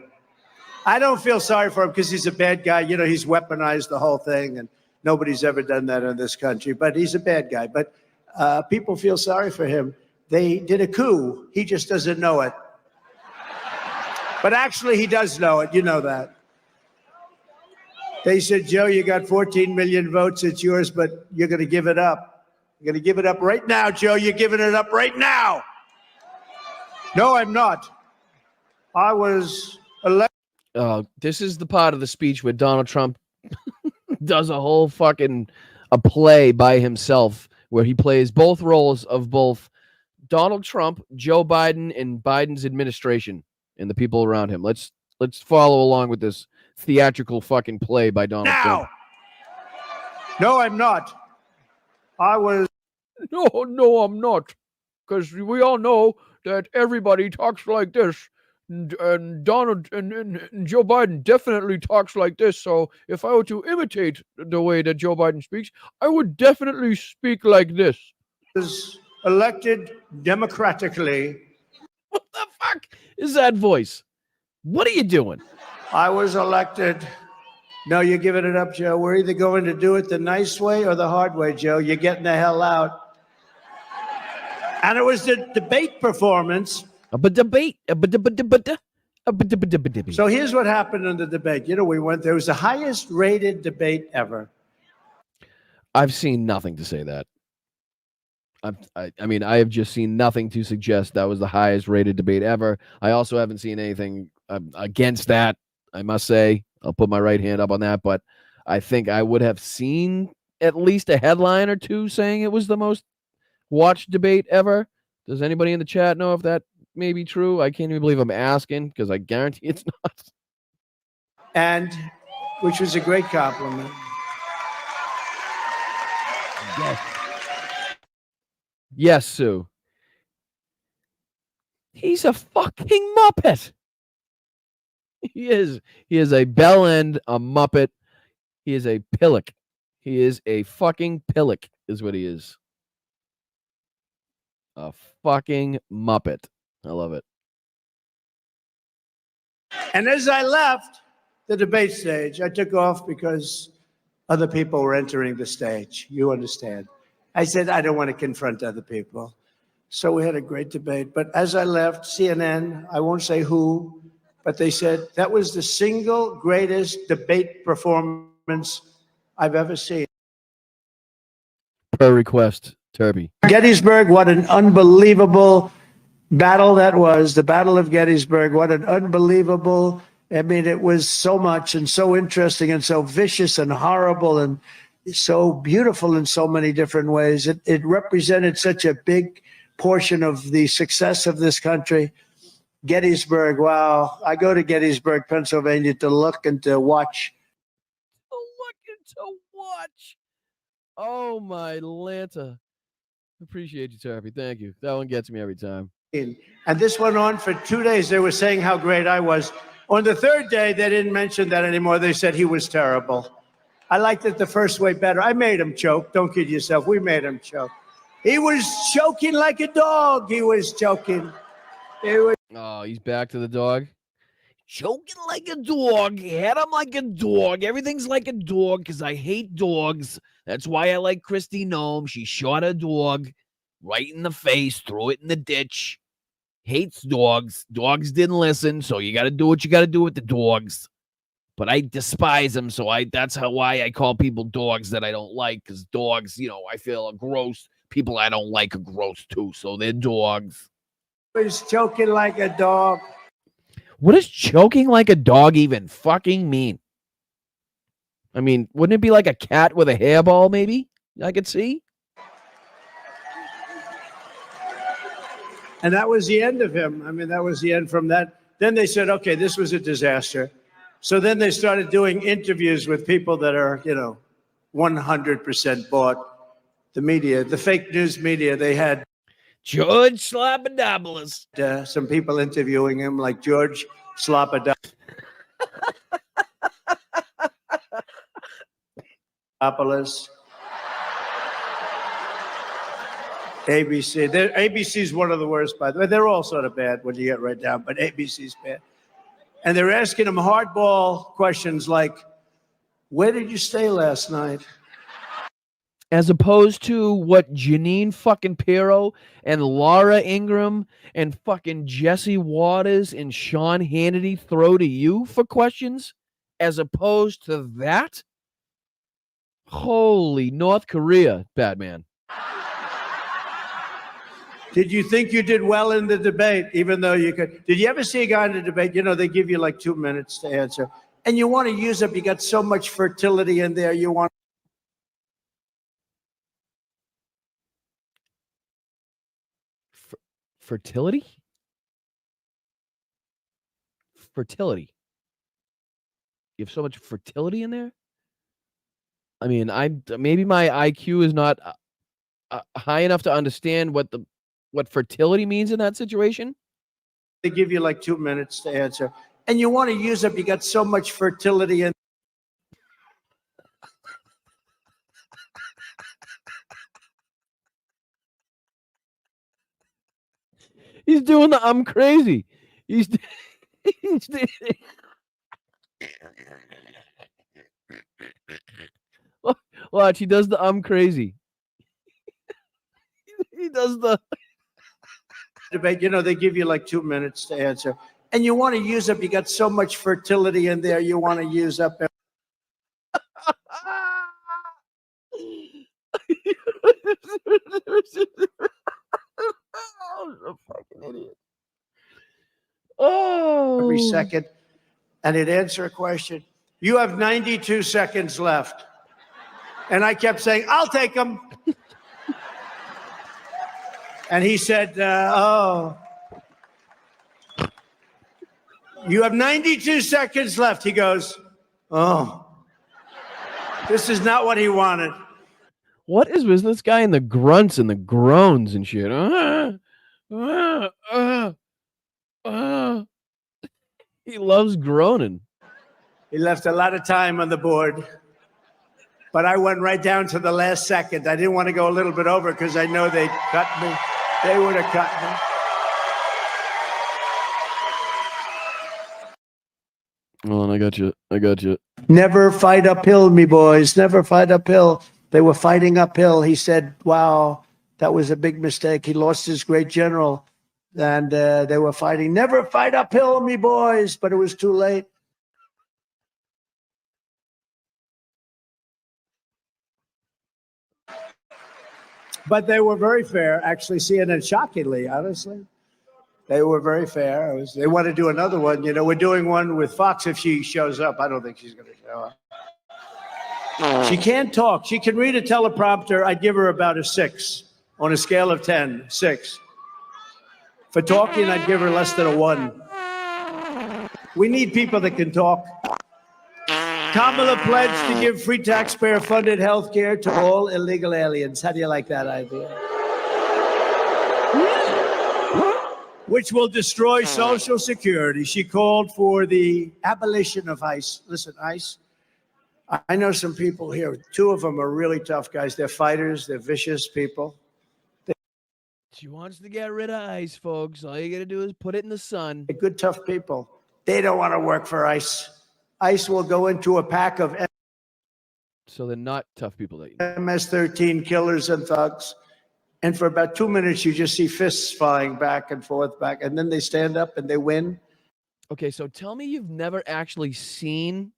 I don't feel sorry for him because he's a bad guy. You know, he's weaponized the whole thing, and nobody's ever done that in this country. But he's a bad guy. But people feel sorry for him. They did a coup. He just doesn't know it. But actually, he does know it. You know that. They said, Joe, you got 14 million votes. It's yours, but you're going to give it up. You're going to give it up right now, Joe. You're giving it up right now. No, I'm not. I was elected. This is the part of the speech where Donald Trump does a whole fucking a play by himself where he plays both roles of both Donald Trump, Joe Biden, and Biden's administration and the people around him. Let's follow along with this theatrical fucking play by Donald Trump. No, I'm not. I was. No, I'm not. Because we all know that everybody talks like this. And Donald and Joe Biden definitely talks like this. So if I were to imitate the way that Joe Biden speaks, I would definitely speak like this. Was elected democratically. What the fuck is that voice? What are you doing? I was elected. No, you're giving it up, Joe. We're either going to do it the nice way or the hard way, Joe. You're getting the hell out. And it was the debate performance. So here's what happened in the debate. You know, there was the highest rated debate ever. I've seen nothing to say that. I mean, I have just seen nothing to suggest that was the highest rated debate ever. I also haven't seen anything against that, I must say. I'll put my right hand up on that, but I think I would have seen at least a headline or two saying it was the most watched debate ever. Does anybody in the chat know if that may be true? I can't even believe I'm asking because I guarantee it's not. And which was a great compliment. Yes, Sue. He's a fucking Muppet. He is. He is a bell end, a Muppet. He is a pillock. He is a fucking pillock, is what he is. A fucking Muppet. I love it. And as I left the debate stage, I took off because other people were entering the stage. You understand. I said, I don't want to confront other people. So we had a great debate. But as I left, CNN, I won't say who, but they said that was the single greatest debate performance I've ever seen. Per request, Turby. Gettysburg, what an unbelievable battle that was, the Battle of Gettysburg. What an unbelievable, I mean, it was so much and so interesting and so vicious and horrible and so beautiful in so many different ways. It represented such a big portion of the success of this country. Gettysburg, wow. I go to Gettysburg, Pennsylvania to look and to watch. To look and to watch. Oh, my Lanta. Appreciate you, Turpy. Thank you. That one gets me every time. And this went on for 2 days. They were saying how great I was. On the third day, they didn't mention that anymore. They said he was terrible. I liked it the first way better. I made him choke. Don't kid yourself. We made him choke. He was choking like a dog. He was choking. Oh, he's back to the dog. Choking like a dog. Had him like a dog. Everything's like a dog because I hate dogs. That's why I like Christy Nome. She shot a dog right in the face, threw it in the ditch. Hates dogs. Dogs didn't listen, so you got to do what you got to do with the dogs. But I despise them, so that's why I call people dogs that I don't like, because dogs, I feel are gross. People I don't like are gross too, so they're dogs. He was choking like a dog. What does choking like a dog even fucking mean? I mean, wouldn't it be like a cat with a hairball, maybe? I could see. And that was the end of him. I mean, that was the end from that. Then they said, okay, this was a disaster. So then they started doing interviews with people that are, 100% bought. The media, the fake news media, they had George Slobodanopoulos. Some people interviewing him, like George Slobodanopoulos. ABC. ABC is one of the worst, by the way. They're all sort of bad when you get right down, but ABC's bad. And they're asking him hardball questions like, where did you stay last night? As opposed to what Janine fucking Pirro and Laura Ingraham and fucking Jesse Waters and Sean Hannity throw to you for questions, as opposed to that? Holy North Korea, Batman. Did you think you did well in the debate, even though you could? Did you ever see a guy in a debate, they give you like 2 minutes to answer, and you want to use up, you got so much fertility in there, you want. Fertility? Fertility. You have so much fertility in there? I mean, maybe my IQ is not high enough to understand what fertility means in that situation. They give you like 2 minutes to answer, and you want to use up, you got so much fertility in. He's doing the I'm crazy. He's watch, he does the I'm crazy. He does the debate, they give you like 2 minutes to answer, and you want to use up, you got so much fertility in there, you want to use up. A fucking idiot. Oh, Every second, and he'd answer a question. You have 92 seconds left. And I kept saying, I'll take them. And he said, oh, you have 92 seconds left. He goes, oh, this is not what he wanted. What is with this guy and the grunts and the groans and shit? He loves groaning. He left a lot of time on the board. But I went right down to the last second. I didn't want to go a little bit over because I know they'd cut me. They would have cut me. Hold on, I got you. Never fight uphill, me boys. Never fight uphill. They were fighting uphill. He said, wow, that was a big mistake. He lost his great general. And they were fighting. Never fight uphill, me boys. But it was too late. But they were very fair, actually, CNN, shockingly, honestly. They were very fair. They want to do another one. You know, we're doing one with Fox if she shows up. I don't think she's going to show up. She can't talk. She can read a teleprompter. I'd give her about a 6 on a scale of 10, 6. For talking, I'd give her less than a 1. We need people that can talk. Kamala pledged to give free taxpayer-funded health care to all illegal aliens. How do you like that idea? Which will destroy Social Security. She called for the abolition of ICE. Listen, ICE, I know some people here. 2 of them are really tough guys. They're fighters. They're vicious people. She wants to get rid of ICE, folks. All you got to do is put it in the sun. They're good, tough people. They don't want to work for ICE. ICE will go into a pack of So they're not tough people that you MS-13 killers and thugs. And for about 2 minutes, you just see fists flying back and forth, back. And then they stand up and they win. Okay, so tell me you've never actually seen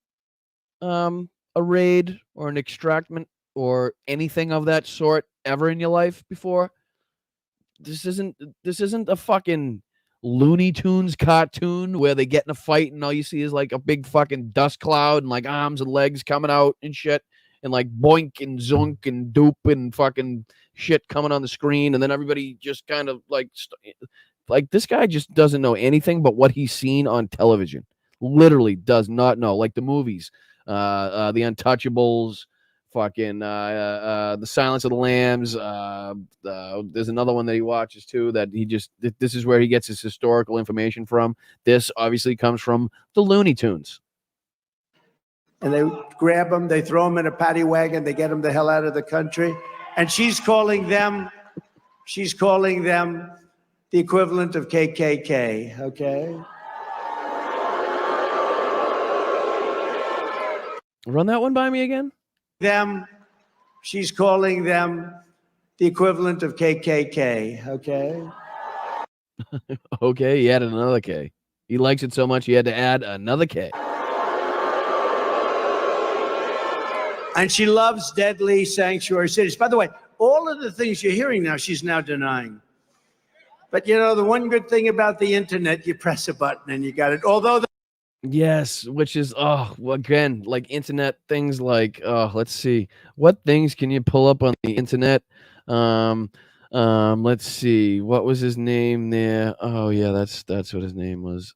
a raid or an extractment or anything of that sort ever in your life before. This isn't a fucking Looney Tunes cartoon where they get in a fight and all you see is like a big fucking dust cloud and like arms and legs coming out and shit and like boink and zunk and doop and fucking shit coming on the screen, and then everybody just kind of like this guy just doesn't know anything but what he's seen on television. Literally does not know, like the movies, the Untouchables, fucking the Silence of the Lambs. There's another one that he watches too that this is where he gets his historical information from. This obviously comes from the Looney Tunes. And they grab them, they throw them in a paddy wagon, they get them the hell out of the country. And she's calling them the equivalent of KKK, okay? Run that one by me again. She's calling them the equivalent of KKK, okay? Okay, he added another K. He likes it so much he had to add another K. And she loves deadly sanctuary cities. By the way, all of the things you're hearing now, she's now denying. But you know, the one good thing about the internet, you press a button and you got it. Although yes, which is again, like internet things like let's see. What things can you pull up on the internet? Let's see. What was his name there? Oh yeah, that's what his name was.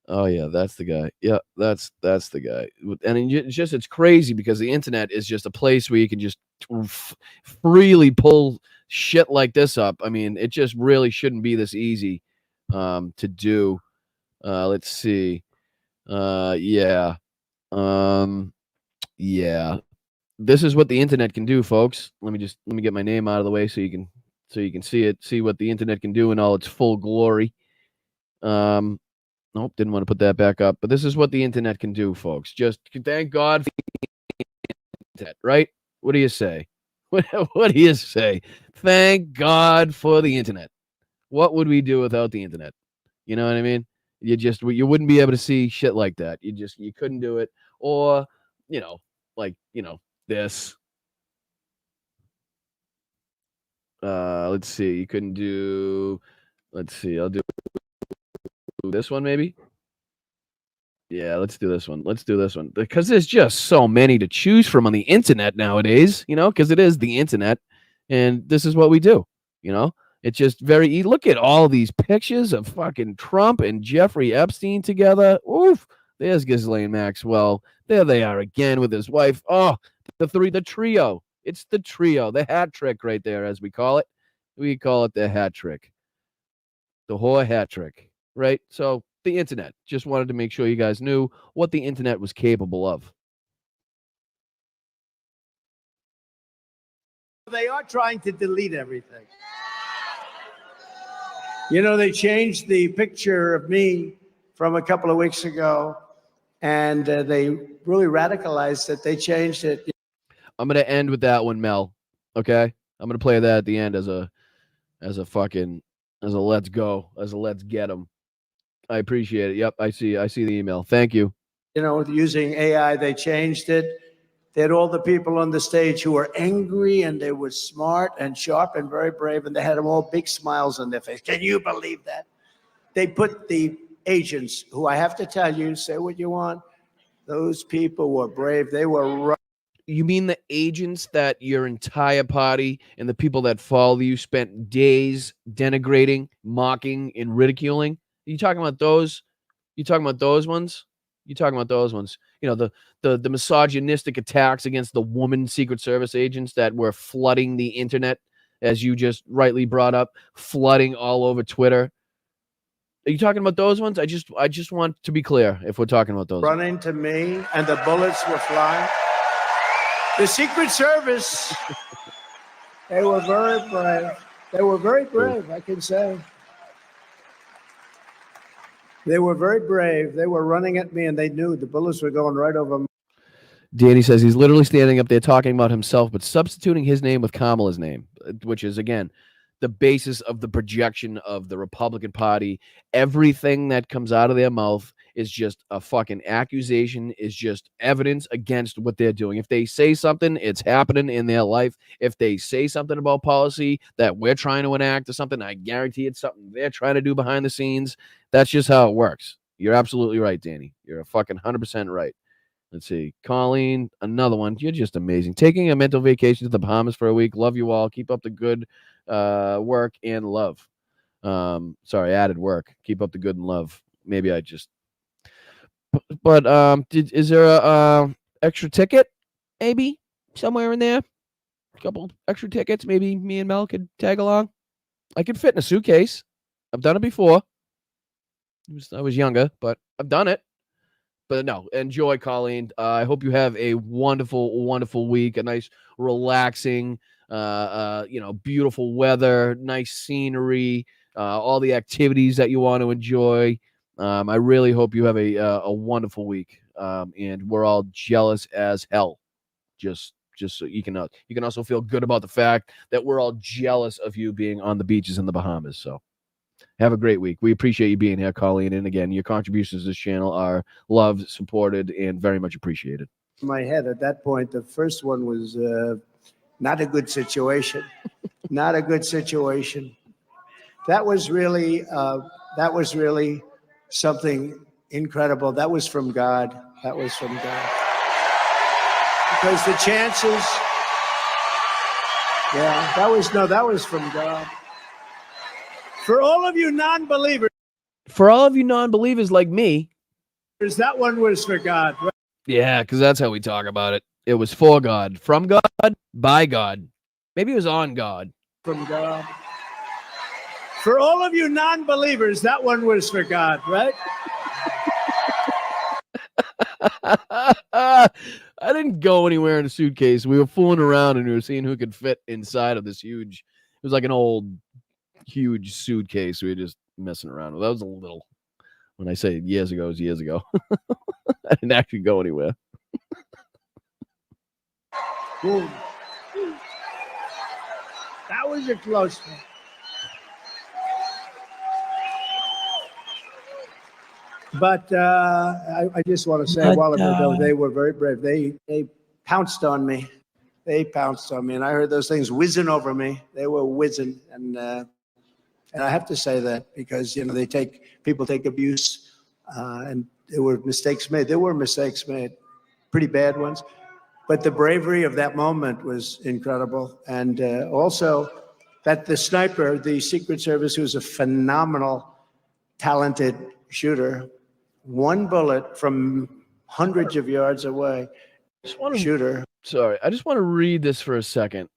Oh yeah, that's the guy. Yeah, that's the guy. And it's crazy because the internet is just a place where you can just freely pull shit like this up. I mean, it just really shouldn't be this easy to do. Let's see. Yeah. Yeah. This is what the internet can do, folks. Let me get my name out of the way so you can see it, see what the internet can do in all its full glory. Nope, didn't want to put that back up. But this is what the internet can do, folks. Just thank God for the internet, right? What do you say? What do you say? Thank God for the internet. What would we do without the internet? You know what I mean? You wouldn't be able to see shit like that. You couldn't do it. Or, this. Let's see. You couldn't do, let's see. I'll do this one maybe. Yeah, let's do this one. Let's do this one because there's just so many to choose from on the internet nowadays, because it is the internet and this is what we do, It's just look at all these pictures of fucking Trump and Jeffrey Epstein together. Oof, there's Ghislaine Maxwell. There they are again with his wife. Oh, the trio. It's the trio, the hat trick right there, as we call it. We call it the hat trick. The whore hat trick, right? So the internet. Just wanted to make sure you guys knew what the internet was capable of. they are trying to delete everything. They changed the picture of me from a couple of weeks ago, and they really radicalized it. They changed it. I'm going to end with that one, Mel. Okay? I'm going to play that at the end as a let's go, as a let's get them. I appreciate it. Yep, I see the email. Thank you. Using AI, they changed it. They had all the people on the stage who were angry, and they were smart and sharp and very brave, and they had them all big smiles on their face. Can you believe that? They put the agents, who I have to tell you, say what you want, those people were brave. They were You mean the agents that your entire party and the people that follow you spent days denigrating, mocking, and ridiculing? You talking about those? You talking about those ones? You talking about those ones? You know, the misogynistic attacks against the woman Secret Service agents that were flooding the internet, as you just rightly brought up, flooding all over Twitter. Are you talking about those ones? I just want to be clear if we're talking about those. running to me, and the bullets were flying. The Secret Service, they were very brave. They were very brave, I can say. They were very brave. They were running at me, and they knew the bullets were going right over me. Danny says he's literally standing up there talking about himself, but substituting his name with Kamala's name, which is, again, the basis of the projection of the Republican Party. Everything that comes out of their mouth is just a fucking accusation, is just evidence against what they're doing. If they say something, it's happening in their life. If they say something about policy that we're trying to enact or something, I guarantee it's something they're trying to do behind the scenes. That's just how it works. You're absolutely right, Danny. You're a fucking 100% right. Let's see. Colleen, another one. You're just amazing. Taking a mental vacation to the Bahamas for a week. Love you all. Keep up the good work and love. Sorry, added work. Keep up the good and love. Maybe I just... But is there a extra ticket? Maybe somewhere in there? A couple extra tickets. Maybe me and Mel could tag along. I could fit in a suitcase. I've done it before. I was younger, but I've done it. But no, enjoy, Colleen. I hope you have a wonderful, wonderful week. A nice, relaxing, beautiful weather, nice scenery, all the activities that you want to enjoy. I really hope you have a wonderful week. And we're all jealous as hell. Just so you can also feel good about the fact that we're all jealous of you being on the beaches in the Bahamas. So have a great week. We appreciate you being here, Colleen. And again, your contributions to this channel are loved, supported, and very much appreciated. In my head at that point, the first one was not a good situation. Not a good situation. That was really something incredible. That was from God. That was from God. Because the chances, that was from God. For all of you non-believers. For all of you non-believers like me. That one was for God. Right? Yeah, because that's how we talk about it. It was for God, from God, by God. Maybe it was on God. From God. For all of you non-believers, that one was for God, right? I didn't go anywhere in a suitcase. We were fooling around and we were seeing who could fit inside of this huge, it was like an old, huge suitcase. We were just messing around with. That was a little, when I say years ago, it was years ago. I didn't actually go anywhere. Boom. That was a close one. But I just want to say, a while ago, they were very brave. They pounced on me. They pounced on me, and I heard those things whizzing over me. They were whizzing, and I have to say that because people take abuse, and there were mistakes made. There were mistakes made, pretty bad ones, but the bravery of that moment was incredible, and also that the sniper, the Secret Service, who's a phenomenal, talented shooter. One bullet from hundreds of yards away. Shooter. Sorry, I just want to read this for a second.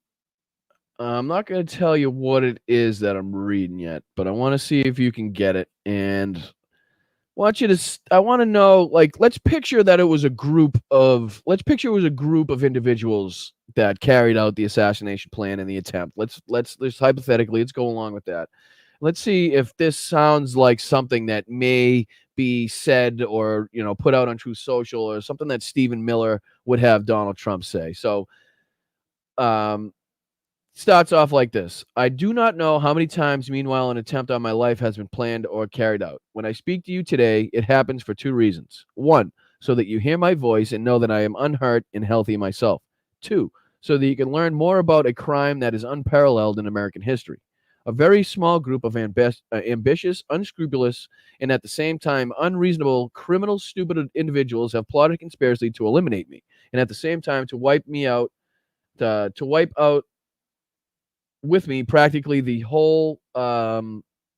I'm not going to tell you what it is that I'm reading yet, but I want to see if you can get it. And I want to know, let's picture that it was a group of individuals that carried out the assassination plan and the attempt. Let's hypothetically, let's go along with that. Let's see if this sounds like something that may be said or, put out on Truth Social or something that Stephen Miller would have Donald Trump say. So, starts off like this. I do not know how many times, meanwhile, an attempt on my life has been planned or carried out. When I speak to you today, it happens for two reasons. One, so that you hear my voice and know that I am unhurt and healthy myself. 2, so that you can learn more about a crime that is unparalleled in American history. A very small group of ambitious, unscrupulous, and at the same time unreasonable, criminal, stupid individuals have plotted a conspiracy to eliminate me, and at the same time to wipe me out, to wipe out with me practically the whole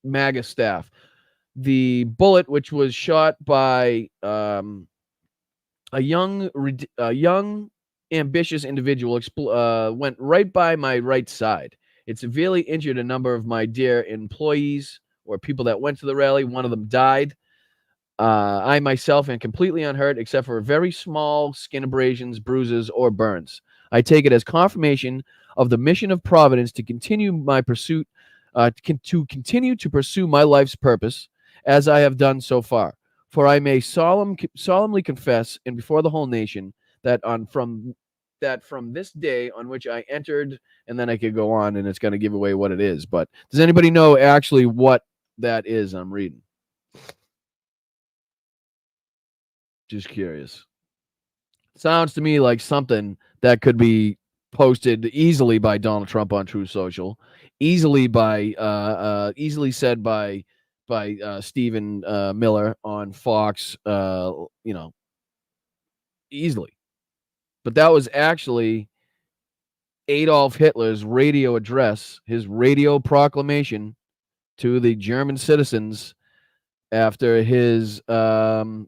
MAGA staff. The bullet, which was shot by a young, ambitious individual, went right by my right side. It severely injured a number of my dear employees or people that went to the rally. One of them died. I myself am completely unhurt, except for very small skin abrasions, bruises, or burns. I take it as confirmation of the mission of Providence to continue my pursuit, to continue to pursue my life's purpose, as I have done so far. For I may solemnly confess, and before the whole nation, that from this day on which I entered, and then I could go on, and it's going to give away what it is. But does anybody know actually what that is I'm reading? Just curious. Sounds to me like something that could be posted easily by Donald Trump on Truth Social, easily said by Stephen Miller on Fox, easily. But that was actually Adolf Hitler's radio address, his radio proclamation to the German citizens after his 21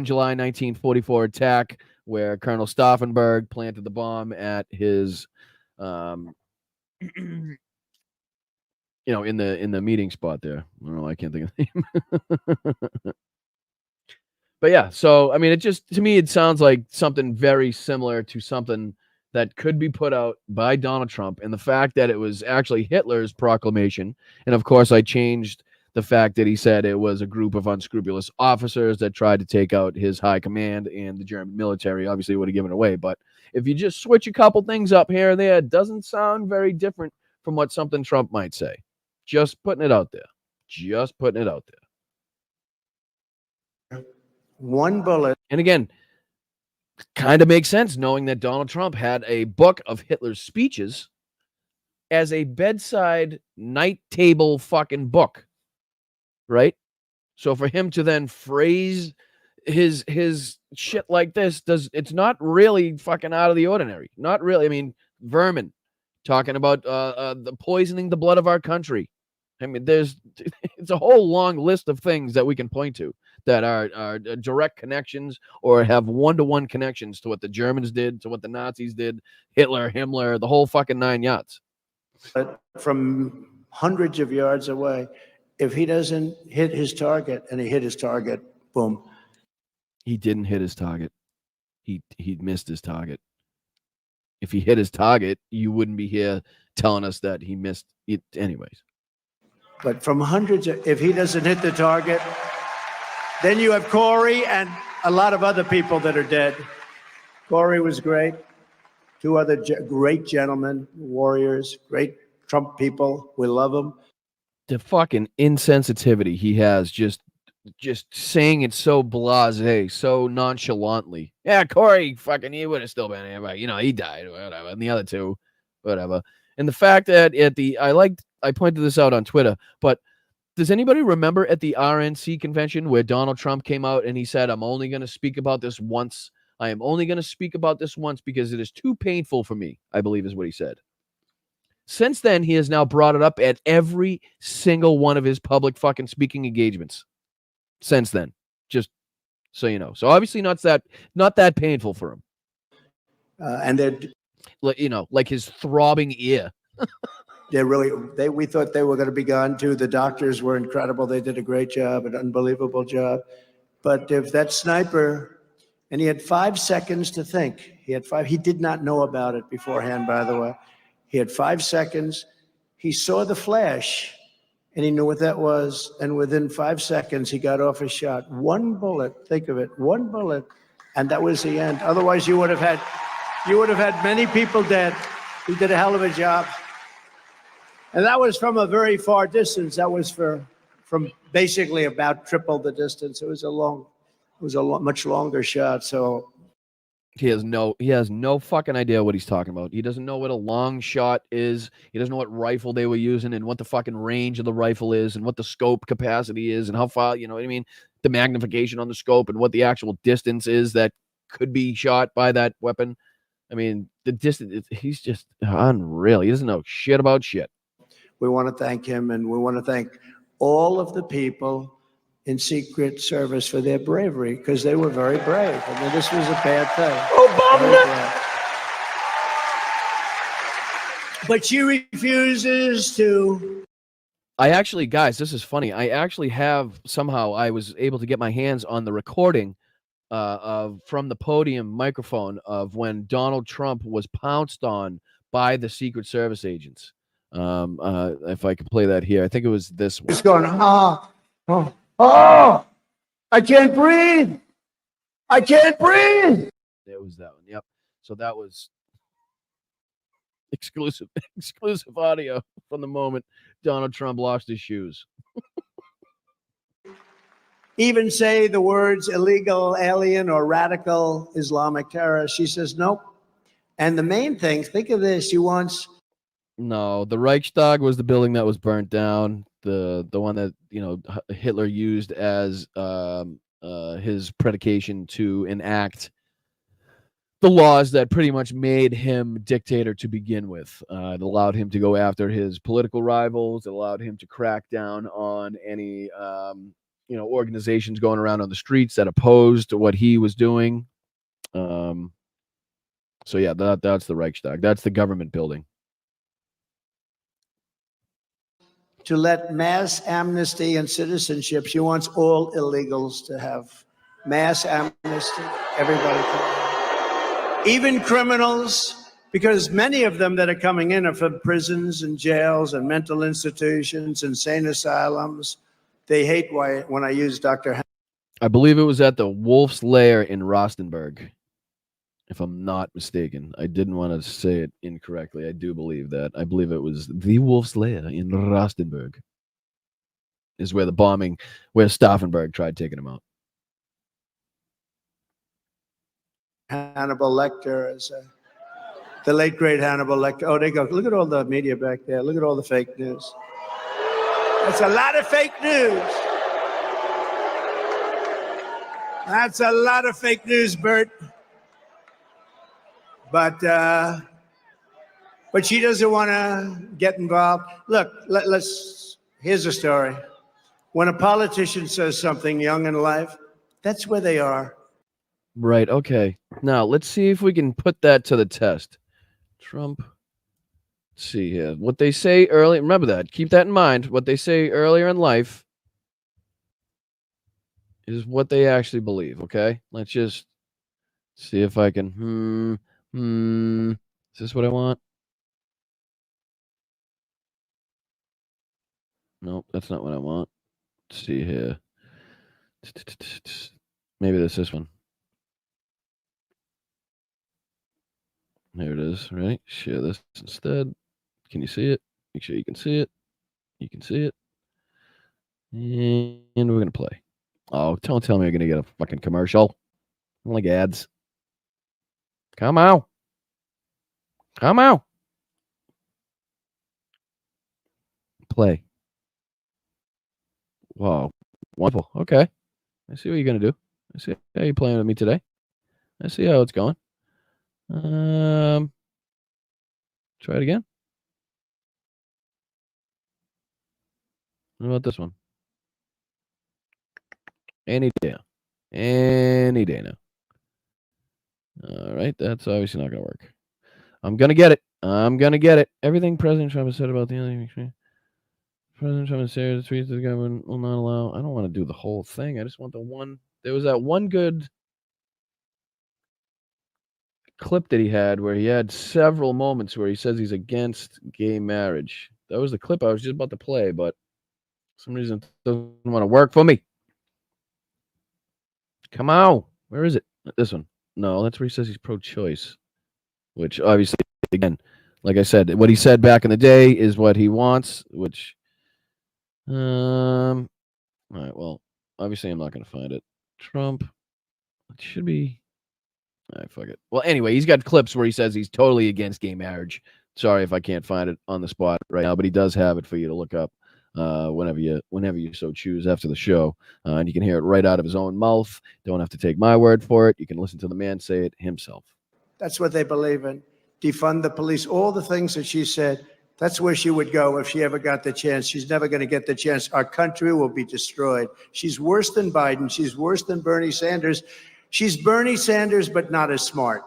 July 1944 attack, where Colonel Stauffenberg planted the bomb at his in the meeting spot there. I don't know, I can't think of the name. But yeah, so I mean, to me it sounds like something very similar to something that could be put out by Donald Trump, and the fact that it was actually Hitler's proclamation, and of course I changed the fact that he said it was a group of unscrupulous officers that tried to take out his high command, and the German military obviously would have given it away. But if you just switch a couple things up here and there, it doesn't sound very different from what something Trump might say. Just putting it out there. Just putting it out there. One bullet. And again, kind of makes sense knowing that Donald Trump had a book of Hitler's speeches as a bedside night table fucking book. Right? So for him to then phrase his shit like this, it's not really fucking out of the ordinary. Not really. I mean, vermin talking about the poisoning the blood of our country. I mean, it's a whole long list of things that we can point to that are direct connections or have one-to-one connections to what the Germans did, to what the Nazis did, Hitler, Himmler, the whole fucking 9 yards. But from hundreds of yards away, if he doesn't hit his target, and he hit his target, boom. He didn't hit his target. He missed his target. If he hit his target, you wouldn't be here telling us that he missed it anyways. But from hundreds if he doesn't hit the target, then you have Corey and a lot of other people that are dead. Corey was great. 2 other great gentlemen, warriors, great Trump people. We love them. The fucking insensitivity he has, just saying it so blasé, so nonchalantly. Yeah, Corey, fucking, he would have still been here, but he died, whatever. And the other 2, whatever. And the fact that I pointed this out on Twitter, but does anybody remember at the RNC convention where Donald Trump came out and he said, I'm only going to speak about this once. I am only going to speak about this once because it is too painful for me, I believe is what he said. Since then, he has now brought it up at every single one of his public fucking speaking engagements. Since then, just so you know. So obviously not that painful for him. And they're, like his throbbing ear. we thought they were going to be gone too. The doctors were incredible. They did a great job, an unbelievable job. But if that sniper, and he had 5 seconds to think. He did not know about it beforehand, by the way. He had 5 seconds. He saw the flash, and he knew what that was. And within 5 seconds, he got off his shot. 1 bullet, think of it, 1 bullet, and that was the end. Otherwise, you would have had many people dead. He did a hell of a job. And that was from a very far distance. That was from basically about triple the distance. It was a was a much longer shot. So he has no fucking idea what he's talking about. He doesn't know what a long shot is. He doesn't know what rifle they were using and what the fucking range of the rifle is and what the scope capacity is and how far, you know what I mean? The magnification on the scope and what the actual distance is that could be shot by that weapon. I mean, the distance, he's just unreal. He doesn't know shit about shit. we want to thank him, and we want to thank all of the people in Secret Service for their bravery, because they were very brave. I mean, this was a bad thing. But she refuses to. I actually, guys, this is funny. I actually have somehow I was able to get my hands on the recording from the podium microphone of when Donald Trump was pounced on by the Secret Service agents. If I could play that here, I think it was this one. It's going, oh, I can't breathe. I can't breathe. It was that one. Yep. So that was exclusive audio from the moment Donald Trump lost his shoes. Even say the words illegal alien or radical Islamic terrorist. She says, nope. And the main thing, think of this, she wants. No, the Reichstag was the building that was burnt down. The one that, you know, Hitler used as his predication to enact the laws that pretty much made him dictator to begin with. It allowed him to go after his political rivals. It allowed him to crack down on any, organizations going around on the streets that opposed what he was doing. So yeah, that's the Reichstag. That's the government building. To let mass amnesty and citizenship. She wants all illegals to have mass amnesty. Everybody can. Even criminals, because many of them that are coming in are from prisons and jails and mental institutions, insane asylums. They hate when I use Dr. I believe it was at the Wolf's Lair in Rostenburg, if I'm not mistaken. I didn't want to say it incorrectly. I do believe that. I believe it was the Wolf's Lair in Rostenburg is where the bombing, where Stauffenberg tried taking him out. Hannibal Lecter, the late great Hannibal Lecter. Oh, they go, look at all the media back there. Look at all the fake news. That's a lot of fake news. That's a lot of fake news, Bert. But she doesn't want to get involved. Look, here's a story. When a politician says something young in life, that's where they are. Right, okay. Now, let's see if we can put that to the test. Trump. Let's see here. What they say early, remember that. Keep that in mind. What they say earlier in life is what they actually believe, okay? Let's just see if I can, is this what I want? Nope, that's not what I want. Let's see here. Maybe this one. There it is, right? Share this instead. Can you see it? Make sure you can see it. You can see it. And we're going to play. Oh, don't tell me you're going to get a fucking commercial. I don't like ads. Come on. Come on. Play. Wow. Wonderful. Okay. I see what you're going to do. I see how you're playing with me today. I see how it's going. Try it again. What about this one? Any day now. Any day now. All right, that's obviously not going to work. I'm going to get it. I'm going to get it. Everything President Trump has said about the President Trump has said the tweets the government will not allow. I don't want to do the whole thing. I just want the one. There was that one good clip that he had where he had several moments where he says he's against gay marriage. That was the clip I was just about to play, but for some reason it doesn't want to work for me. Come on. Where is it? This one. No, that's where he says he's pro-choice, which obviously, again, like I said, what he said back in the day is what he wants, which, all right, well, obviously I'm not going to find it. Trump It should be. All right, fuck it. Well, anyway, he's got clips where he says he's totally against gay marriage. Sorry if I can't find it on the spot right now, but he does have it for you to look up whenever you so choose after the show. And you can hear it right out of his own mouth. Don't have to take my word for it. You can listen to the man say it himself. That's what they believe in. Defund the police, all the things that she said. That's where she would go if she ever got the chance. She's never going to get the chance. Our country will be destroyed. She's worse than Biden. She's worse than Bernie Sanders. She's Bernie Sanders, but not as smart.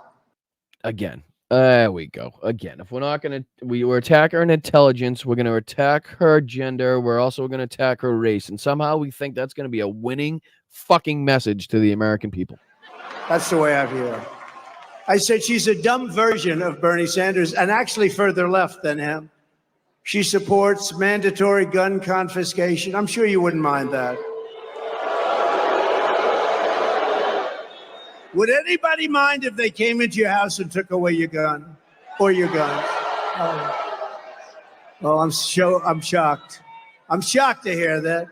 Again, there we go. Again, if we're not going to, we attack her in intelligence. We're going to attack her gender. We're also going to attack her race. And somehow we think that's going to be a winning fucking message to the American people. That's the way I view her. I said she's a dumb version of Bernie Sanders and actually further left than him. She supports mandatory gun confiscation. I'm sure you wouldn't mind that. Would anybody mind if they came into your house and took away your gun or your guns? Well, I'm shocked. I'm shocked to hear that.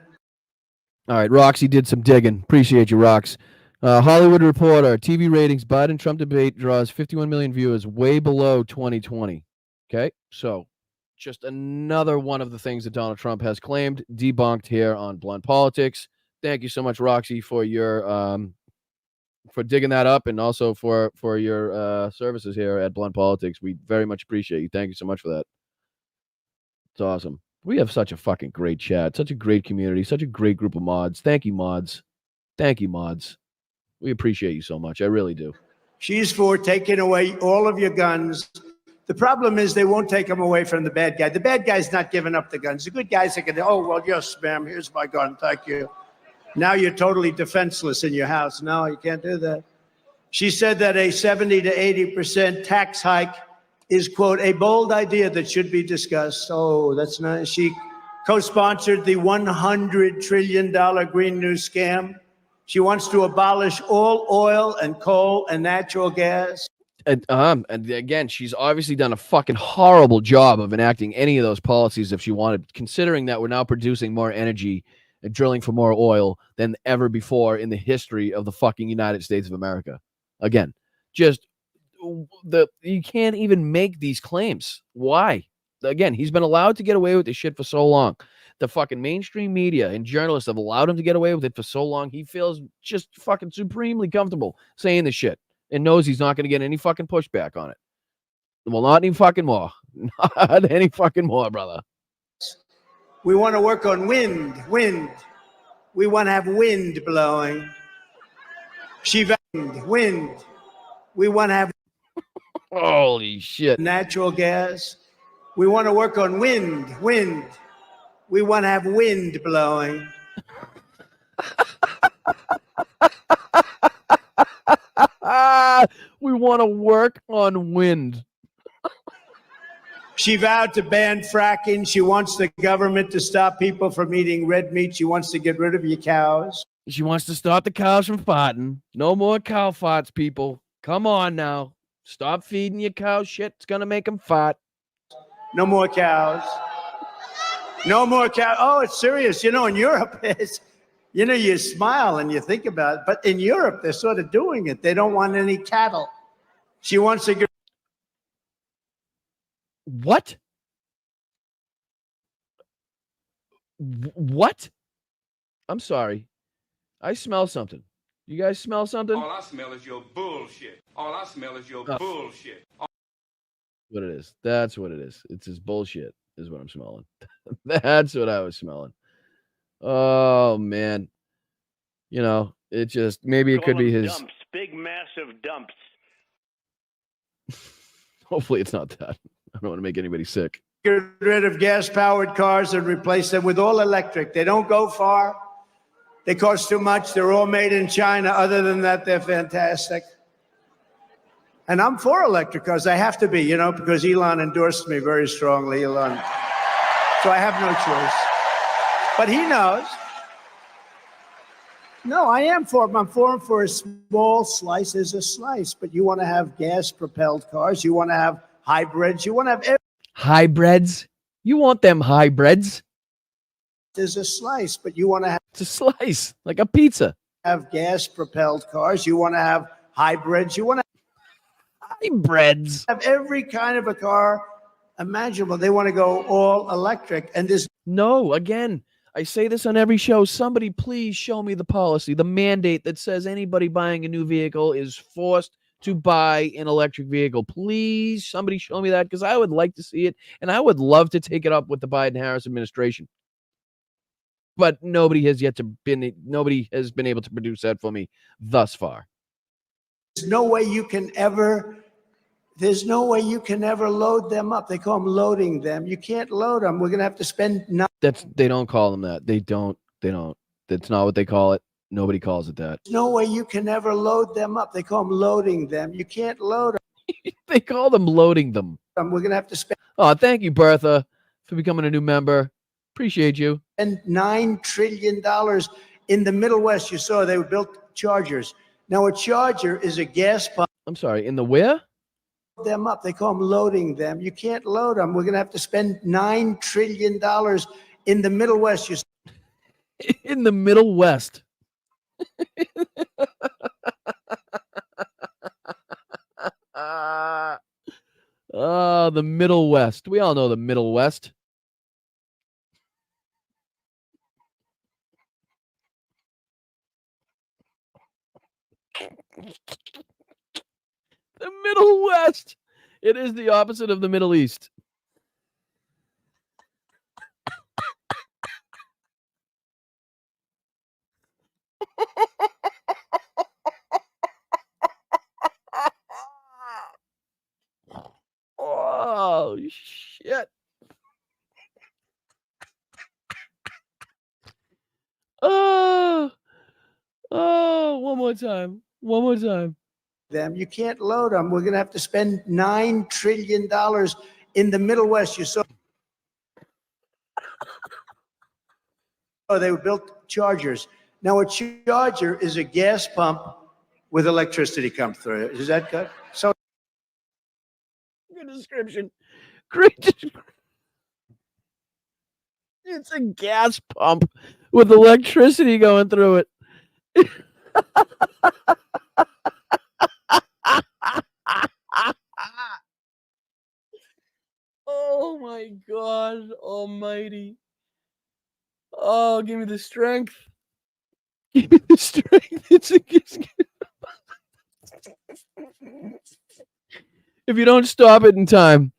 All right, Roxy did some digging. Appreciate you, Rox. Hollywood Reporter, TV ratings, Biden-Trump debate draws 51 million viewers, way below 2020. Okay, so just another one of the things that Donald Trump has claimed, debunked here on Blunt Politics. Thank you so much, Roxy, for your for digging that up, and also for your services here at Blunt Politics. We very much appreciate you. Thank you so much for that. It's awesome. We have such a fucking great chat, such a great community, such a great group of mods. Thank you, mods. Thank you, mods. We appreciate you so much. I really do. She's for taking away all of your guns. The problem is they won't take them away from the bad guy. The bad guy's not giving up the guns. The good guys are going to, oh, well, yes, ma'am, here's my gun. Thank you. Now you're totally defenseless in your house. No, you can't do that. She said that a 70 to 80% tax hike is, quote, a bold idea that should be discussed. Oh, that's nice. She co-sponsored the $100 trillion Green New Scam. She wants to abolish all oil and coal and natural gas. And again, she's obviously done a fucking horrible job of enacting any of those policies if she wanted, considering that we're now producing more energy and drilling for more oil than ever before in the history of the fucking United States of America. Again, just you can't even make these claims. Why? Again, he's been allowed to get away with this shit for so long. The fucking mainstream media and journalists have allowed him to get away with it for so long. He feels just fucking supremely comfortable saying this shit and knows he's not going to get any fucking pushback on it. Well, not any fucking more. Not any fucking more, brother. We want to work on wind. We want to have wind blowing. Wind. We want to have holy shit. Natural gas. We want to work on wind. We want to have wind blowing. We want to work on wind. She vowed to ban fracking. She wants the government to stop people from eating red meat. She wants to get rid of your cows. She wants to stop the cows from farting. No more cow farts, people. Come on now. Stop feeding your cows shit. It's going to make them fart. No more cows. No more cows. Oh, it's serious. You know, in Europe, you smile and you think about it. But in Europe, they're sort of doing it. They don't want any cattle. She wants to get. What? What? I'm sorry. I smell something. You guys smell something? All I smell is your bullshit. All I smell is your bullshit. What it is. That's what it is. It's his bullshit is what I'm smelling. That's what I was smelling. Oh, man. You know, it just, maybe it could be his. Dumps, big, massive dumps. Hopefully it's not that. I don't want to make anybody sick. Get rid of gas-powered cars and replace them with all electric. They don't go far. They cost too much. They're all made in China. Other than that, they're fantastic. And I'm for electric cars. I have to be, because Elon endorsed me very strongly, Elon. So I have no choice. But he knows. No, I am for him. I'm for him for a small slice is a slice. But you want to have gas-propelled cars. You want to have hybrids. You want to have hybrids. You want them hybrids. There's a slice, but you want to have. It's a slice, like a pizza. have gas-propelled cars. You want to have hybrids. You want to Hybrids. have every kind of a car imaginable. They want to go all electric. And this No, again, I say this on every show. Somebody please show me the policy, the mandate that says anybody buying a new vehicle is forced to buy an electric vehicle. Please, somebody show me that, because I would like to see it, and I would love to take it up with the Biden-Harris administration. But nobody has been able to produce that for me thus far. There's no way you can ever load them up. They call them loading them. You can't load them. We're going to have to spend They don't call them that. They don't. That's not what they call it. Nobody calls it that. no way you can ever load them up. They call them loading them. You can't load They call them loading them. them. We're going to have to spend Oh, thank you, Bertha, for becoming a new member. Appreciate you. $9 trillion in the Middle West. You saw they built chargers. Now a charger is a gas pump. I'm sorry, in the where? Them up. They call them loading them. You can't load them. We're going to have to spend $9 trillion in the Middle West. In the Middle West. The Middle West. We all know the Middle West. The Middle West. It is the opposite of the Middle East. Oh, shit. One more time. One more time. Them. You can't load them. We're going to have to spend $9 trillion in the Middle West. You saw they built chargers. Now a charger is a gas pump with electricity come through it. Is that good? So Good description. Great description. It's a gas pump with electricity going through it. Oh my God almighty. Oh, give me the strength. Give me the strength. If you don't stop it in time,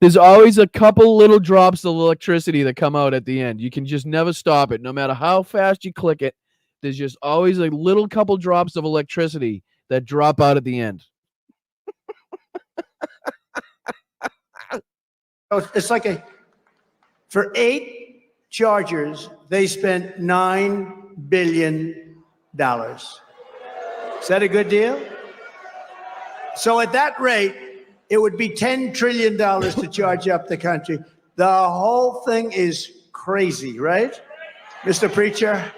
there's always a couple little drops of electricity that come out at the end. You can just never stop it. No matter how fast you click it, there's just always a little couple drops of electricity that drop out at the end. it's like for 8 chargers, they spent $9 billion. Is that a good deal? So at that rate, it would be $10 trillion to charge up the country. The whole thing is crazy, right, Mr. Preacher?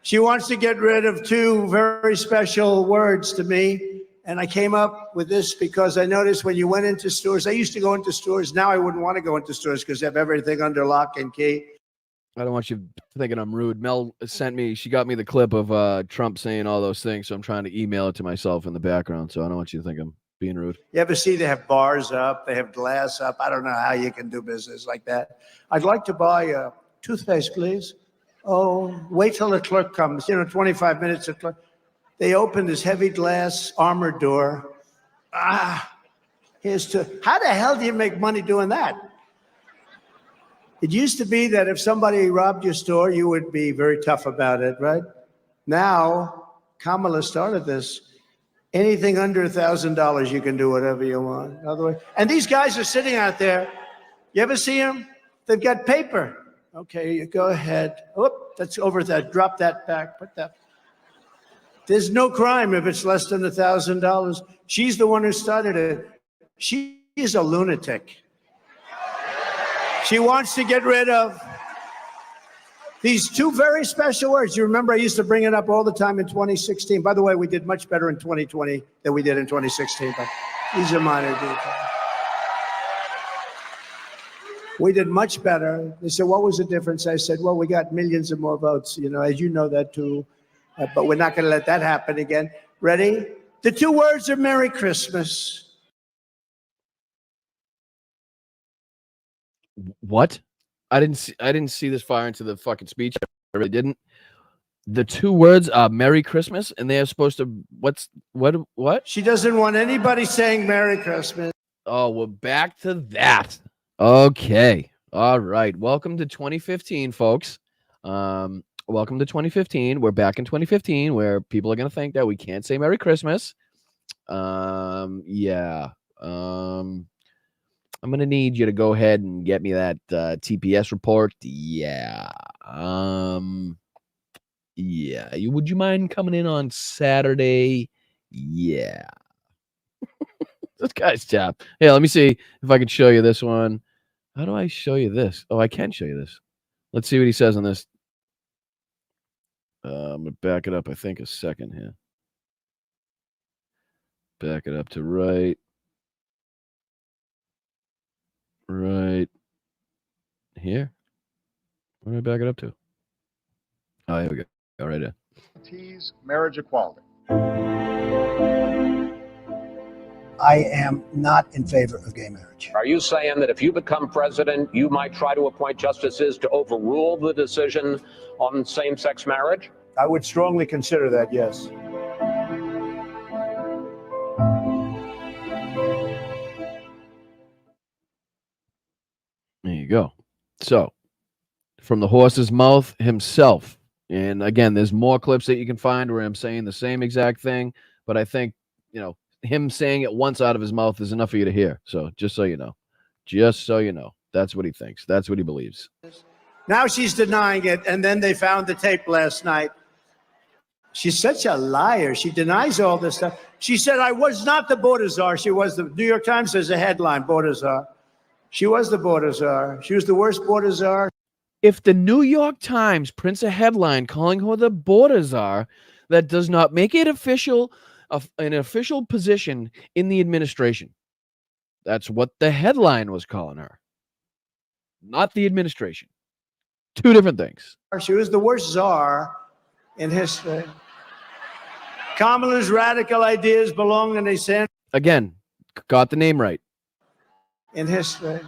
She wants to get rid of 2 very special words to me. And I came up with this because I noticed when you went into stores, I used to go into stores. Now I wouldn't want to go into stores because they have everything under lock and key. I don't want you thinking I'm rude. Mel she got me the clip of Trump saying all those things, so I'm trying to email it to myself in the background, so I don't want you to think I'm being rude. You ever see they have bars up, they have glass up? I don't know how you can do business like that. I'd like to buy a toothpaste, please. Oh, wait till the clerk comes. 25 minutes. They open this heavy glass armored door. How the hell do you make money doing that? It used to be that if somebody robbed your store, you would be very tough about it, right? Now, Kamala started this. Anything under $1,000, you can do whatever you want. And these guys are sitting out there. You ever see them? They've got paper. Okay, you go ahead. Oh, that's over that. Drop that back. Put that. There's no crime if it's less than $1,000. She's the one who started it. She is a lunatic. She wants to get rid of these 2 very special words. You remember I used to bring it up all the time in 2016. By the way, we did much better in 2020 than we did in 2016, but these are minor details. We did much better. They said, what was the difference? I said, well, we got millions of more votes, as you know that too. but we're not going to let that happen again. Ready? The two words are Merry Christmas. What? I didn't see this far into the fucking speech. I really didn't. The two words are Merry Christmas, and they are supposed to what? She doesn't want anybody saying Merry Christmas. Oh, we're back to that. Okay. All right. Welcome to 2015, folks. Welcome to 2015. We're back in 2015 where people are going to think that we can't say Merry Christmas. Yeah. I'm going to need you to go ahead and get me that TPS report. Yeah. Yeah. Would you mind coming in on Saturday? Yeah. This guy's top. Yeah, let me see if I can show you this one. How do I show you this? Oh, I can show you this. Let's see what he says on this. I'm going to back it up, I think, a second here. Back it up to right here. Where do I back it up to? Oh, here we go. All right there. Marriage equality. I am not in favor of gay marriage. Are you saying that if you become president, you might try to appoint justices to overrule the decision on same-sex marriage? I would strongly consider that, yes. There you go. So, from the horse's mouth himself. And again, there's more clips that you can find where I'm saying the same exact thing, but I think, him saying it once out of his mouth is enough for you to hear. So just so you know, that's what he thinks. That's what he believes. Now she's denying it, and then they found the tape last night. She's such a liar. She denies all this stuff. She said, I was not the border czar. She was the New York Times says a headline, border czar. She was the border czar. She was the worst border czar. If the New York Times prints a headline calling her the border czar, that does not make it an official position in the administration. That's what the headline was calling her, not the administration. Two different things. She was the worst czar in history. Kamala's radical ideas belong in a San... Again, got the name right. In history.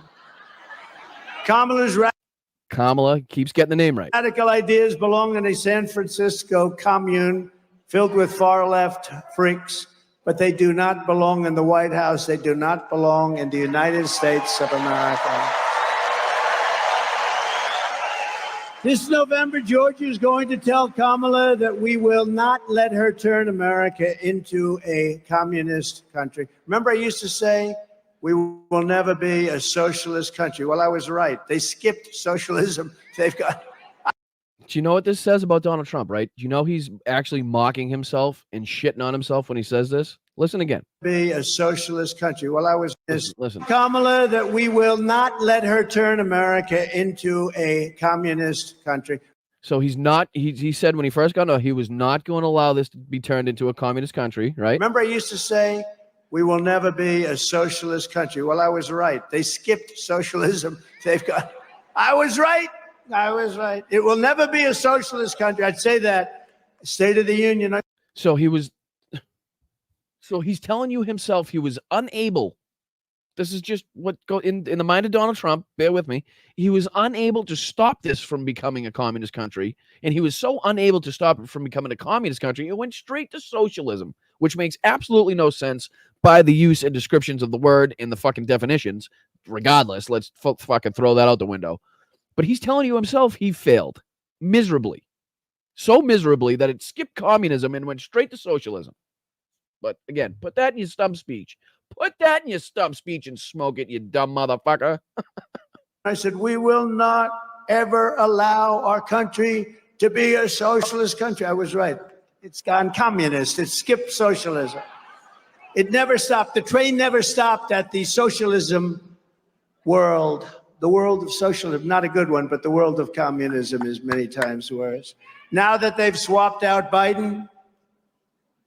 Kamala keeps getting the name right. Radical ideas belong in a San Francisco commune filled with far-left freaks, but they do not belong in the White House. They do not belong in the United States of America. This November, Georgia is going to tell Kamala that we will not let her turn America into a communist country. Remember I used to say, we will never be a socialist country. Well, I was right. They skipped socialism. They've got... Do you know what this says about Donald Trump, right? Do you know he's actually mocking himself and shitting on himself when he says this? Listen again. Be a socialist country. Well, I was... Listen. Kamala, that we will not let her turn America into a communist country. So he's not, he said when he first got on, he was not going to allow this to be turned into a communist country, right? Remember I used to say, we will never be a socialist country. Well, I was right. They skipped socialism. They've got... I was right. I was right. It will never be a socialist country. I'd say that. State of the Union. So he's telling you himself he was unable. This is just what go in the mind of Donald Trump. Bear with me. He was unable to stop this from becoming a communist country. And he was so unable to stop it from becoming a communist country, it went straight to socialism, which makes absolutely no sense by the use and descriptions of the word in the fucking definitions. Regardless, let's fucking throw that out the window. But he's telling you himself he failed miserably. So miserably that it skipped communism and went straight to socialism. But again, put that in your stump speech. Put that in your stump speech and smoke it, you dumb motherfucker. I said, we will not ever allow our country to be a socialist country. I was right. It's gone communist. It skipped socialism. It never stopped. The train never stopped at the socialism world. The world of socialism, not a good one, but the world of communism is many times worse. Now that they've swapped out Biden,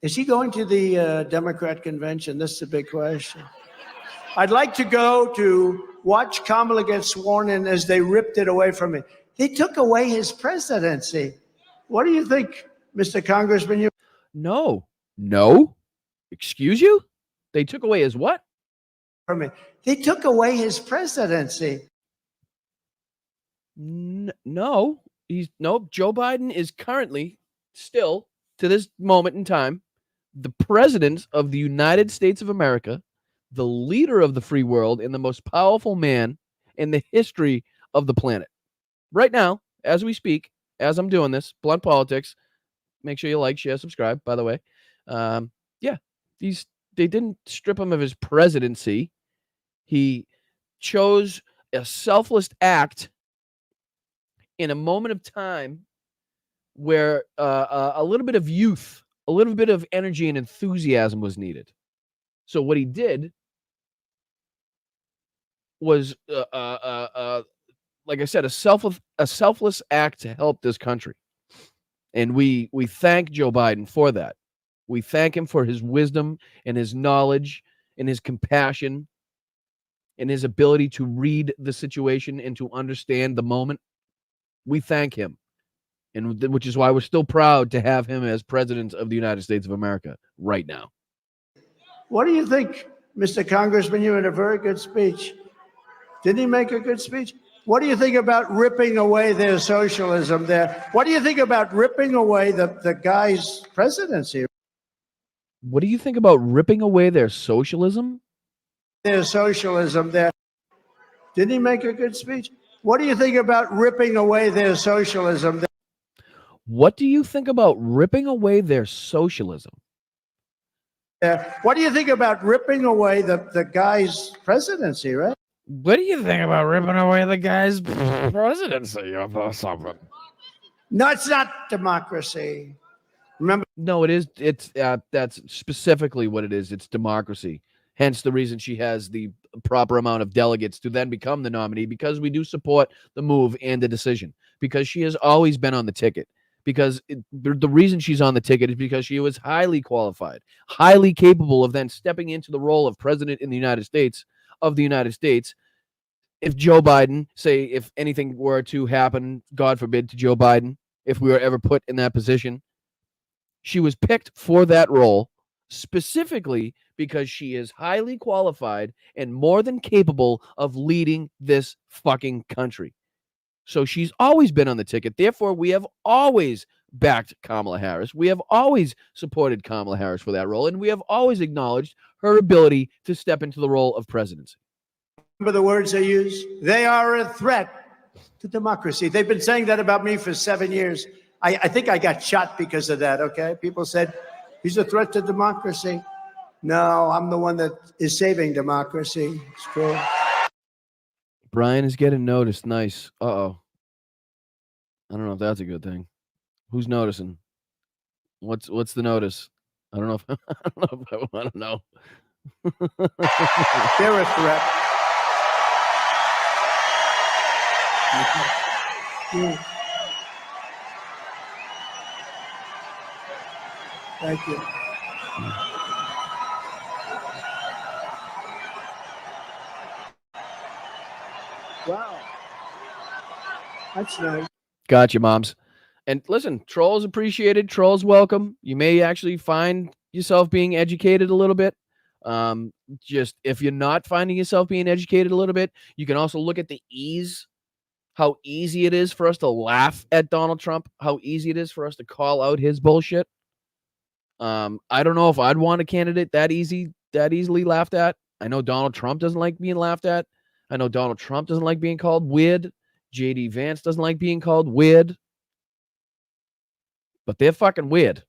is he going to the Democrat convention? This is a big question. I'd like to go to watch Kamala get sworn in as they ripped it away from him. They took away his presidency. What do you think Mr. Congressman? No. Excuse you? They took away his what? They took away his presidency. No. Joe Biden is currently still, to this moment in time, the president of the United States of America, the leader of the free world, and the most powerful man in the history of the planet. Right now, as we speak, as I'm doing this, Blunt Politics, make sure you like, share, subscribe, by the way. They didn't strip him of his presidency. He chose a selfless act in a moment of time where a little bit of youth, a little bit of energy and enthusiasm was needed. So what he did was, like I said, a selfless act to help this country. And we thank Joe Biden for that. We thank him for his wisdom and his knowledge and his compassion and his ability to read the situation and to understand the moment. We thank him, and which is why we're still proud to have him as president of the United States of America right now. What do you think, Mr. Congressman? You had a very good speech. Didn't he make a good speech? What do you think about ripping away their socialism there? What do you think about ripping away the guy's presidency? What do you think about ripping away their socialism? Their socialism there. Didn't he make a good speech? What do you think about ripping away their socialism there? What do you think about ripping away their socialism? What do you think about ripping away the guy's presidency, right? What do you think about ripping away the guy's presidency or something? No, it's not democracy. Remember? No, it is. That's specifically what it is. It's democracy. Hence the reason she has the proper amount of delegates to then become the nominee, because we do support the move and the decision, because she has always been on the ticket. Because the reason she's on the ticket is because she was highly qualified, highly capable of then stepping into the role of president in the United States, of the United States. If Joe Biden, say, if anything were to happen, God forbid, to Joe Biden, if we were ever put in that position, she was picked for that role specifically because she is highly qualified and more than capable of leading this fucking country. So she's always been on the ticket. Therefore, we have always backed Kamala Harris. We have always supported Kamala Harris for that role, and we have always acknowledged her ability to step into the role of presidency. Remember the words they use? They are a threat to democracy. They've been saying that about me for 7 years. I think I got shot because of that, okay? People said, he's a threat to democracy. No, I'm the one that is saving democracy. It's true. Brian is getting noticed. Nice. Uh-oh. I don't know if that's a good thing. Who's noticing? What's the notice? I don't know if I don't know. They're a threat. Thank you. Wow. That's nice. Gotcha, moms. And listen, trolls appreciated, trolls welcome. You may actually find yourself being educated a little bit. Just if you're not finding yourself being educated a little bit, you can also look at the ease, how easy it is for us to laugh at Donald Trump, how easy it is for us to call out his bullshit. I don't know if I'd want a candidate that easily laughed at. I know Donald Trump doesn't like being laughed at. I know Donald Trump doesn't like being called weird. J.D. Vance doesn't like being called weird. But they're fucking weird.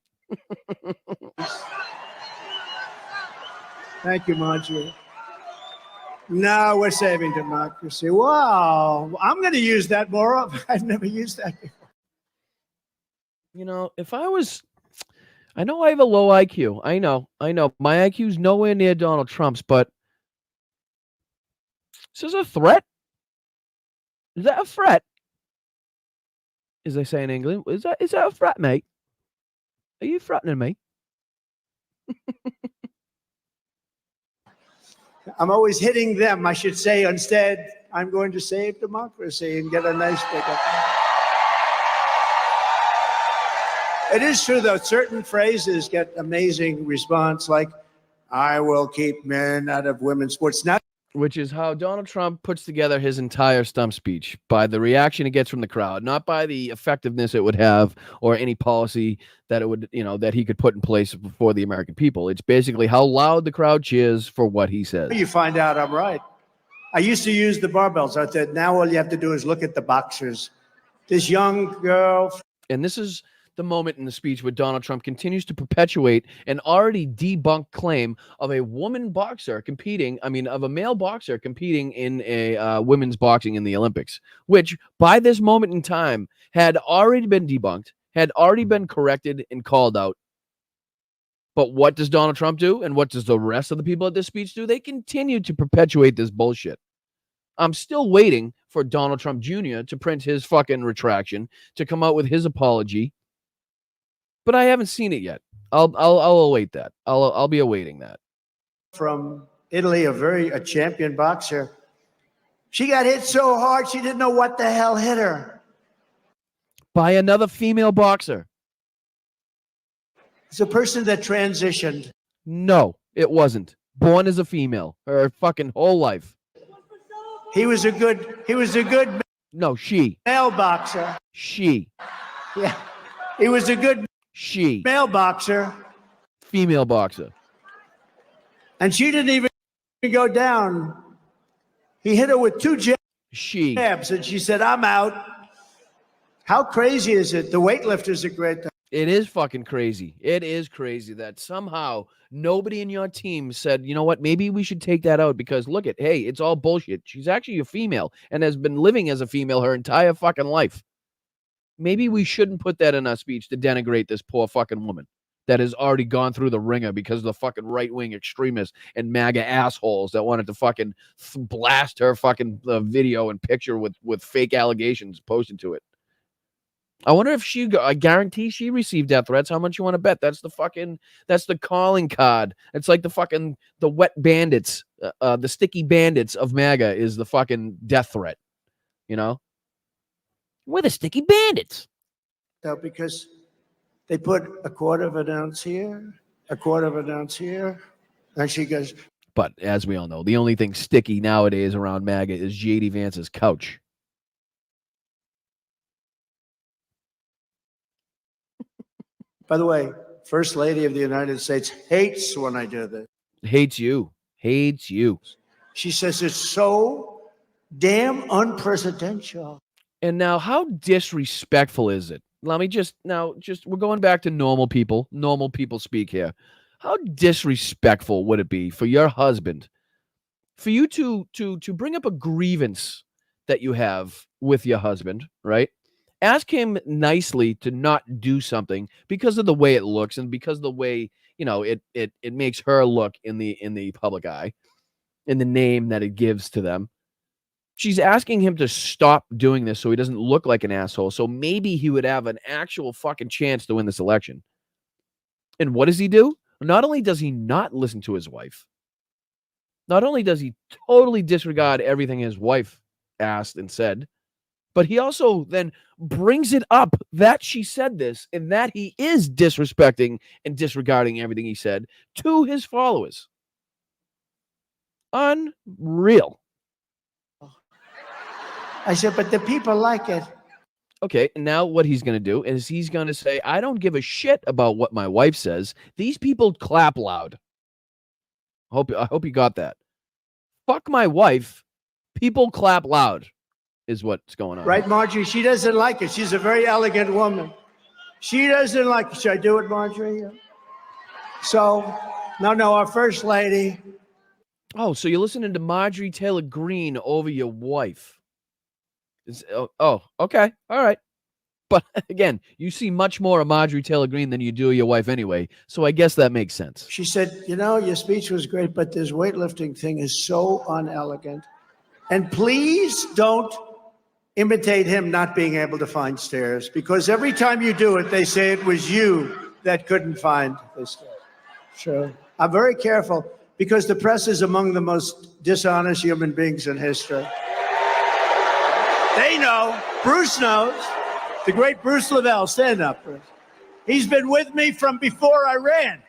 Thank you, Marjorie. No, we're saving democracy. Wow. I'm going to use that more often. I've never used that before. You know, I know I have a low IQ. I know. My IQ's nowhere near Donald Trump's, but is this a threat? Is that a threat? As they say in England, is that a threat, mate? Are you threatening me? I'm always hitting them. I should say instead, I'm going to save democracy and get a nice pickup. It is true, though. Certain phrases get amazing response, like, I will keep men out of women's sports. Now, which is how Donald Trump puts together his entire stump speech, by the reaction it gets from the crowd, not by the effectiveness it would have or any policy that it would, that he could put in place for the American people. It's basically how loud the crowd cheers for what he says. you find out I'm right. I used to use the barbells. I said, now all you have to do is look at the boxers. This young girl. And this is the moment in the speech where Donald Trump continues to perpetuate an already debunked claim of a woman boxer of a male boxer competing in a women's boxing in the Olympics, which by this moment in time had already been debunked, had already been corrected and called out. But what does Donald Trump do? And what does the rest of the people at this speech do? They continue to perpetuate this bullshit. I'm still waiting for Donald Trump Jr. to print his fucking retraction, to come out with his apology. But I haven't seen it yet. I'll await that. I'll be awaiting that. From Italy, a champion boxer. She got hit so hard she didn't know what the hell hit her. By another female boxer. It's a person that transitioned. No, it wasn't. Born as a female her fucking whole life. He was a good No, she. male boxer. She. Yeah. He was a good She. male boxer. Female boxer. And she didn't even go down. He hit her with 2 jabs, and she said, I'm out. How crazy is it? The weightlifters are great. It is fucking crazy. It is crazy that somehow nobody in your team said, you know what, maybe we should take that out because look at, hey, it's all bullshit. She's actually a female and has been living as a female her entire fucking life. Maybe we shouldn't put that in our speech to denigrate this poor fucking woman that has already gone through the ringer because of the fucking right-wing extremists and MAGA assholes that wanted to fucking blast her fucking video and picture with fake allegations posted to it. I wonder if I guarantee she received death threats. How much you want to bet? That's the calling card. It's like the wet bandits, the sticky bandits of MAGA is the fucking death threat. We're the sticky bandits. No, because they put a quarter of an ounce here, a quarter of an ounce here, and she goes. But as we all know, the only thing sticky nowadays around MAGA is J.D. Vance's couch. By the way, First Lady of the United States hates when I do this. Hates you. Hates you. She says it's so damn unpresidential. And now, how disrespectful is it? Let me we're going back to normal people speak here. How disrespectful would it be for your husband, for you to bring up a grievance that you have with your husband, right? Ask him nicely to not do something because of the way it looks and because of the way, it makes her look in the public eye, in the name that it gives to them. She's asking him to stop doing this so he doesn't look like an asshole. So maybe he would have an actual fucking chance to win this election. And what does he do? Not only does he not listen to his wife, not only does he totally disregard everything his wife asked and said, but he also then brings it up that she said this and that he is disrespecting and disregarding everything he said to his followers. Unreal. I said, but the people like it. Okay, and now what he's going to do is he's going to say, I don't give a shit about what my wife says. These people clap loud. I hope you got that. Fuck my wife. People clap loud is what's going on. Right, Marjorie? She doesn't like it. She's a very elegant woman. She doesn't like it. Should I do it, Marjorie? So, no, our First Lady. Oh, so you're listening to Marjorie Taylor Greene over your wife. Okay. All right. But again, you see much more of Marjorie Taylor Greene than you do your wife anyway. So I guess that makes sense. She said, your speech was great, but this weightlifting thing is so unelegant. And please don't imitate him not being able to find stairs, because every time you do it, they say it was you that couldn't find the stairs. Sure. I'm very careful because the press is among the most dishonest human beings in history. They know. Bruce knows. The great Bruce Lavelle. Stand up, Bruce. He's been with me from before I ran.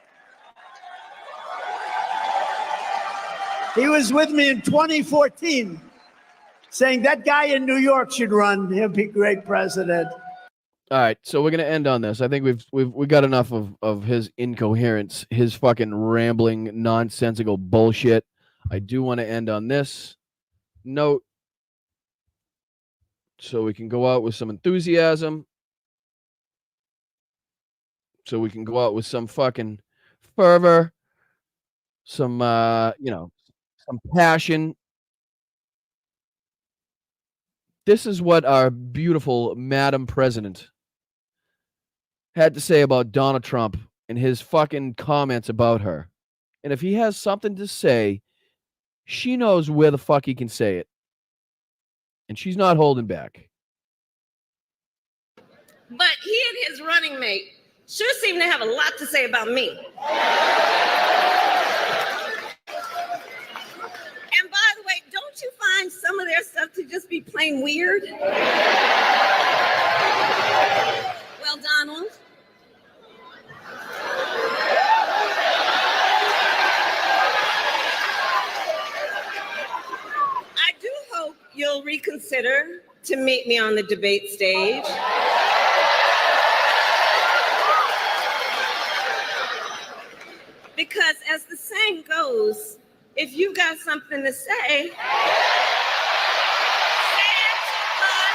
He was with me in 2014, saying that guy in New York should run. He'll be a great president. All right, so we're gonna end on this. I think we got enough of his incoherence, his fucking rambling, nonsensical bullshit. I do want to end on this note, so we can go out with some enthusiasm, so we can go out with some fucking fervor, some some passion. This is what our beautiful Madam President had to say about Donald Trump and his fucking comments about her. And if he has something to say, she knows where the fuck he can say it. And she's not holding back. But he and his running mate sure seem to have a lot to say about me. And by the way, don't you find some of their stuff to just be plain weird? Well, Donald, I do hope you'll reconsider to meet me on the debate stage. Because as the saying goes, if you got something to say, say it to my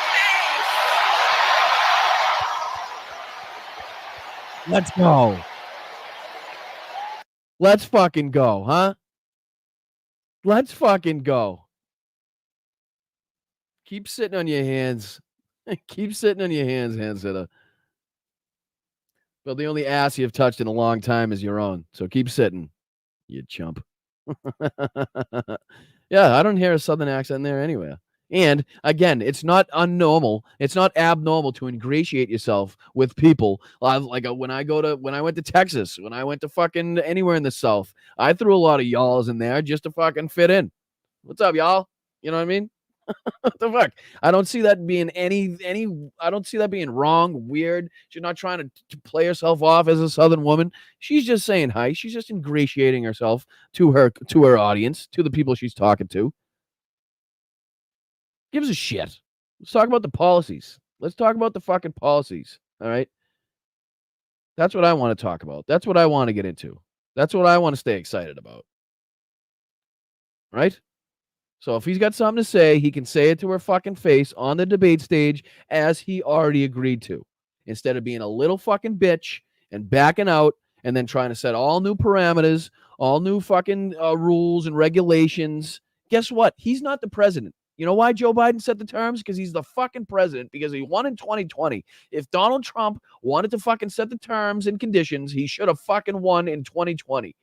face. Let's go. Let's fucking go, huh? Let's fucking go. Keep sitting on your hands. Keep sitting on your hands, hand sitter. Well, the only ass you've touched in a long time is your own. So keep sitting, you chump. Yeah, I don't hear a southern accent there anywhere. And again, it's not unnormal. It's not abnormal to ingratiate yourself with people. Like when I went to Texas, when I went to fucking anywhere in the South, I threw a lot of y'alls in there just to fucking fit in. What's up, y'all? You know what I mean? What the fuck? I don't see that being I don't see that being wrong, weird. She's not trying to play herself off as a Southern woman. She's just saying hi. She's just ingratiating herself to her audience, to the people she's talking to. Gives a shit. Let's talk about the policies. Let's talk about the fucking policies. All right. That's what I want to talk about. That's what I want to get into. That's what I want to stay excited about. Right? So if he's got something to say, he can say it to her fucking face on the debate stage as he already agreed to. Instead of being a little fucking bitch and backing out and then trying to set all new parameters, all new fucking rules and regulations. Guess what? He's not the president. You know why Joe Biden set the terms? Because he's the fucking president, because he won in 2020. If Donald Trump wanted to fucking set the terms and conditions, he should have fucking won in 2020.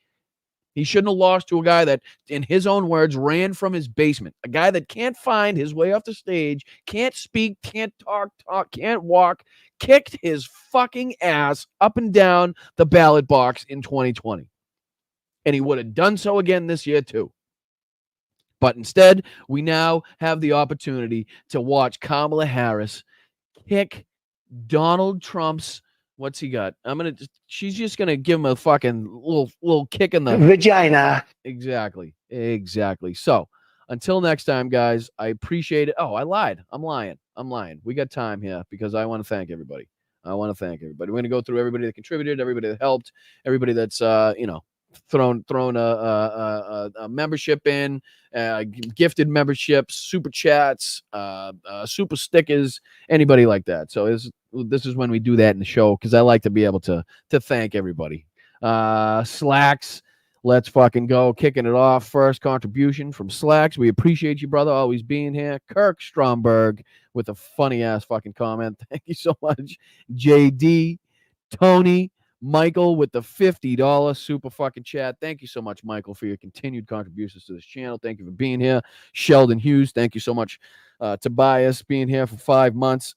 He shouldn't have lost to a guy that, in his own words, ran from his basement. A guy that can't find his way off the stage, can't speak, can't talk, can't walk, kicked his fucking ass up and down the ballot box in 2020. And he would have done so again this year too. But instead, we now have the opportunity to watch Kamala Harris kick Donald Trump's, what's he got? She's just gonna give him a fucking little kick in the vagina. Exactly. So until next time, guys, I appreciate it. Oh, I lied. I'm lying. We got time here because I want to thank everybody. We're going to go through everybody that contributed, everybody that helped, everybody that's thrown a membership in, gifted memberships, super chats, super stickers, anybody like that. So this is when we do that in the show, because I like to be able to thank everybody. Slacks, let's fucking go, kicking it off. First contribution from Slacks. We appreciate you, brother, always being here. Kirk Stromberg with a funny ass fucking comment. Thank you so much. JD, Tony, Michael with the $50 super fucking chat. Thank you so much, Michael, for your continued contributions to this channel. Thank you for being here. Sheldon Hughes, thank you so much. Tobias being here for 5 months.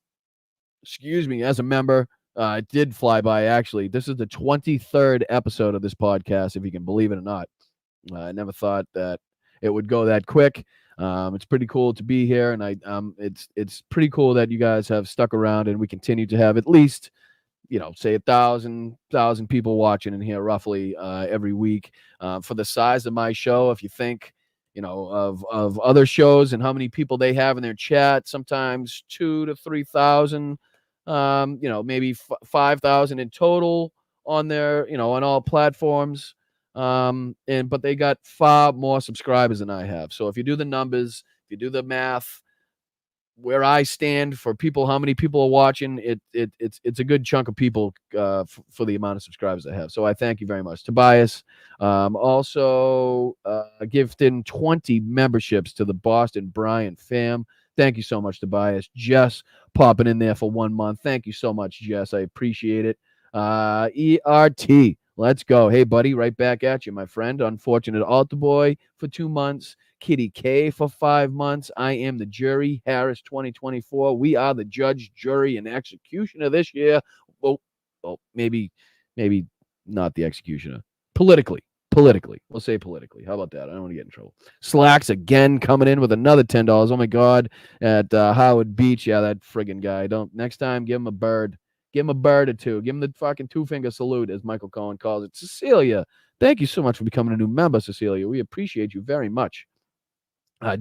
Excuse me, as a member. It did fly by, actually. This is the 23rd episode of this podcast, if you can believe it or not. I never thought that it would go that quick. It's pretty cool to be here, and it's pretty cool that you guys have stuck around and we continue to have at least say 1,000 people watching in here roughly every week. For the size of my show, if you think, of other shows and how many people they have in their chat, sometimes 2,000 to 3,000, maybe 5,000 in total on their, on all platforms. But they got far more subscribers than I have. So if you do the numbers, if you do the math, where I stand for people, how many people are watching, it's a good chunk of people for the amount of subscribers I have. So I thank you very much. Tobias also gifted 20 memberships to the Boston Brian fam. Thank you so much, Tobias. Jess popping in there for 1 month. Thank you so much, Jess. I appreciate it. ERT, let's go. Hey, buddy, right back at you, my friend. Unfortunate altar boy for 2 months. Kitty K for 5 months. I am the jury. Harris 2024. We are the judge, jury, and executioner this year. Well, maybe not the executioner. Politically. We'll say politically. How about that? I don't want to get in trouble. Slacks again coming in with another $10. Oh my God. At Howard Beach. Yeah, that friggin' guy. Next time give him a bird. Give him a bird or two. Give him the fucking 2-finger salute, as Michael Cohen calls it. Cecilia, thank you so much for becoming a new member, Cecilia. We appreciate you very much.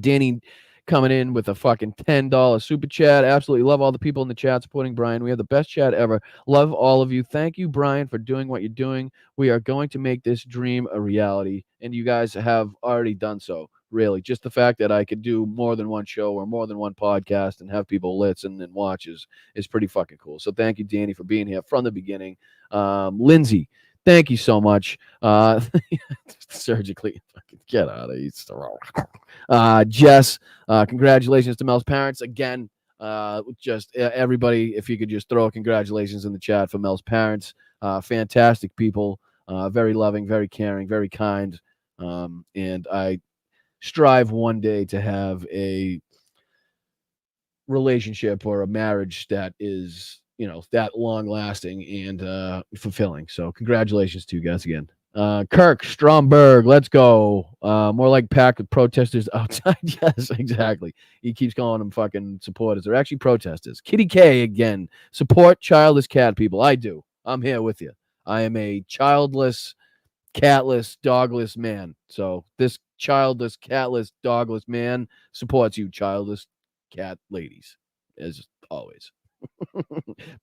Danny coming in with a fucking $10 super chat. Absolutely love all the people in the chat supporting Brian. We have the best chat ever. Love all of you. Thank you, Brian, for doing what you're doing. We are going to make this dream a reality, and you guys have already done so. Really, just the fact that I could do more than one show or more than one podcast and have people listen and watch is pretty fucking cool. So thank you, Danny, for being here from the beginning. Lindsay, thank you so much. Surgically, get out of here. Jess, congratulations to Mel's parents. Again, just everybody, if you could just throw congratulations in the chat for Mel's parents. Fantastic people, very loving, very caring, very kind. And I strive one day to have a relationship or a marriage that is, that long lasting and fulfilling. So congratulations to you guys again. Kirk Stromberg, let's go. More like pack of protesters outside. Yes, exactly. He keeps calling them fucking supporters. They're actually protesters. Kitty K again. Support childless cat people. I do. I'm here with you. I am a childless, catless, dogless man. So this childless, catless, dogless man supports you, childless cat ladies, as always.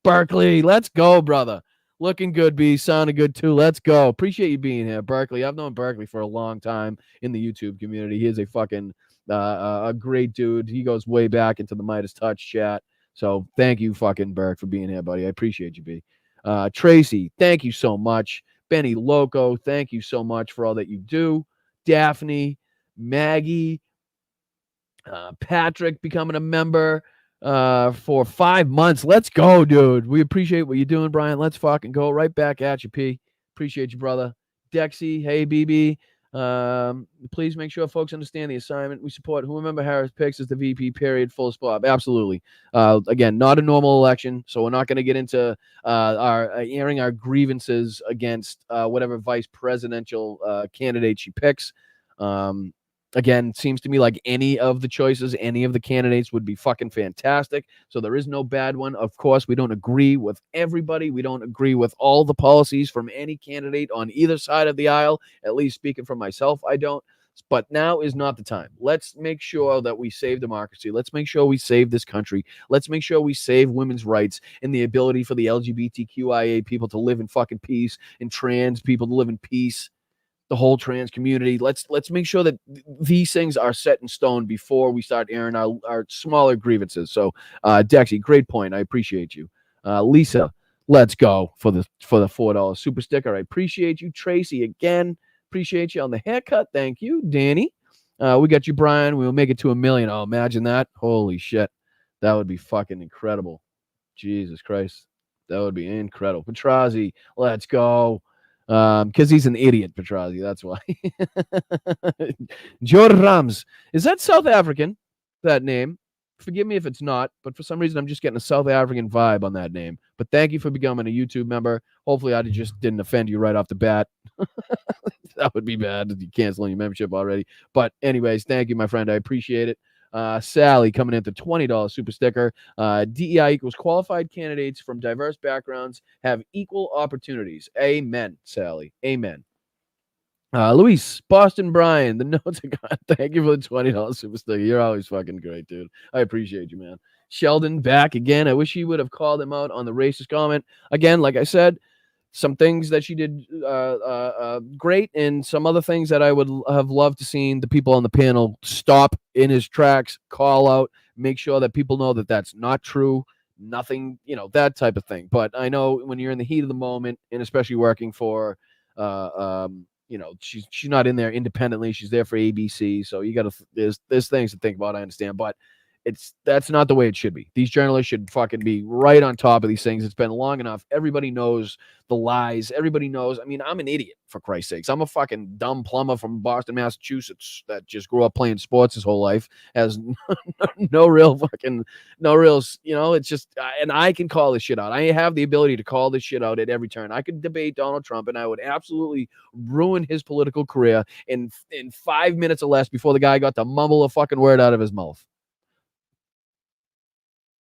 Berkeley, let's go, brother. Looking good, B. Sounding good, too. Let's go. Appreciate you being here, Berkeley. I've known Berkeley for a long time in the YouTube community. He is a fucking a great dude. He goes way back into the Midas Touch chat. So thank you, fucking Berk, for being here, buddy. I appreciate you, B. Tracy, thank you so much. Benny Loco, thank you so much for all that you do. Daphne, Maggie, Patrick becoming a member for 5 months. Let's go, dude. We appreciate what you're doing, Brian. Let's fucking go. Right back at you, P. Appreciate you, brother. Dexy, hey, BB. Please make sure folks understand the assignment. We support whoever Harris picks as the VP, period, full stop. Absolutely. Again, not a normal election, so we're not going to get into our airing our grievances against whatever vice presidential candidate she picks. Again, seems to me like any of the choices, any of the candidates would be fucking fantastic. So there is no bad one. Of course, we don't agree with everybody. We don't agree with all the policies from any candidate on either side of the aisle. At least speaking for myself, I don't. But now is not the time. Let's make sure that we save democracy. Let's make sure we save this country. Let's make sure we save women's rights and the ability for the LGBTQIA people to live in fucking peace and trans people to live in peace. The whole trans community. Let's make sure that these things are set in stone before we start airing our smaller grievances. So, Dexy, great point. I appreciate you. Lisa, let's go for the $4 super sticker. I appreciate you. Tracy, again, appreciate you on the haircut. Thank you, Danny. We got you, Brian. We'll make it to 1 million. Oh, imagine that. Holy shit. That would be fucking incredible. Jesus Christ. That would be incredible. Petrazi, let's go. Because he's an idiot, Petrazi. That's why. Jor Rams. Is that South African, that name? Forgive me if it's not, but for some reason I'm just getting a South African vibe on that name. But thank you for becoming a YouTube member. Hopefully I just didn't offend you right off the bat. That would be bad if you canceling your membership already. But anyways, thank you, my friend. I appreciate it. Sally coming in at the $20 super sticker. DEI equals qualified candidates from diverse backgrounds have equal opportunities. Amen, Sally. Amen. Luis, Boston Brian, the notes are gone. Thank you for the $20 super sticker. You're always fucking great, dude. I appreciate you, man. Sheldon back again. I wish he would have called him out on the racist comment. Again, like I said, some things that she did great, and some other things that I would have loved to seen the people on the panel stop in his tracks, call out, make sure that people know that that's not true. Nothing, that type of thing. But I know when you're in the heat of the moment, and especially working for she's not in there independently. She's there for ABC. So you got to, there's things to think about. I understand, but that's not the way it should be. These journalists should fucking be right on top of these things. It's been long enough. Everybody knows the lies. Everybody knows. I mean, I'm an idiot, for Christ's sakes. I'm a fucking dumb plumber from Boston, Massachusetts that just grew up playing sports his whole life, has no real, it's just, and I can call this shit out. I have the ability to call this shit out at every turn. I could debate Donald Trump and I would absolutely ruin his political career in 5 minutes or less before the guy got to mumble a fucking word out of his mouth.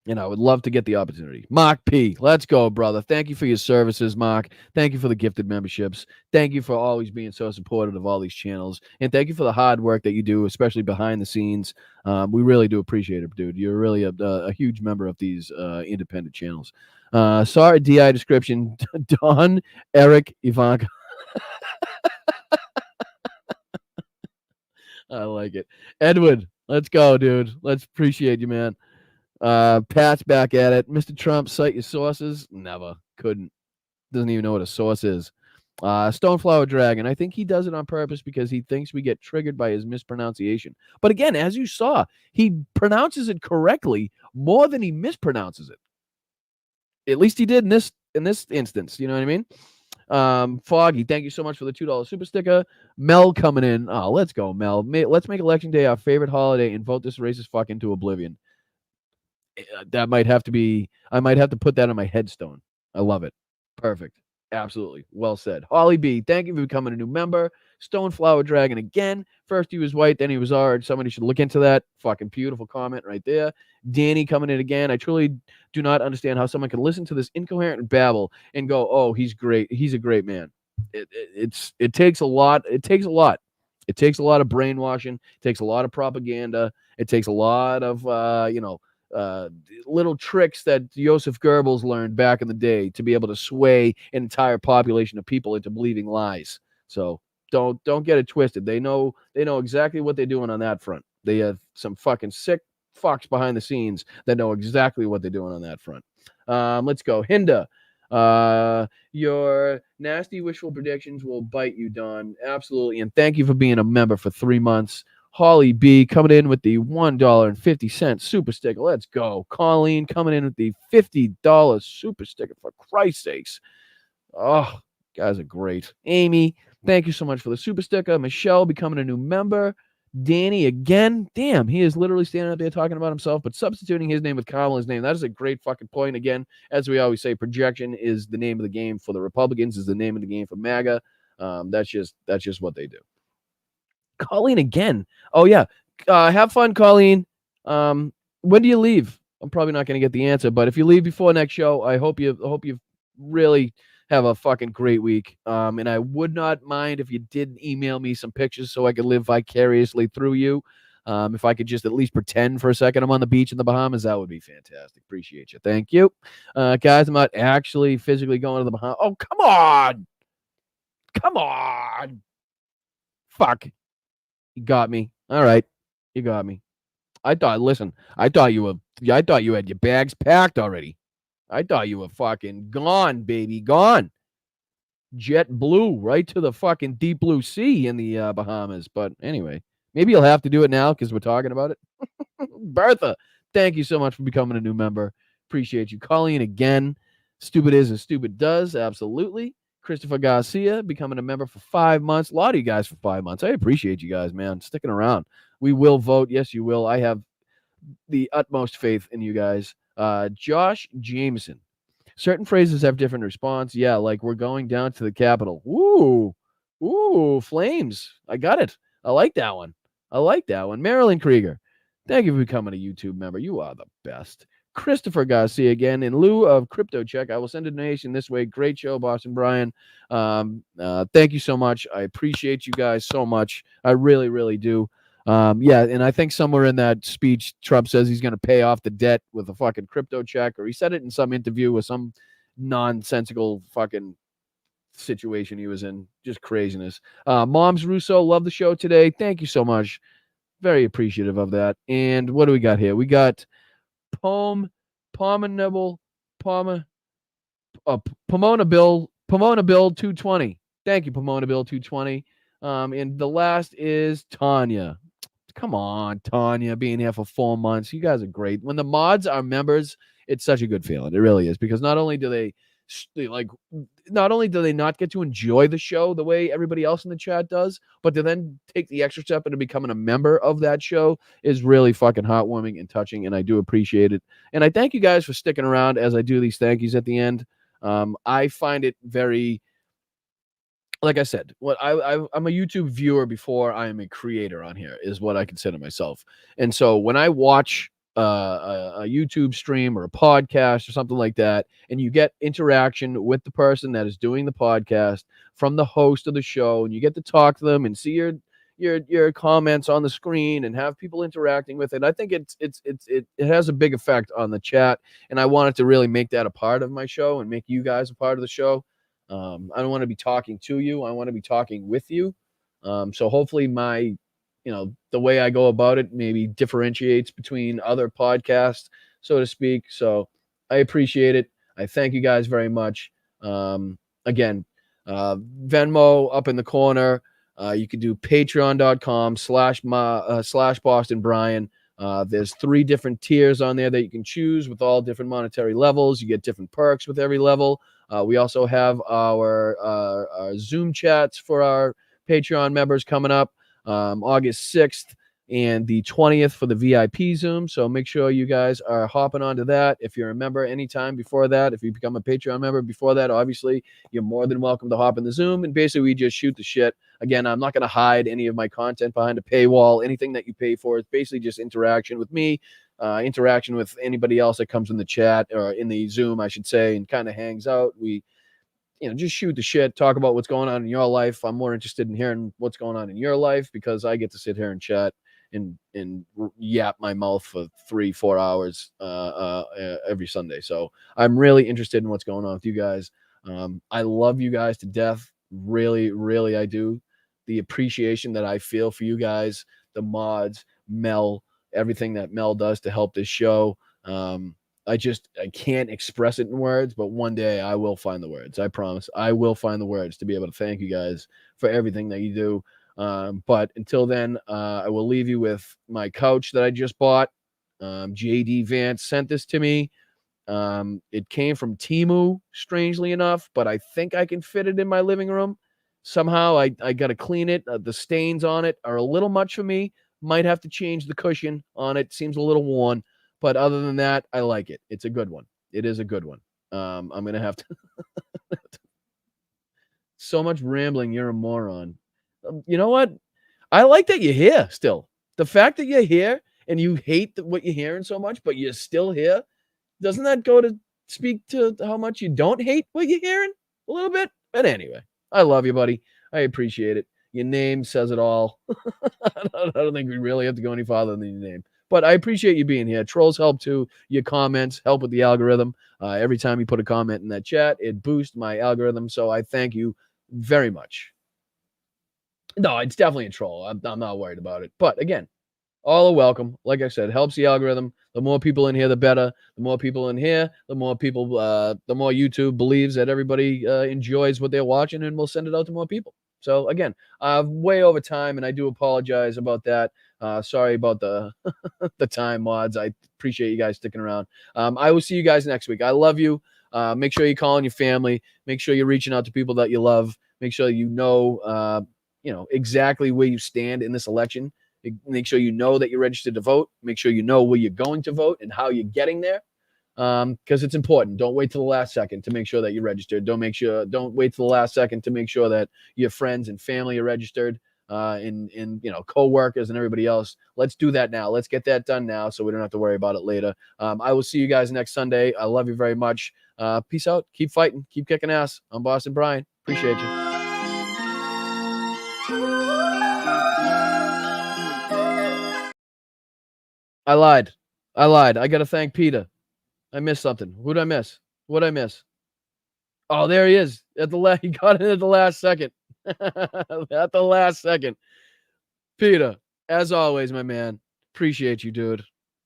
And I would love to get the opportunity. Mark P., let's go, brother. Thank you for your services, Mark. Thank you for the gifted memberships. Thank you for always being so supportive of all these channels. And thank you for the hard work that you do, especially behind the scenes. We really do appreciate it, dude. You're really a huge member of these independent channels. Sorry, DI description. Don, Eric, Ivanka. I like it. Edward, let's go, dude. Let's appreciate you, man. Pat's back at it. Mr. Trump, cite your sources. Never. Couldn't. Doesn't even know what a source is. Stoneflower Dragon. I think he does it on purpose because he thinks we get triggered by his mispronunciation. But again, as you saw, he pronounces it correctly more than he mispronounces it. At least he did in this instance. You know what I mean? Foggy, thank you so much for the $2 super sticker. Mel coming in. Oh, let's go, Mel. Let's make Election Day our favorite holiday and vote this racist fuck into oblivion. That might have to be, I might have to put that on my headstone. I love it. Perfect. Absolutely. Well said. Holly B., thank you for becoming a new member. Stoneflower Dragon again. First he was white, then he was orange. Somebody should look into that. Fucking beautiful comment right there. Danny coming in again. I truly do not understand how someone can listen to this incoherent babble and go, oh, he's great. He's a great man. It takes a lot. It takes a lot. It takes a lot of brainwashing. It takes a lot of propaganda. It takes a lot of, little tricks that Joseph Goebbels learned back in the day to be able to sway an entire population of people into believing lies. So don't get it twisted. They know exactly what they're doing on that front. They have some fucking sick fucks behind the scenes that know exactly what they're doing on that front. Let's go. Hinda. Your nasty wishful predictions will bite you, Don. Absolutely. And thank you for being a member for 3 months. Holly B. coming in with the $1.50 super sticker. Let's go. Colleen coming in with the $50 super sticker, for Christ's sakes. Oh, guys are great. Amy, thank you so much for the super sticker. Michelle becoming a new member. Danny again. Damn, he is literally standing up there talking about himself, but substituting his name with Kamala's name. That is a great fucking point. Again, as we always say, projection is the name of the game for the Republicans, is the name of the game for MAGA. That's just what they do. Colleen again. Oh yeah. Have fun, Colleen. When do you leave? I'm probably not going to get the answer, but if you leave before next show, I hope you really have a fucking great week. And I would not mind if you did email me some pictures so I could live vicariously through you. If I could just at least pretend for a second I'm on the beach in the Bahamas, that would be fantastic. Appreciate you. Thank you. Guys, I'm not actually physically going to the Bahamas. Oh, come on. Come on. Fuck. You got me. All right. You got me. I thought you had your bags packed already. I thought you were fucking gone, baby. Gone. Jet blue right to the fucking deep blue sea in the Bahamas. But anyway, maybe you'll have to do it now because we're talking about it. Bertha, thank you so much for becoming a new member. Appreciate you. Colleen again. Stupid is as stupid does. Absolutely. Christopher Garcia becoming a member for 5 months. A lot of you guys for 5 months. I appreciate you guys, man. Sticking around. We will vote. Yes, you will. I have the utmost faith in you guys. Josh Jameson. Certain phrases have different response. Yeah, like we're going down to the Capitol. Ooh, flames. I got it. I like that one. Marilyn Krieger. Thank you for becoming a YouTube member. You are the best. Christopher Garcia again. In lieu of crypto check, I will send a donation this way. Great show, Boston Brian. Thank you so much. I appreciate you guys so much. I really, really do. Yeah, and I think somewhere in that speech, Trump says he's going to pay off the debt with a fucking crypto check, or he said it in some interview with some nonsensical fucking situation he was in. Just craziness. Moms Russo, love the show today. Thank you so much. Very appreciative of that. And what do we got here? We got Pomona Bill 220. Thank you, Pomona Bill 220. And the last is Tanya. Come on, Tanya, being here for 4 months. You guys are great. When the mods are members, it's such a good feeling. It really is, because not only do they not get to enjoy the show the way everybody else in the chat does, but to then take the extra step into becoming a member of that show is really fucking heartwarming and touching, and I do appreciate it. And I thank you guys for sticking around as I do these thank yous at the end. I find it very, like I said, I'm a YouTube viewer before I am a creator on here, is what I consider myself. And so when I watch a YouTube stream or a podcast or something like that, and you get interaction with the person that is doing the podcast from the host of the show, and you get to talk to them and see your comments on the screen and have people interacting with it, I think it has a big effect on the chat, and I wanted to really make that a part of my show and make you guys a part of the show. I don't want to be talking to you. I want to be talking with you. So hopefully the way I go about it maybe differentiates between other podcasts, so to speak. So I appreciate it. I thank you guys very much. Again, Venmo up in the corner. You can do patreon.com/Boston Brian. There's 3 different tiers on there that you can choose with all different monetary levels. You get different perks with every level. We also have our Zoom chats for our Patreon members coming up August 6th and the 20th for the VIP Zoom. So make sure you guys are hopping onto that. If you're a member anytime before that, if you become a Patreon member before that, obviously you're more than welcome to hop in the Zoom. And basically we just shoot the shit. Again, I'm not going to hide any of my content behind a paywall. Anything that you pay for is basically just interaction with me, interaction with anybody else that comes in the chat or in the Zoom, I should say, and kind of hangs out. We just shoot the shit, talk about what's going on in your life. I'm more interested in hearing what's going on in your life because I get to sit here and chat and yap my mouth for 3-4 hours every Sunday. So I'm really interested in what's going on with you guys. I love you guys to death. Really, really, I do. The appreciation that I feel for you guys, the mods, Mel, everything that Mel does to help this show. I can't express it in words, but one day I will find the words. I promise. I will find the words to be able to thank you guys for everything that you do. But until then, I will leave you with my couch that I just bought. JD Vance sent this to me. It came from Temu, strangely enough, but I think I can fit it in my living room. Somehow I got to clean it. The stains on it are a little much for me. Might have to change the cushion on it. Seems a little worn. But other than that, I like it. It's a good one. It is a good one. I'm going to have to. So much rambling. You're a moron. You know what? I like that you're here still. The fact that you're here and you hate what you're hearing so much, but you're still here, doesn't that go to speak to how much you don't hate what you're hearing a little bit? But anyway, I love you, buddy. I appreciate it. Your name says it all. I don't think we really have to go any farther than your name. But I appreciate you being here. Trolls help too. Your comments help with the algorithm. Every time you put a comment in that chat, it boosts my algorithm. So I thank you very much. No, it's definitely a troll. I'm not worried about it. But again, all are welcome. Like I said, helps the algorithm. The more people in here, the better. The more people in here, the more people, the more YouTube believes that everybody enjoys what they're watching, and we'll send it out to more people. So again, way over time, and I do apologize about that. Sorry about the the time, mods. I appreciate you guys sticking around. I will see you guys next week. I love you. Make sure you're calling your family. Make sure you're reaching out to people that you love. Make sure you know exactly where you stand in this election. Make sure you know that you're registered to vote. Make sure you know where you're going to vote and how you're getting there, because it's important. Don't wait till the last second to make sure that you're registered. Don't wait till the last second to make sure that your friends and family are registered. in co-workers and everybody else. Let's do that now. Let's get that done now so we don't have to worry about it later. I will see you guys next Sunday. I love you very much. Peace out. Keep fighting. Keep kicking ass. I'm Boston Brian. Appreciate you. I lied. I got to thank Peter. I missed something. Who'd I miss? What'd I miss? Oh, there he is. He got it at the last second. At the last second. Peter, as always, my man. Appreciate you, dude.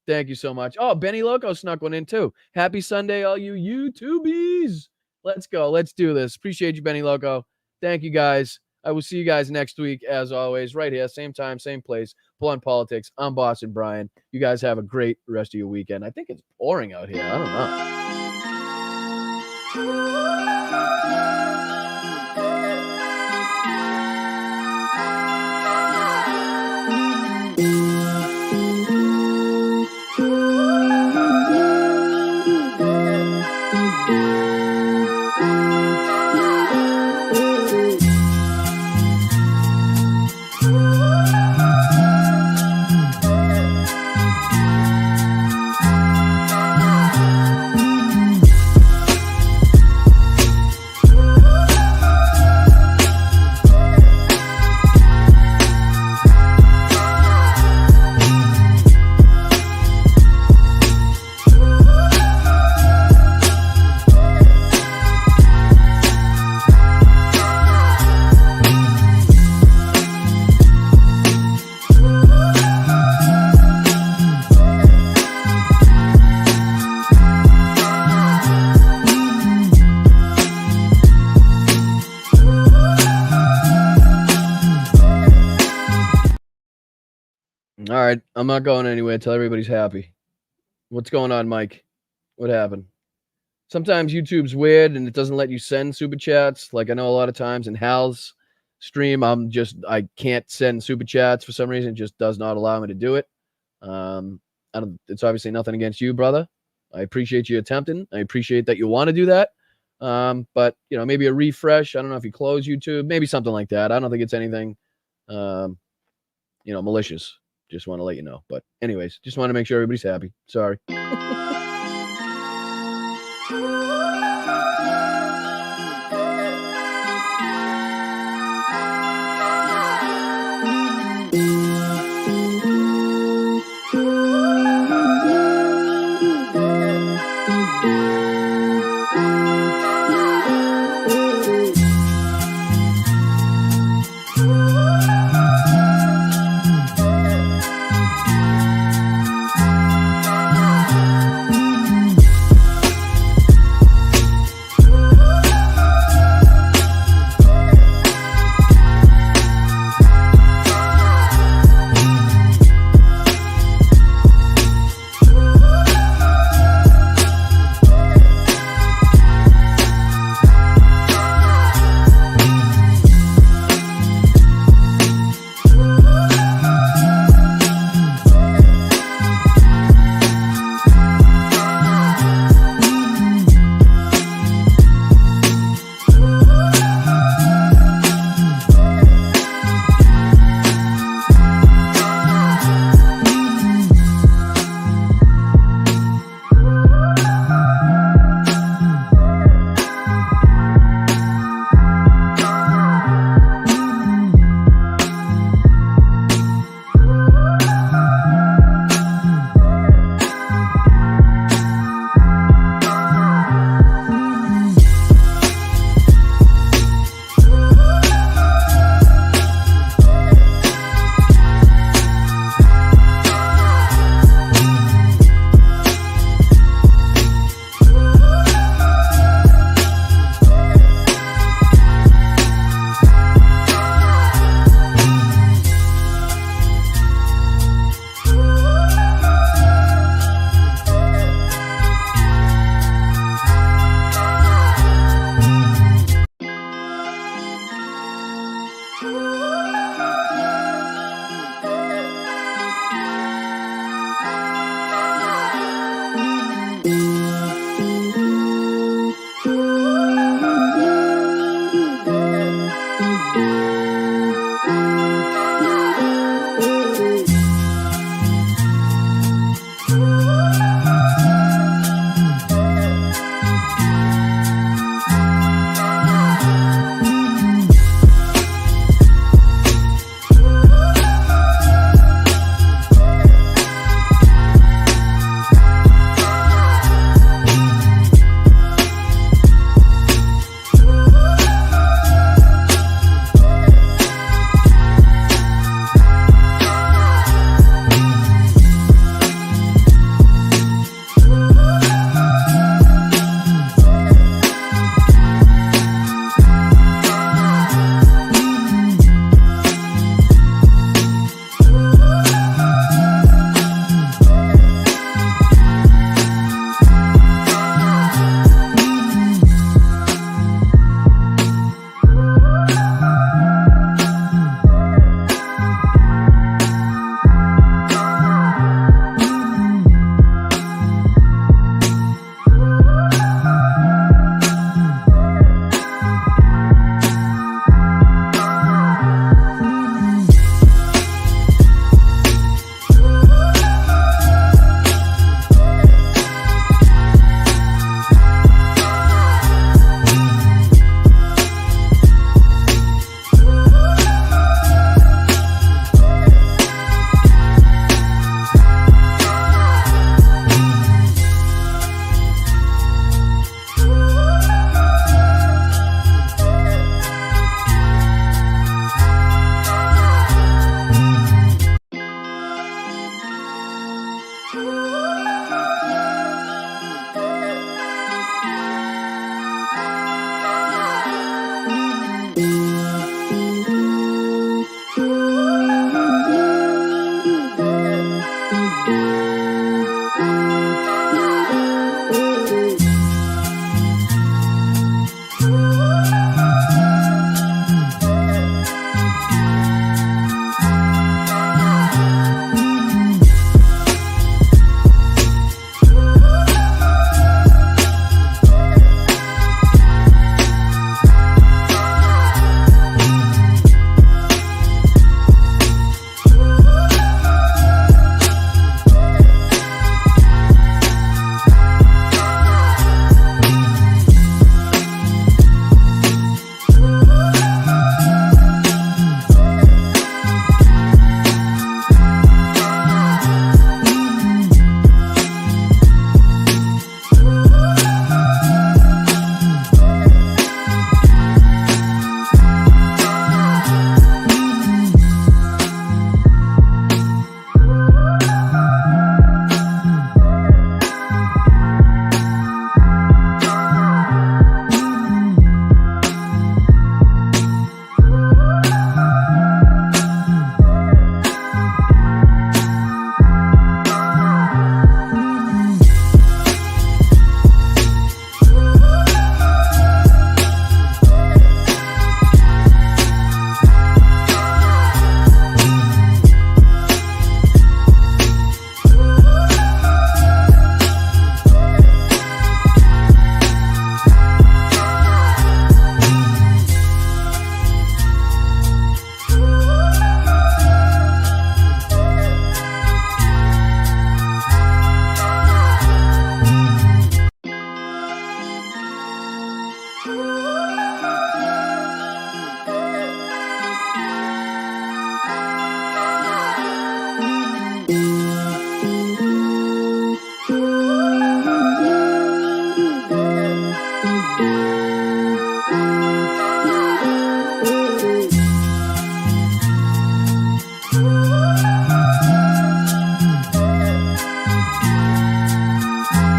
Thank you so much. Oh, Benny Loco snuck one in too. Happy Sunday, all you YouTubies. Let's go. Let's do this. Appreciate you, Benny Loco. Thank you, guys. I will see you guys next week, as always, right here, same time, same place. Pull on Politics. I'm Boston Brian. You guys have a great rest of your weekend. I think it's pouring out here. I don't know. All right, I'm not going anywhere until everybody's happy. What's going on, Mike? What happened? Sometimes YouTube's weird and it doesn't let you send super chats. Like I know a lot of times in Hal's stream, I can't send super chats for some reason. It just does not allow me to do it. It's obviously nothing against you, brother. I appreciate you attempting. I appreciate that you want to do that. But maybe a refresh. I don't know if you close YouTube, maybe something like that. I don't think it's anything, malicious. Just want to let you know. But anyways, just want to make sure everybody's happy. Sorry.